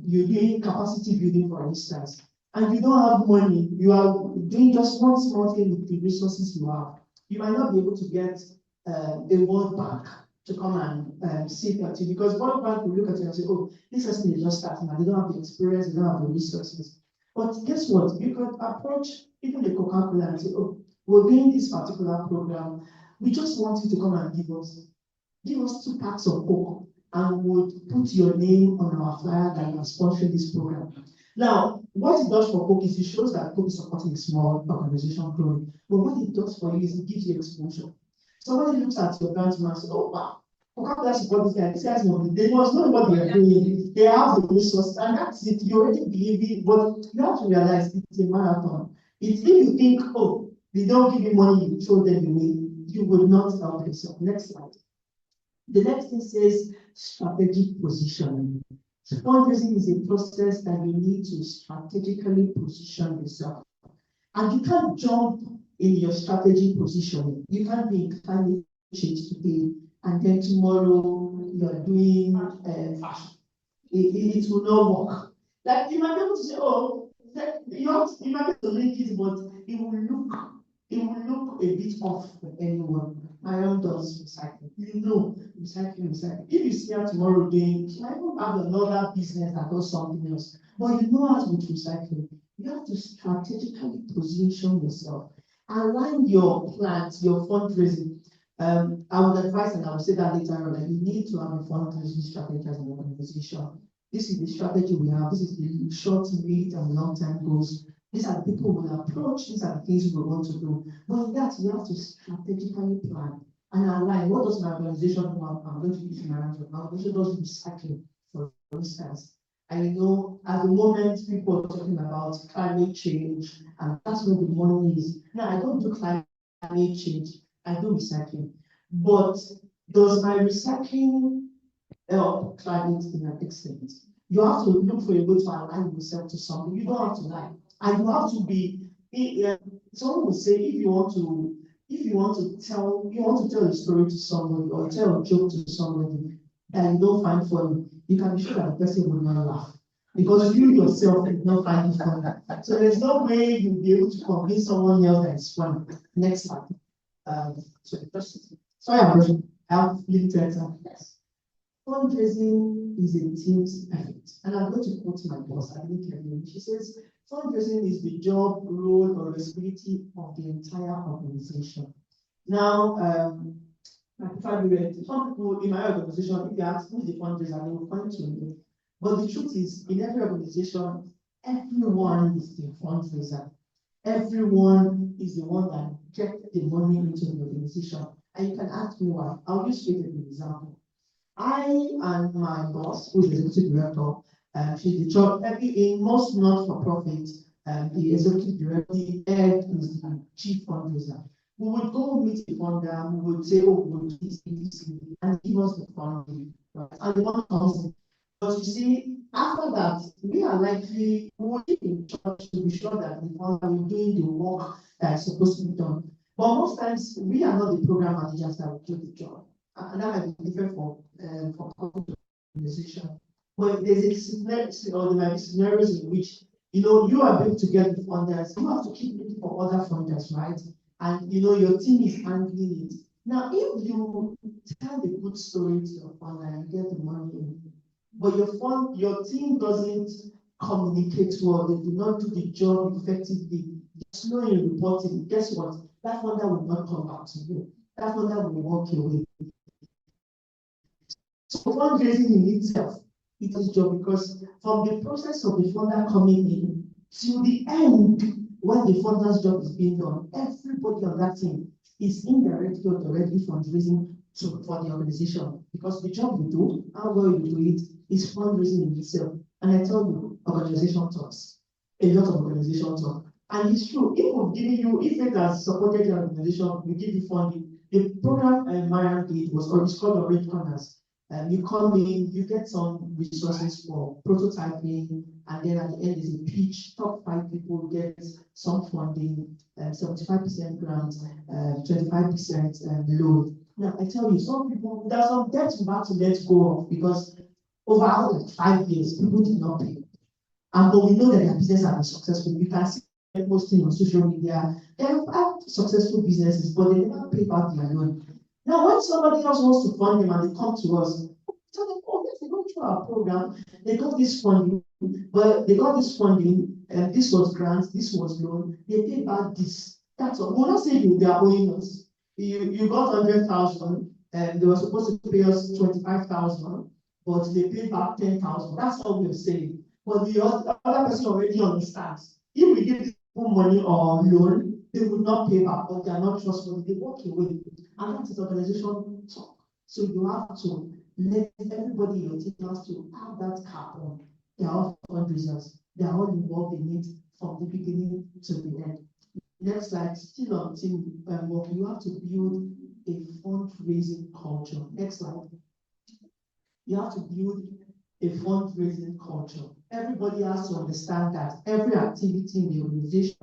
Speaker 1: You're doing capacity building, for instance, and you don't have money, you are doing just one small thing with the resources you have. You might not be able to get a World Bank to come and see at you, because World Bank will look at you and say, oh, this person is just starting and they don't have the experience, they don't have the resources. But guess what? You could approach even the Coca-Cola and say, oh, we're doing this particular program. We just want you to come and give us 2 packs of Coke, and would put your name on our flyer that you are sponsoring this program. Now, what it does for Coke is it shows that Coke is supporting a small organization growing. But what it does for you is it gives you exposure. Somebody looks at your grant and says, oh wow, Coca-Cola support this guy, this guy's money. They must know what they are doing. They have the resources, and that's it. You already believe it, but you have to realize it's a marathon. It's if you think, oh, they don't give you money, you throw them away, you will not help yourself. Next slide. The next thing says strategic positioning. Fundraising is a process that you need to strategically position yourself. And you can't jump in your strategy positioning. You can't be in climate change today, and then tomorrow you're doing fashion. It will not work. Like you might be able to say, oh, you might be able to link it, but it will look a bit off for anyone. Mariam does recycling. You know, recycling. If you see her tomorrow doing, she might even have another business that does something else. But you know how to do recycling. You have to strategically position yourself. Align your plans, your fundraising. I would advise, and I will say that later on, that you need to have a fundraising strategy as an organization. This is the strategy we have. This is the short, mid, and long-term goals. These are the people we will approach. These are the things we want to do. But in that, you have to strategically plan and align. What does my organization do? I'm going to use my organization does recycling, for instance. And you know, at the moment, people are talking about climate change, and that's where the money is. Now, I don't do climate change, I do recycling. But does my recycling help climate in an extent? You have to look for a way to align yourself to something. You don't have to lie. And you have to be, someone will say, if you want to tell a story to somebody or tell a joke to somebody that you don't find funny, you can be sure that the person will not laugh. Because you yourself will not find it funny. So there's no way you'll be able to convince someone else that it's funny. Next slide. Sorry, I have limited time. Yes. Fundraising is a team's effort. And I'm going to quote my boss, I think she says, fundraising is the job, role, or responsibility of the entire organization. Now, some people in my organization, if you ask who's the fundraiser, they will point to me. But the truth is, in every organization, everyone is the fundraiser. Everyone is the one that gets the money into the organization. And you can ask me why. I'll just give you an example. I and my boss, who is the executive director, she's the job in most not-for-profit, the executive director, the head is the chief fundraiser. We would go meet the funder, we would say, oh, we would do this, and give us the funding. Right? And the one comes in. But you see, after that, we are likely working in charge to be sure that the funder is doing the work that is supposed to be done. But most times, we are not the program managers that will do the job. And that might be different for organization. But there's a scenario, or there might be scenarios in which, you know, you are able to get the funders, you have to keep looking for other funders, right? And you know, your team is handling it. Now, if you tell a good story to your funder and get the money in, but your team doesn't communicate well, they do not do the job effectively, they're slow in reporting, guess what? That funder will not come back to you. That funder will walk away. So fundraising in itself, it is job, because from the process of the funder coming in to the end, when the funder's job is being done, everybody on that team
Speaker 10: is indirectly or directly fundraising for the organization, because the job you do, how well you do it, is fundraising in itself. And I tell you, organization talks, a lot of organization talk. And it's true, if we've given you, if it has supported your organization, we give you funding. The program Mariam did was called Orange Corners. You come in, you get some resources for prototyping, and then at the end is a pitch. Top 5 people get some funding, 75% grant, 25% loan. Now, I tell you, some people, there's some debt you have to let go of because over like 5 years, people did not pay. And but we know that their business has been successful. You can see posting on social media. They have successful businesses, but they never pay back their loan. Now, when somebody else wants to fund them and they come to us, tell them, oh, yes, they go through our program, they got this funding, but they got this funding, and this was grant, this was loan, they pay back this. That's all. We're not saying they are owing us. You got 100,000, and they were supposed to pay us 25,000, but they paid back 10,000. That's all we're saying. But the other person already understands. If we give people money or loan, they will not pay back, but they are not trustworthy. They walk away. And that is organization talk. So you have to let everybody in your team has to have that cap on. They are all fundraisers. They are all involved in it from the beginning to the end. Next slide, still on team work, you have to build a fundraising culture. Next slide. You have to build a fundraising culture. Everybody has to understand that every activity in the organization,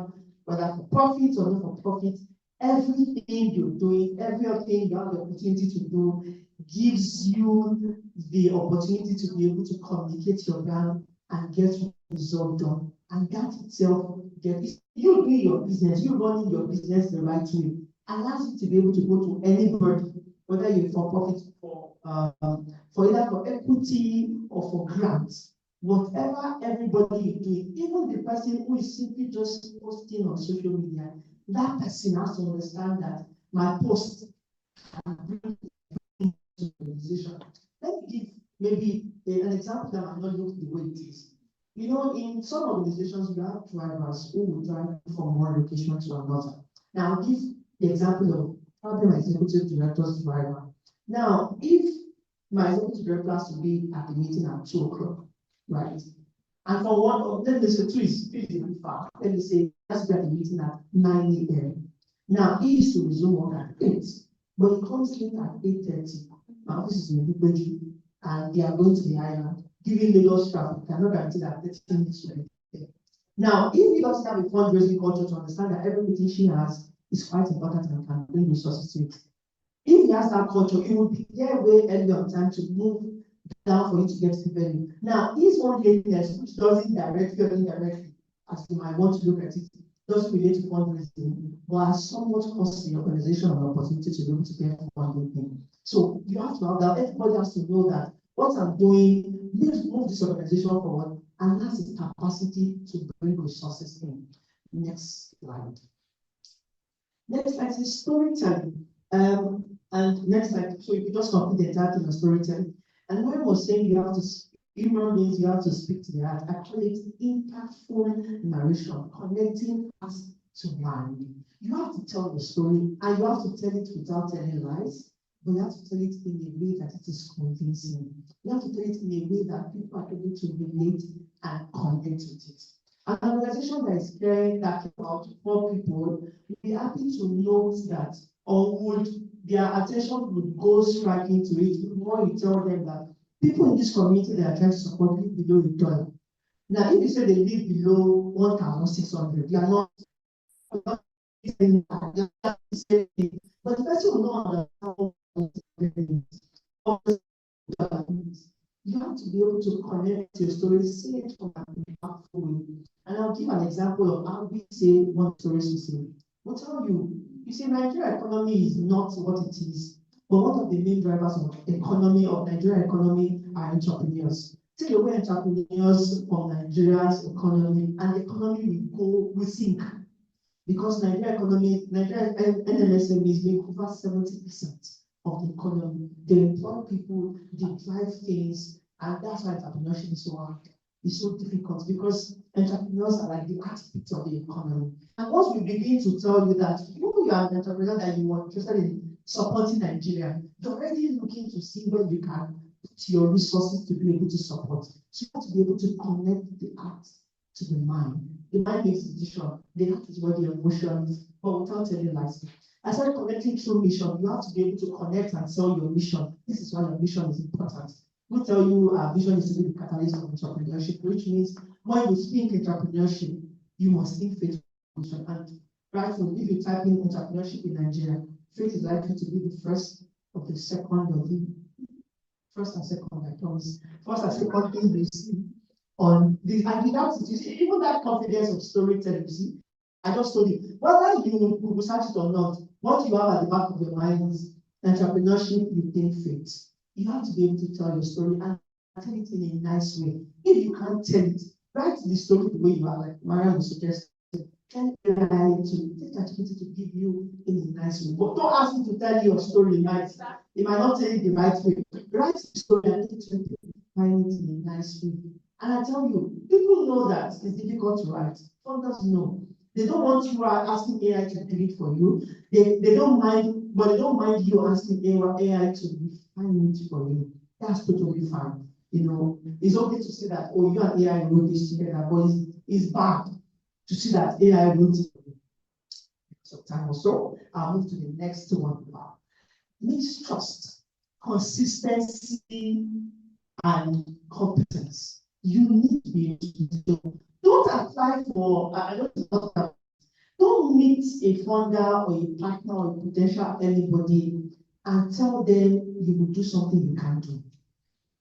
Speaker 10: whether for profit or not for profit, everything you're doing, everything you have the opportunity to do, gives you the opportunity to be able to communicate your brand and get results done. And that itself, you doing your business, you running your business the right way, allows you to be able to go to anybody, whether you're for profit, for either for equity or for grants. Whatever everybody is doing, even the person who is simply just posting on social media, that person has to understand that my post can bring to the organization. Let me give maybe an example that might not look the way it is. You know, in some organizations, you have drivers who will drive from one location to another. Now, I'll give the example of probably my executive director's driver. Now, if my executive director has to be at the meeting at 2 o'clock, right? And for one of them, they say 2 is pretty far. Let me say, let's be at the meeting at 9 a.m. Now, he is to resume work at 8, but he comes in at 8:30. My office is in Dubeji, and they are going to the island. Given Lagos traffic, cannot guarantee that 30 minutes will be there. Now, if he doesn't have a fundraising culture to understand that every meeting she has is quite important and can bring resources to it, if he has that culture, it will be there way early on time to move down for you to get the venue. Now, this one lateness, which doesn't directly or indirectly, as you might want to look at it, doesn't relate to fundraising, but has somewhat cost the organization an opportunity to be able to get funding. So you have to have that. Everybody has to know that what I'm doing means move this organization forward, and that's its capacity to bring resources in. Next slide. Next slide is storytelling. And next slide, so you just complete the entire thing of storytelling. And when I was saying you have to, human beings, you have to speak to the heart. I call it impactful narration, connecting us to mind. You have to tell the story, and you have to tell it without telling lies, but you have to tell it in a way that it is convincing. You have to tell it in a way that people are able to relate and connect with it. An organization that is caring that about 4 people will be happy to note that, or would their attention would go striking to it the more you tell them that people in this community that are trying to support live below $1. Now, if you say they live below 1,600, they are not saying but the person will not understand. You have to be able to connect your story, say it from an impactful way. And I'll give an example of how we say what stories we say. We'll tell you, you see, Nigeria economy is not what it is, but one of the main drivers of economy of Nigeria economy are entrepreneurs. Take away entrepreneurs from Nigeria's economy, and the economy will sink. Because Nigeria NMSMEs make over 70% of the economy. They employ people, they drive things, and that's why entrepreneurship is so hard. It's so difficult because entrepreneurs are like the architects of the economy. And once we begin to tell you that you are an entrepreneur that you are interested in supporting Nigeria, you're already looking to see where you can put your resources to be able to support. So you have to be able to connect the art to the mind. The mind makes decision, the art is where the emotion is, but without telling lies. I started connecting through mission. You have to be able to connect and sell your mission. This is why your mission is important. We tell you our vision is to be the catalyst of entrepreneurship, which means when you think entrepreneurship, you must think faith vision. And right from if you type in entrepreneurship in Nigeria, faith is likely to be the first of the second of the first and second, I promise. First and second thing you see on this, and without it, you see, even that confidence of storytelling, you see, I just told you, whether you research it or not, what you have at the back of your mind is entrepreneurship, you think faith. You have to be able to tell your story and tell it in a nice way. If you can't tell it, write the story the way you are, like Mariam suggested. Tell AI to take activity to give you in a nice way. But don't ask him to tell you your story. It might not tell you the right way. Write the story and find it in a nice way. And I tell you, people know that it's difficult to write. Funders know. They don't want you asking AI to do it for you. They don't mind, but they don't mind you asking AI to refine it for you. That's totally fine. You know, it's okay to say that, oh, you and AI wrote this together, but it's bad to see that AI wrote it. So time also, I'll move to the next one. Mistrust, consistency, and competence. You need to be able to do. Don't apply for, don't meet a funder or a partner or a potential anybody and tell them you will do something you can't do.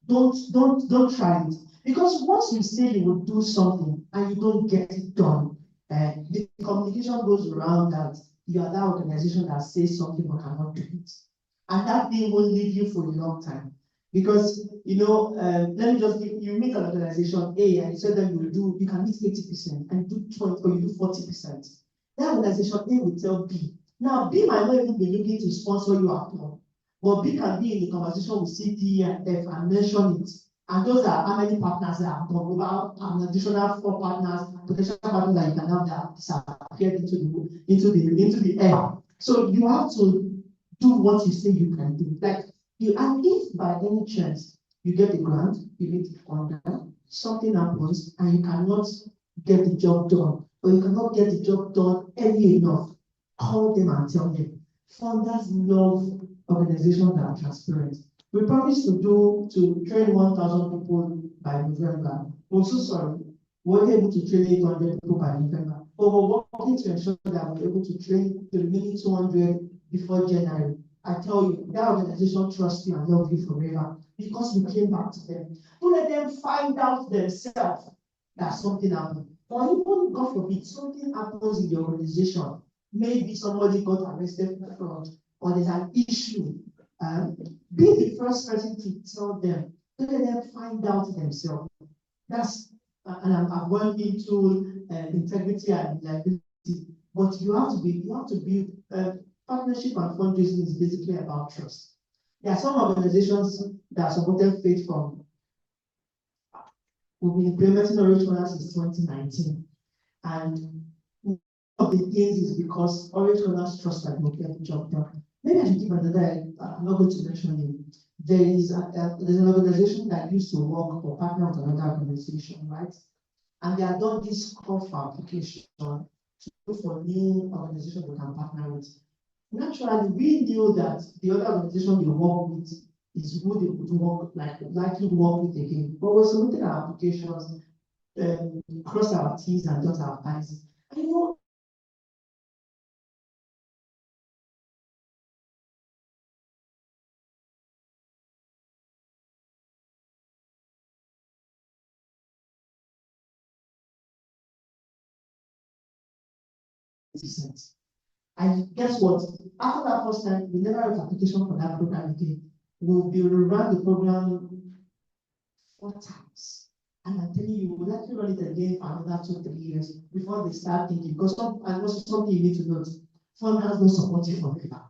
Speaker 10: Don't try it. Because once you say you will do something and you don't get it done, the communication goes around that you are that organization that says something but cannot do it. And that thing will leave you for a long time. Because, you know, let me just give you meet an organization A and you said that you can meet 80% and do 20 or you do 40%. That organization A will tell B. Now, B might not even be looking to sponsor you at all. But B can be in the conversation with C, D, and F and mention it. And those are how many partners there are about an additional 4 partners, potential partners that you can have that disappeared into the air. So you have to do what you say you can do. Like and if by any chance you get a grant, you need to fund, something happens and you cannot get the job done, or you cannot get the job done early enough, call them and tell them. Funders love organizations that are transparent. We promised to train 1,000 people by November. I'm so sorry, we were able to train 800 people by November. But we're working to ensure that we're able to train the remaining 200 before January. I tell you, that organization trusts you and love you forever because we came back to them. Don't let them find out themselves that something happened. Or even, God forbid, something happens in the organization. Maybe somebody got arrested for fraud, or there's an issue. Be the first person to tell them. Don't let them find out themselves. That's and I'm going into integrity and liability. But you have to build partnership and fundraising is basically about trust. There are some organizations that supported faith from. We've been implementing Orange since 2019, and one of the things is because Orange trust that we'll get the job done. Maybe I should give another. I'm not going to mention it. There's an organization that used to work or partner with another organization, right? And they have done this call for application to look for new organizations we can partner with. Naturally, we knew that the other organization they work with is who they would work likely work with again. But we submitted our applications, cross our T's and dot our I's. And you know, and guess what? After that first time, we never wrote application for that program again. We'll be rerun the program 4 times. And I'm telling you, we'll likely run it again for another 2-3 years before they start thinking. Because and also something you need to note, funders don't support you forever.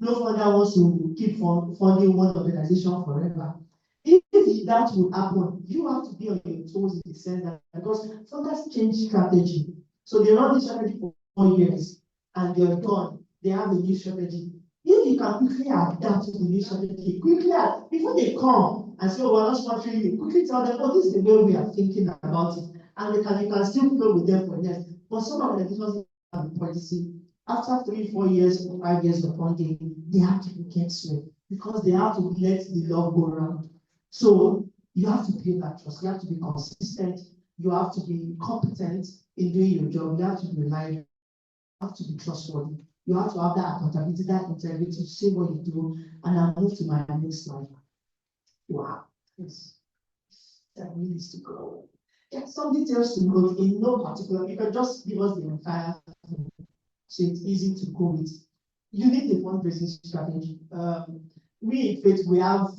Speaker 10: No funder wants to keep funding one organization forever. If that would happen, you have to be on your toes in the sense that because funders change strategy. So they run this strategy for 4 years and they're done. They have a new strategy. If you can quickly adapt to the new strategy, before they come and say, oh, we're not sponsoring you, quickly tell them, oh, this is the way we are thinking about it. And you can still flow with them for next. But some organizations have a policy. After 3, 4 years, or 5 years of funding, they have to get sweat because they have to let the love go around. So you have to build that trust. You have to be consistent. You have to be competent in doing your job. You have to be reliable. You have to be trustworthy. You have to have that accountability, that integrity to say what you do. And I'll move to my next slide. Wow. Yes. That really needs to go. Get some details to go in no particular. You can just give us the entire thing. So it's easy to go with. You need a fundraising strategy. We in Faith, we have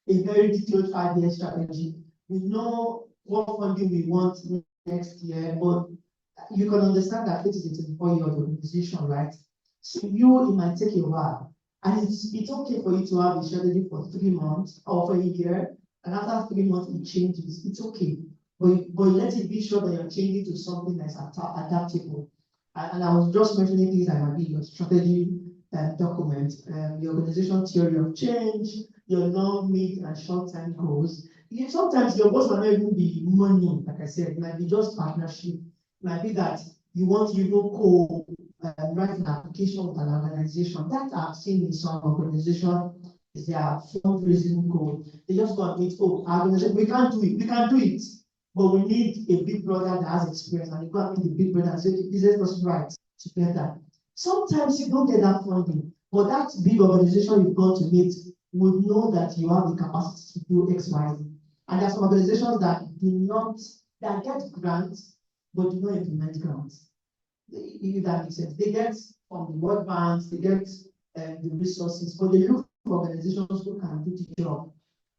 Speaker 10: a very detailed 5-year strategy. We know what funding we want next year, but you can understand that Faith is a 24-year organization, right? So it might take a while. And it's okay for you to have a strategy for 3 months or for a year, and after 3 months it changes. It's okay. But let it be sure that you're changing to something that's adaptable. And I was just mentioning things that might be your strategy document, your organization theory of change, your long, mid, and short-term goals. Sometimes your goals might not even be money, like I said, it might be just partnership. It might be that you want to even write an application with an organization. That I've seen in some organizations is their fundraising goal. They just go and meet, our organization, we can't do it. But we need a big brother that has experience, and you go and meet the big brother and say, business was right together. Sometimes you don't get that funding, but that big organization you've gone to meet would know that you have the capacity to do X, Y, Z. And there are some organizations that get grants, but do not implement grants. If that makes sense. They get from the World Bank, they get the resources, but they look for organizations who can do the job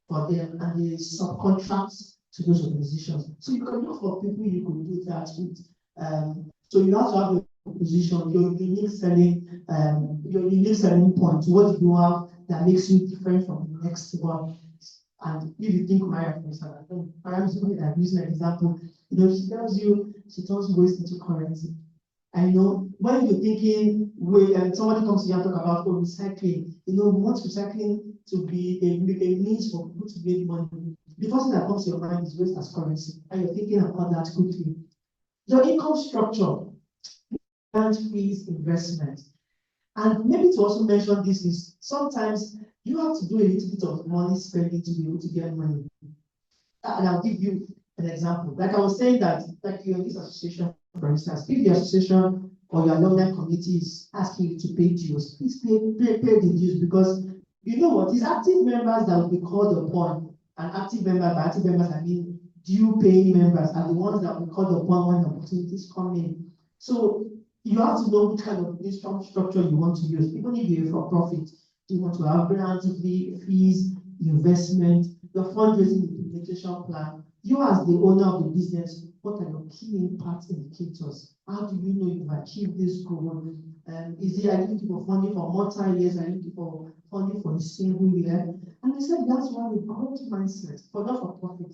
Speaker 10: for them, and they subcontract to those organizations. So you can look for people you can do that with. So you have to have a position, your unique selling point. What do you have that makes you different from the next one? And if you think Mariam, for example, Mariam is something that I'm using an example. She tells you she turns waste into currency. I know when you're thinking, somebody comes to you and talk about recycling, we want recycling to be a means for people to make money. The first thing that comes to your mind is waste as currency, and you're thinking about that quickly. Your income structure, grant fees, investment. And maybe to also mention this is sometimes you have to do a little bit of money spending to be able to get money. And I'll give you an example. Like I was saying that, like you're in this association, for instance, if the association or your alumni committee is asking you to pay dues, please pay the dues, because you know what? It's active members that will be called upon. And active members, I mean due paying members are the ones that will be called upon when opportunities come in. So you have to know which kind of income structure you want to use. Even if you're for profit, you want to have grants, fees, investment, your fundraising implementation plan. You as the owner of the business, what are your key impact indicators? How do you know you've achieved this goal? Is it, are you looking for funding for multi-years? Are you looking for funding for a single year? And I said that's why we growth mindset for not-for-profit.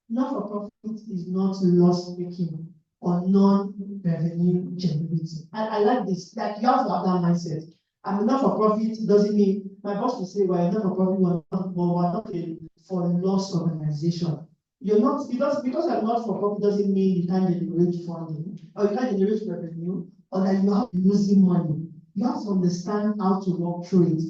Speaker 10: Not-for-profit is not loss-making or non-revenue generating. I like this. Like you have to have that mindset. I'm not-for-profit doesn't mean my boss will say, well, you're not-for-profit, we're not a for loss organization. You're not because you're not for profit doesn't mean you can't generate funding or you can't generate revenue or that you have losing money. You have to understand how to work through it.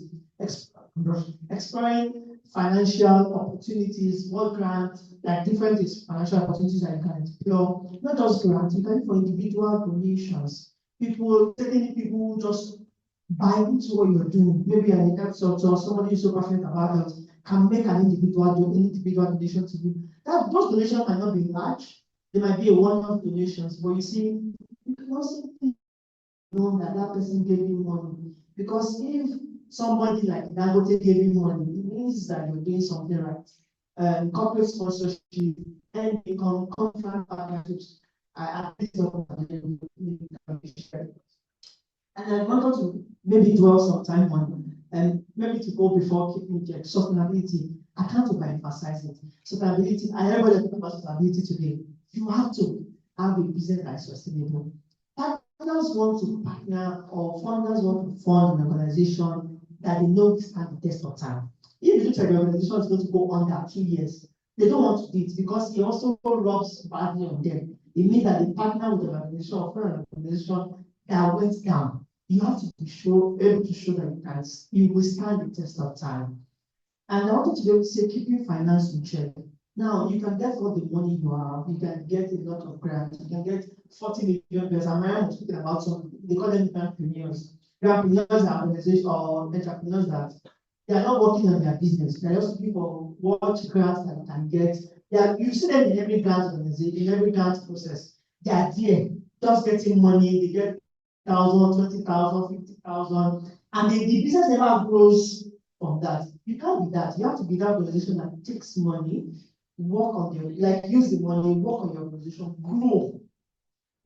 Speaker 10: Exploring financial opportunities, what grants, like different financial opportunities that you can explore. Not just grants, you can for individual donations. Certain people just buy into what you're doing. Maybe an health sector, somebody who's so passionate about health can make an individual donation to you. Those donations might not be large. They might be a one-off donations, but you see, you can also know that person gave you money. Because if somebody like Dangote gave you money, it means that you're doing something right. Corporate sponsorship, and income, contract partnerships, and I wanted to maybe dwell some time on, and maybe to go before keeping check, sustainability. I can't overemphasize it. Sustainability, and everybody talking about sustainability today. You have to have a business that is sustainable. Partners want to partner or funders want to fund an organization that they know will stand the test of time. If you look at the organization is going to go under 2 years, they don't want to do it because it also rubs badly on them. It means that they partner with an organization or for an organization that went down. You have to be able to show that you will stand the test of time. And I wanted to be able to say, keeping finance in check. Now, you can get all the money you have, you can get a lot of grants, you can get 40 million pesos. And Mariam was talking about some, they call them entrepreneurs. Entrepreneurs are organizations or entrepreneurs that they are not working on their business. They are just looking for what grants that they can get. You see them in every grant organization, in every grant process. They are there, just getting money, they get 1,000, 20,000, 50,000, and the business never grows from that. You can't be that. You have to be that organization that takes money, work on use the money, work on your organization, grow.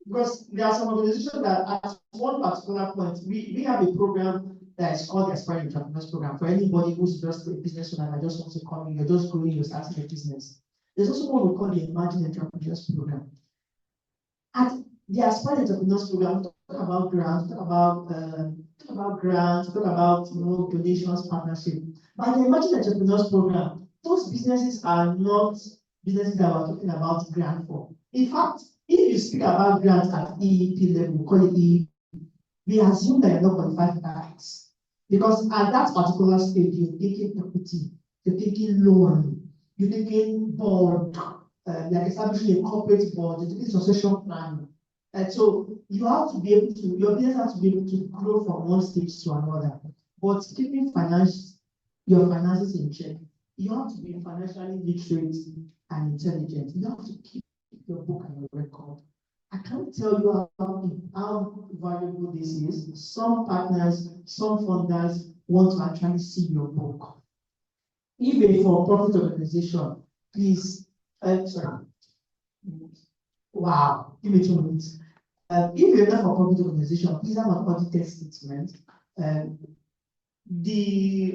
Speaker 10: Because there are some organizations that at one particular point, we have a program that is called the Aspiring Entrepreneurs Program for anybody who's just a business owner that just wants to come in, you're just growing, you're starting a business. There's also what we call the Emerging Entrepreneurs Program. At the Aspiring Entrepreneurs Program, we talk about grants, talk about donations, partnership. But the Emerging Entrepreneurs Program, those businesses are not businesses that we're talking about grant for. In fact, if you speak about grants at EEP level, call it EEP, we assume that you're not qualified for that. Because at that particular stage, you're taking equity, you're taking loan, you're taking board, like establishing a corporate board, you're taking succession planning. And so you have to be able to, your business has to be able to grow from one stage to another. But keeping your finances in check, you have to be financially literate and intelligent. You have to keep your book and your record. I can't tell you how valuable this is. Some partners, some funders want to actually see your book. Even for a profit organization, please, sorry. Wow, give me 2 minutes. If you're not for a profit organization, please have an audited statement. The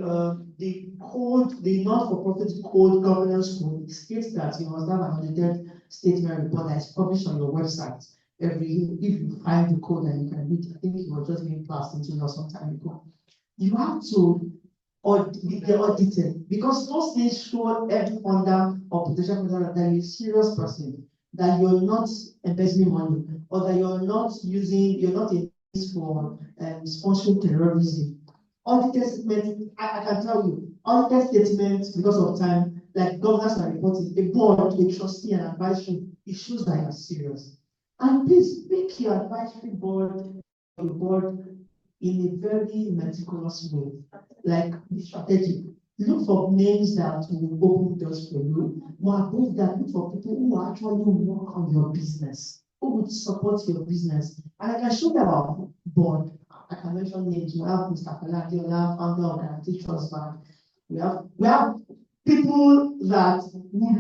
Speaker 10: code, the not-for-profit code governance code states that you must have an audited statement report that is published on your website every year. If you find the code and you can read it, I think it was just being passed into us some time ago. You have to be audited because those things show every funder or potential funder that you're a serious person, that you're not embezzling money, or that you're not in this for sponsoring terrorism. Audited statement, I can tell you, audited statement, because of time, like governors are reporting, a board, a trustee, and advisory, it shows that you're serious. And please pick your advisory board, your board in a very meticulous way, like be strategic. Look for names that will open doors for you. More above that, look for people who actually work on your business, who would support your business. And I can show you our board. I can mention names. We have Mr. Faladiola, founder of Guarantee Trust Bank. We have people that will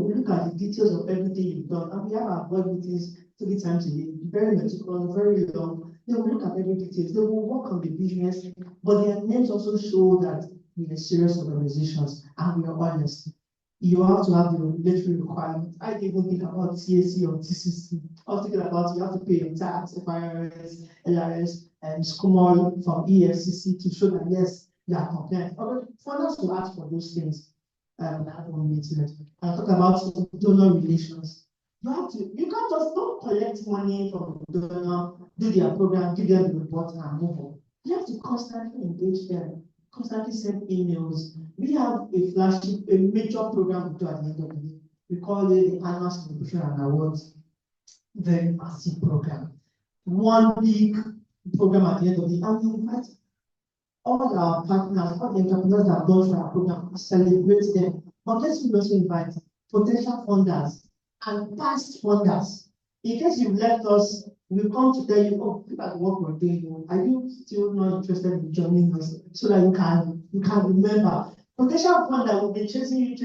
Speaker 10: look at the details of everything you've done. And we have our board meetings 3 times a day, very meticulous, very long. They will look at every details. They will work on the business, but their names also show that we are serious organizations and we are honest. You have to have the regulatory requirements. I didn't even think about TAC or TCC. I was thinking about you have to pay your tax, FIRS, LRS, and SCOMOL from EFCC to show that yes, you are compliant. But for us to ask for those things, I have 1 minute left. I'll talk about donor relations. You can't just don't collect money from the donor, do their program, give them the report, and move on. You have to constantly engage them, constantly send emails. We have a major program we do at the end of the year. We call it the Annual Celebration and Awards. Very massive program. One big program at the end of the year. And we invite all our partners, all the entrepreneurs that have gone through our program, to celebrate them. But let's also invite potential funders and past funders. In case you've left us, we'll come to tell you, oh, look at the work we're doing. Are you still not interested in joining us so that you can remember? Potential funder will be chasing you,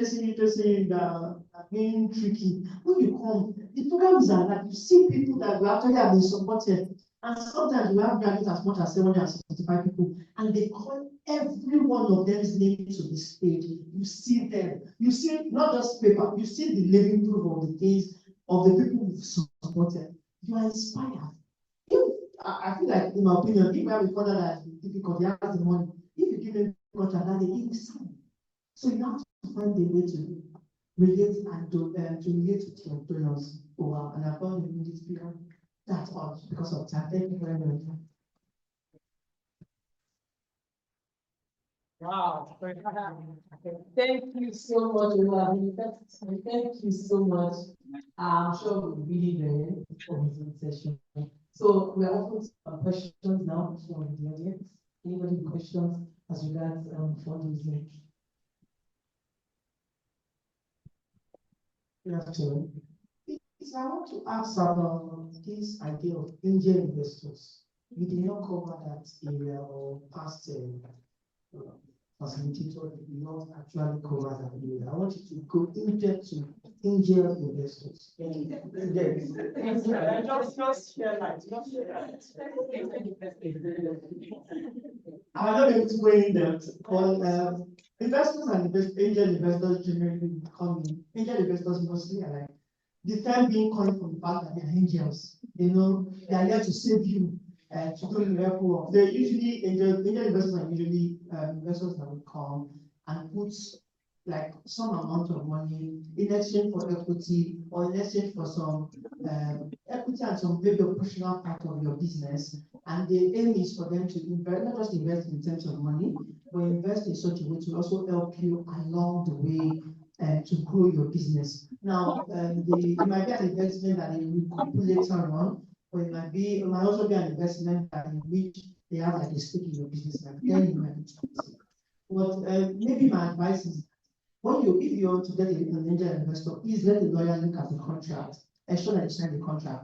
Speaker 10: being tricky. When you come, the program is like you see people that will actually have been supported. And sometimes we have graduates as much as 775 people, and they call everyone one of them's name to this page, you see them. You see not just paper, you see the living proof of the things of the people who've supported. You are inspired. I feel like, in my opinion, if you have a father that is difficult, he has the money. If you give him a contract that day, he will sign. So you have to find a way to relate and to relate with your donors over, and I've found in this period that's all because of time. Thank you very much.
Speaker 5: Wow. Thank you so much, Owolabi. Thank you so much. I'm sure we'll be there for this session. So we are open to questions now from the audience. Anybody with questions as regards fundraising?
Speaker 10: Good afternoon. Please, I want to ask about this idea of angel investors. We did not cover that area or past facilitator did not actually cover that area. I want you to go in depth to angel investors.
Speaker 1: Just share light.
Speaker 10: I'm not able to go in depth, but investors and angel investors generally come in. Angel investors mostly are like the term being coined from the fact that they are angels. You know, they are here to save you. To do miracle work. They usually angel investors are usually investors that will come and put like some amount of money in exchange for equity or in exchange for some equity and some maybe operational part of your business. And the aim is for them to invest, not just invest in terms of money, but invest in such a way to also help you along the way to grow your business. Now, it might be an investment that they recoup later on. Or it might also be an investment that in which they have like a stake in your business, like then you might be to. But maybe my advice is if you want to get an angel investor, please let the lawyer look at the contract, ensure that you sign the contract,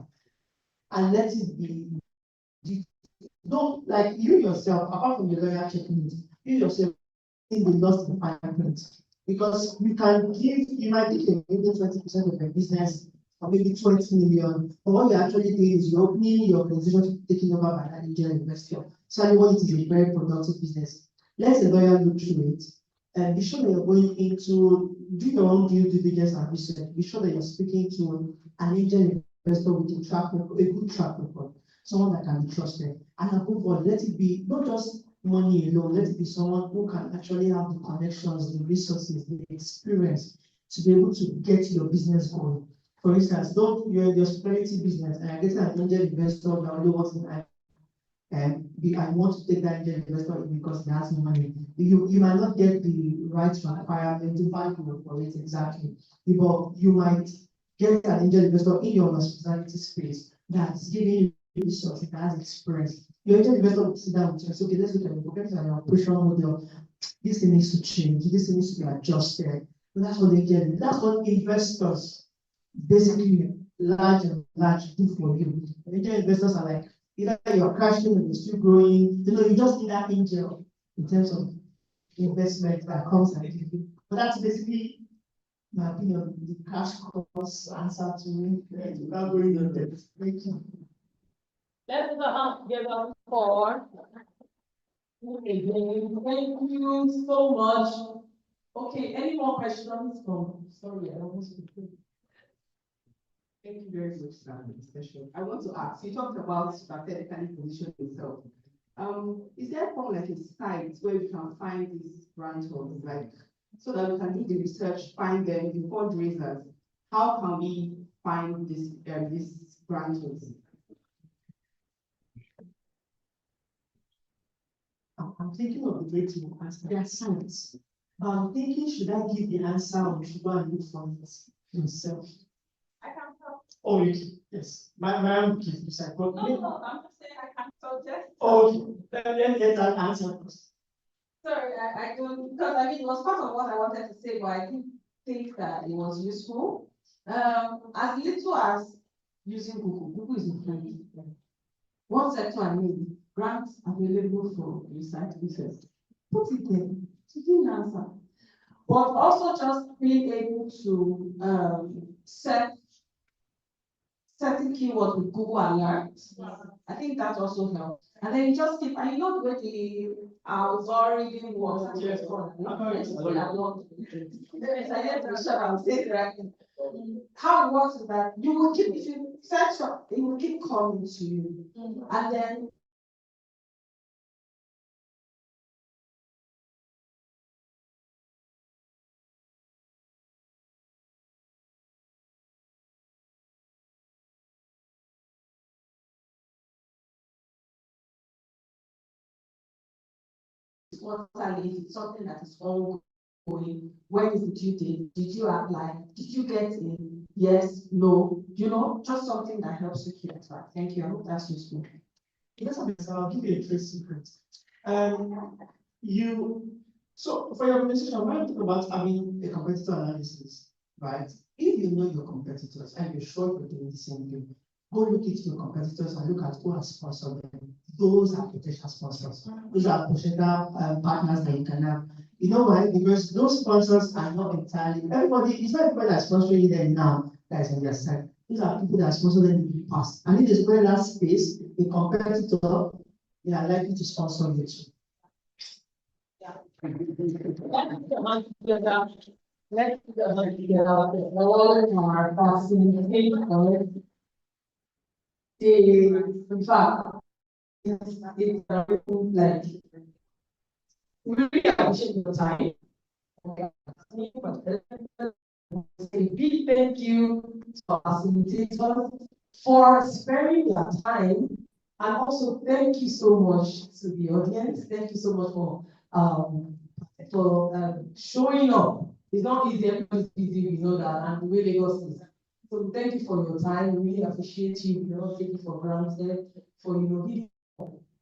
Speaker 10: and let it be. Don't like you yourself, apart from the lawyer checking it, you yourself in the lost department. Because you might think maybe 20% of your business or maybe 20 million, but what you're actually doing is you're opening your organization to be taken over by an angel investor. So what it is a very productive business. Let the lawyer look through it and be sure that you're going into do your own due diligence and research. Be sure that you're speaking to an angel investor with a good track record, someone that can be trusted. And above all, let it be not just money alone, let it be someone who can actually have the connections, the resources, the experience to be able to get your business going. For instance, you're in the hospitality business and I get an angel investor that only wants to I want to take that angel investor because he has money. You might not get the right requirement to value for it exactly, but you might get an angel investor in your hospitality space that's giving you resources, that has experience. Your angel investor will sit down with you and say, okay, let's look at the operational model. This thing needs to change, this thing needs to be adjusted. And that's what they get. That's what investors basically large do for you. Angel investors are like either you're crashing or you're still growing. You just need that angel in terms of investment that comes and everything. But that's basically my opinion, the cash cost answer to me without going into depth. Thank you.
Speaker 5: Let's give up for again. Thank you so much. Okay, any more questions from sorry, I almost forgot.
Speaker 11: Thank you very much for the discussion. I want to ask, you talked about strategically positioning yourself. Is there like a site where we can find these branch holders, like so that we can do the research, find them, the fundraisers? How can we find these branches?
Speaker 10: I'm thinking of the way to answer. There are sites. I'm thinking, should I give the answer or should I look for it myself?
Speaker 5: I can help.
Speaker 10: Oh, yes. Mariam, please.
Speaker 5: No, I'm just saying I can suggest.
Speaker 10: Oh, let me get that answer first.
Speaker 5: Sorry, I don't, because I mean, it was part of what I wanted to say, but I didn't think that it was useful. As little as using Google. Google is free. One sector I mean, grants available for research. Put it there. It didn't answer. But also just being able to set certain keywords with Google Alerts. I think that also helps. And then you just keep, and you know the way I was already working to respond. How it works is that you will keep, if you search up, it will keep coming to you. And then quarterly, it's something that is ongoing. When is the due date? Did you apply? Did you get in? Yes, no, you know, just something that helps you keep track. Thank you. I hope that's useful.
Speaker 10: Yes, I'll give you a trade secret. So for your organization, when you talk about having a competitor analysis, right? If you know your competitors and you're sure you're doing the same thing, go look at your competitors and look at who has sponsored them. Those are potential sponsors. Those are potential partners that you can have. You know why? Because those sponsors are not entirely everybody. It's not everybody that's sponsoring you there now that is on their side. These are people that sponsor them in the past. And if there's very that space, a competitor, they are likely to sponsor you too.
Speaker 5: Let's all our facilitators. In fact, it's like we really appreciate your time. A big thank you to our facilitators for sparing their time, and also thank you so much to the audience. Thank you so much for showing up. It's not easy, everybody's busy, we know that, and the way Lagos is. So thank you for your time. We really appreciate you. We don't take it for granted.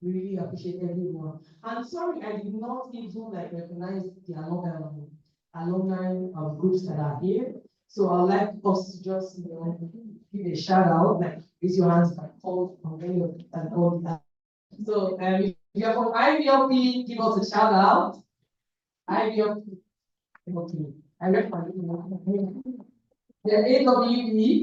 Speaker 5: We really appreciate everyone. And sorry, I did not even recognize the alumni groups that are here. So I'd like us to just give a shout out, raise your hands and call from any of all that. So if you're from IBLP, give us a shout out. IBLP. Okay. I read my the AWP.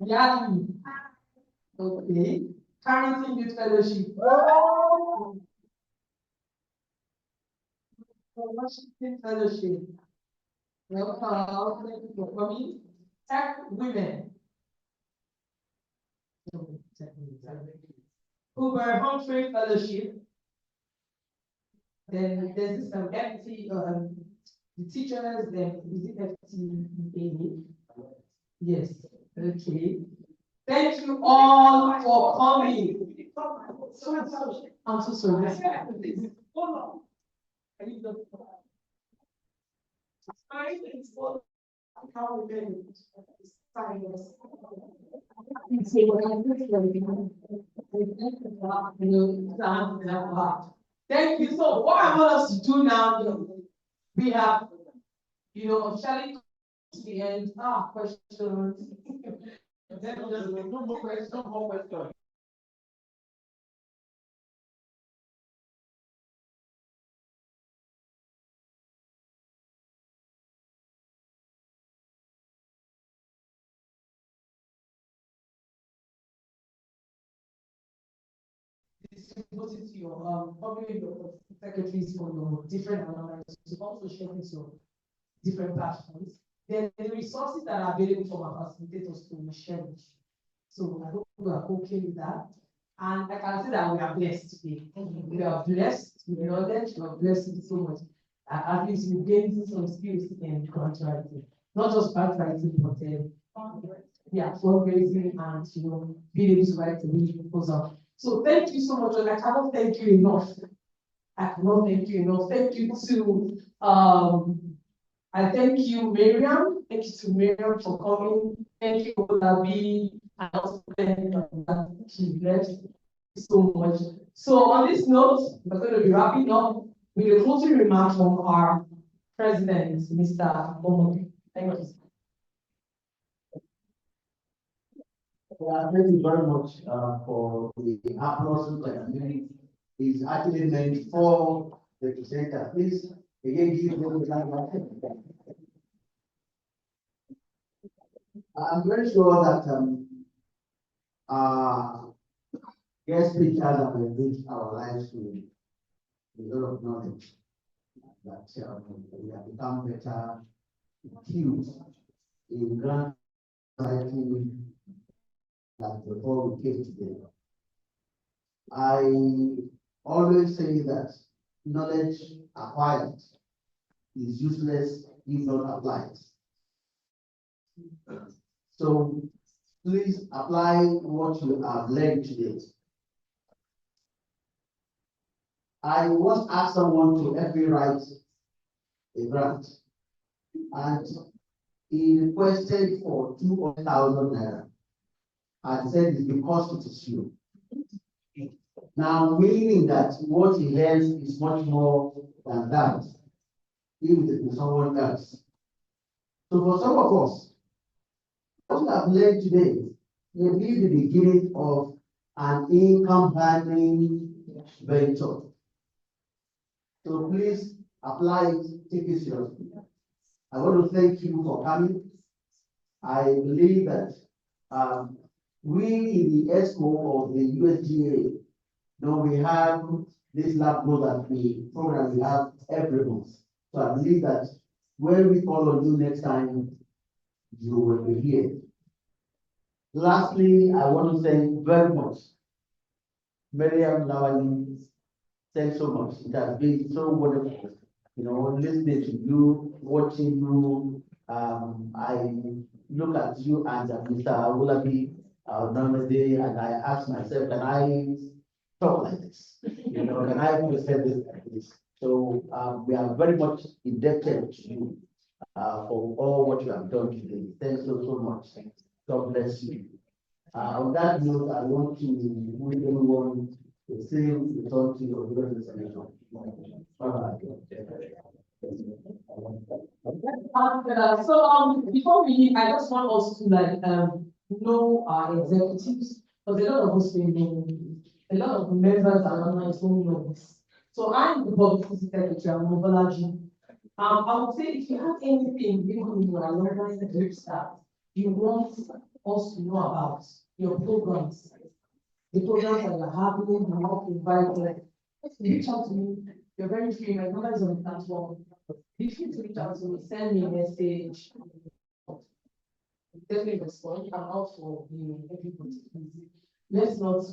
Speaker 5: Yeah. Okay. Carrington Youth Fellowship. Washington Fellowship. Welcome. Thank you for coming. Tech Women. Uber Humphrey Fellowship. Then there's this FT, the teachers, then is it FT? Yes, okay. Thank you all for coming. I'm so sorry. Hold on. I need the how we Thank you. So what I want us to do now, we have, officially to the end. Questions. No more questions. Distribute it to your probably your secretaries for your different analysis to also share with your different platforms. Then the resources that are available from our facilitators to share with you. So I hope we are okay with that. And I can say that we are blessed today. We are blessed with knowledge, we are blessed with so much. At least we gained some skills in grant writing. Not just grant writing, but fundraising and being able to write a really proposal. So thank you so much. I cannot thank you enough. Thank you to I thank you, Mariam. Thank you to Mariam for coming. Thank you, Owolabi, and also thank you so much. So on this note, we're going to be wrapping up with a closing remark from our president, Mr. Onamade. Thank you.
Speaker 6: Thank you very much for the applause that is actually meant for the presenter. Please, again, give them the I'm very sure that, guest speakers have enriched our lives with a lot of knowledge that we have become better cues in grant writing than before we came today. I always say that knowledge acquired is useless if not applied. So please apply what you have learned today. I once asked someone to help me write a grant, and he requested for 200,000 naira. I said it's because it is you. Now, meaning that what he has is much more than that, if it is someone else. So for some of us, what we have learned today may be the beginning of an income-earning venture. So please apply it, take it seriously. I want to thank you for coming. I believe that we in the ESCO of the USGEAA, we have this lab growth program we have every month. So I believe that when we call on you next time, you will be here. Lastly, I want to thank very much Mariam, Lawani. Thanks so much. It has been so wonderful, listening to you, watching you. I look at you and Mr. Owolabi, Onamade, and I ask myself, can I talk like this? Can I present this like this? So we are very much indebted to you for all what you have done today. Thanks so much. God bless you. On that note, I want to move everyone to say the talk to your business information.
Speaker 5: Before we leave, I just want us to know our executives, because a lot of us will know, a lot of members are online don't know this. So I'm the publicity secretary, I'm Owolabi. I would say if you have anything, even in your alumni group staff, you want us to know about your programs, the programs that you're having, you want to invite, reach out to me. You're very free. My number is on the platform. If you reach out to me, send me a message. Definitely respond. I'm out for everybody. Let's not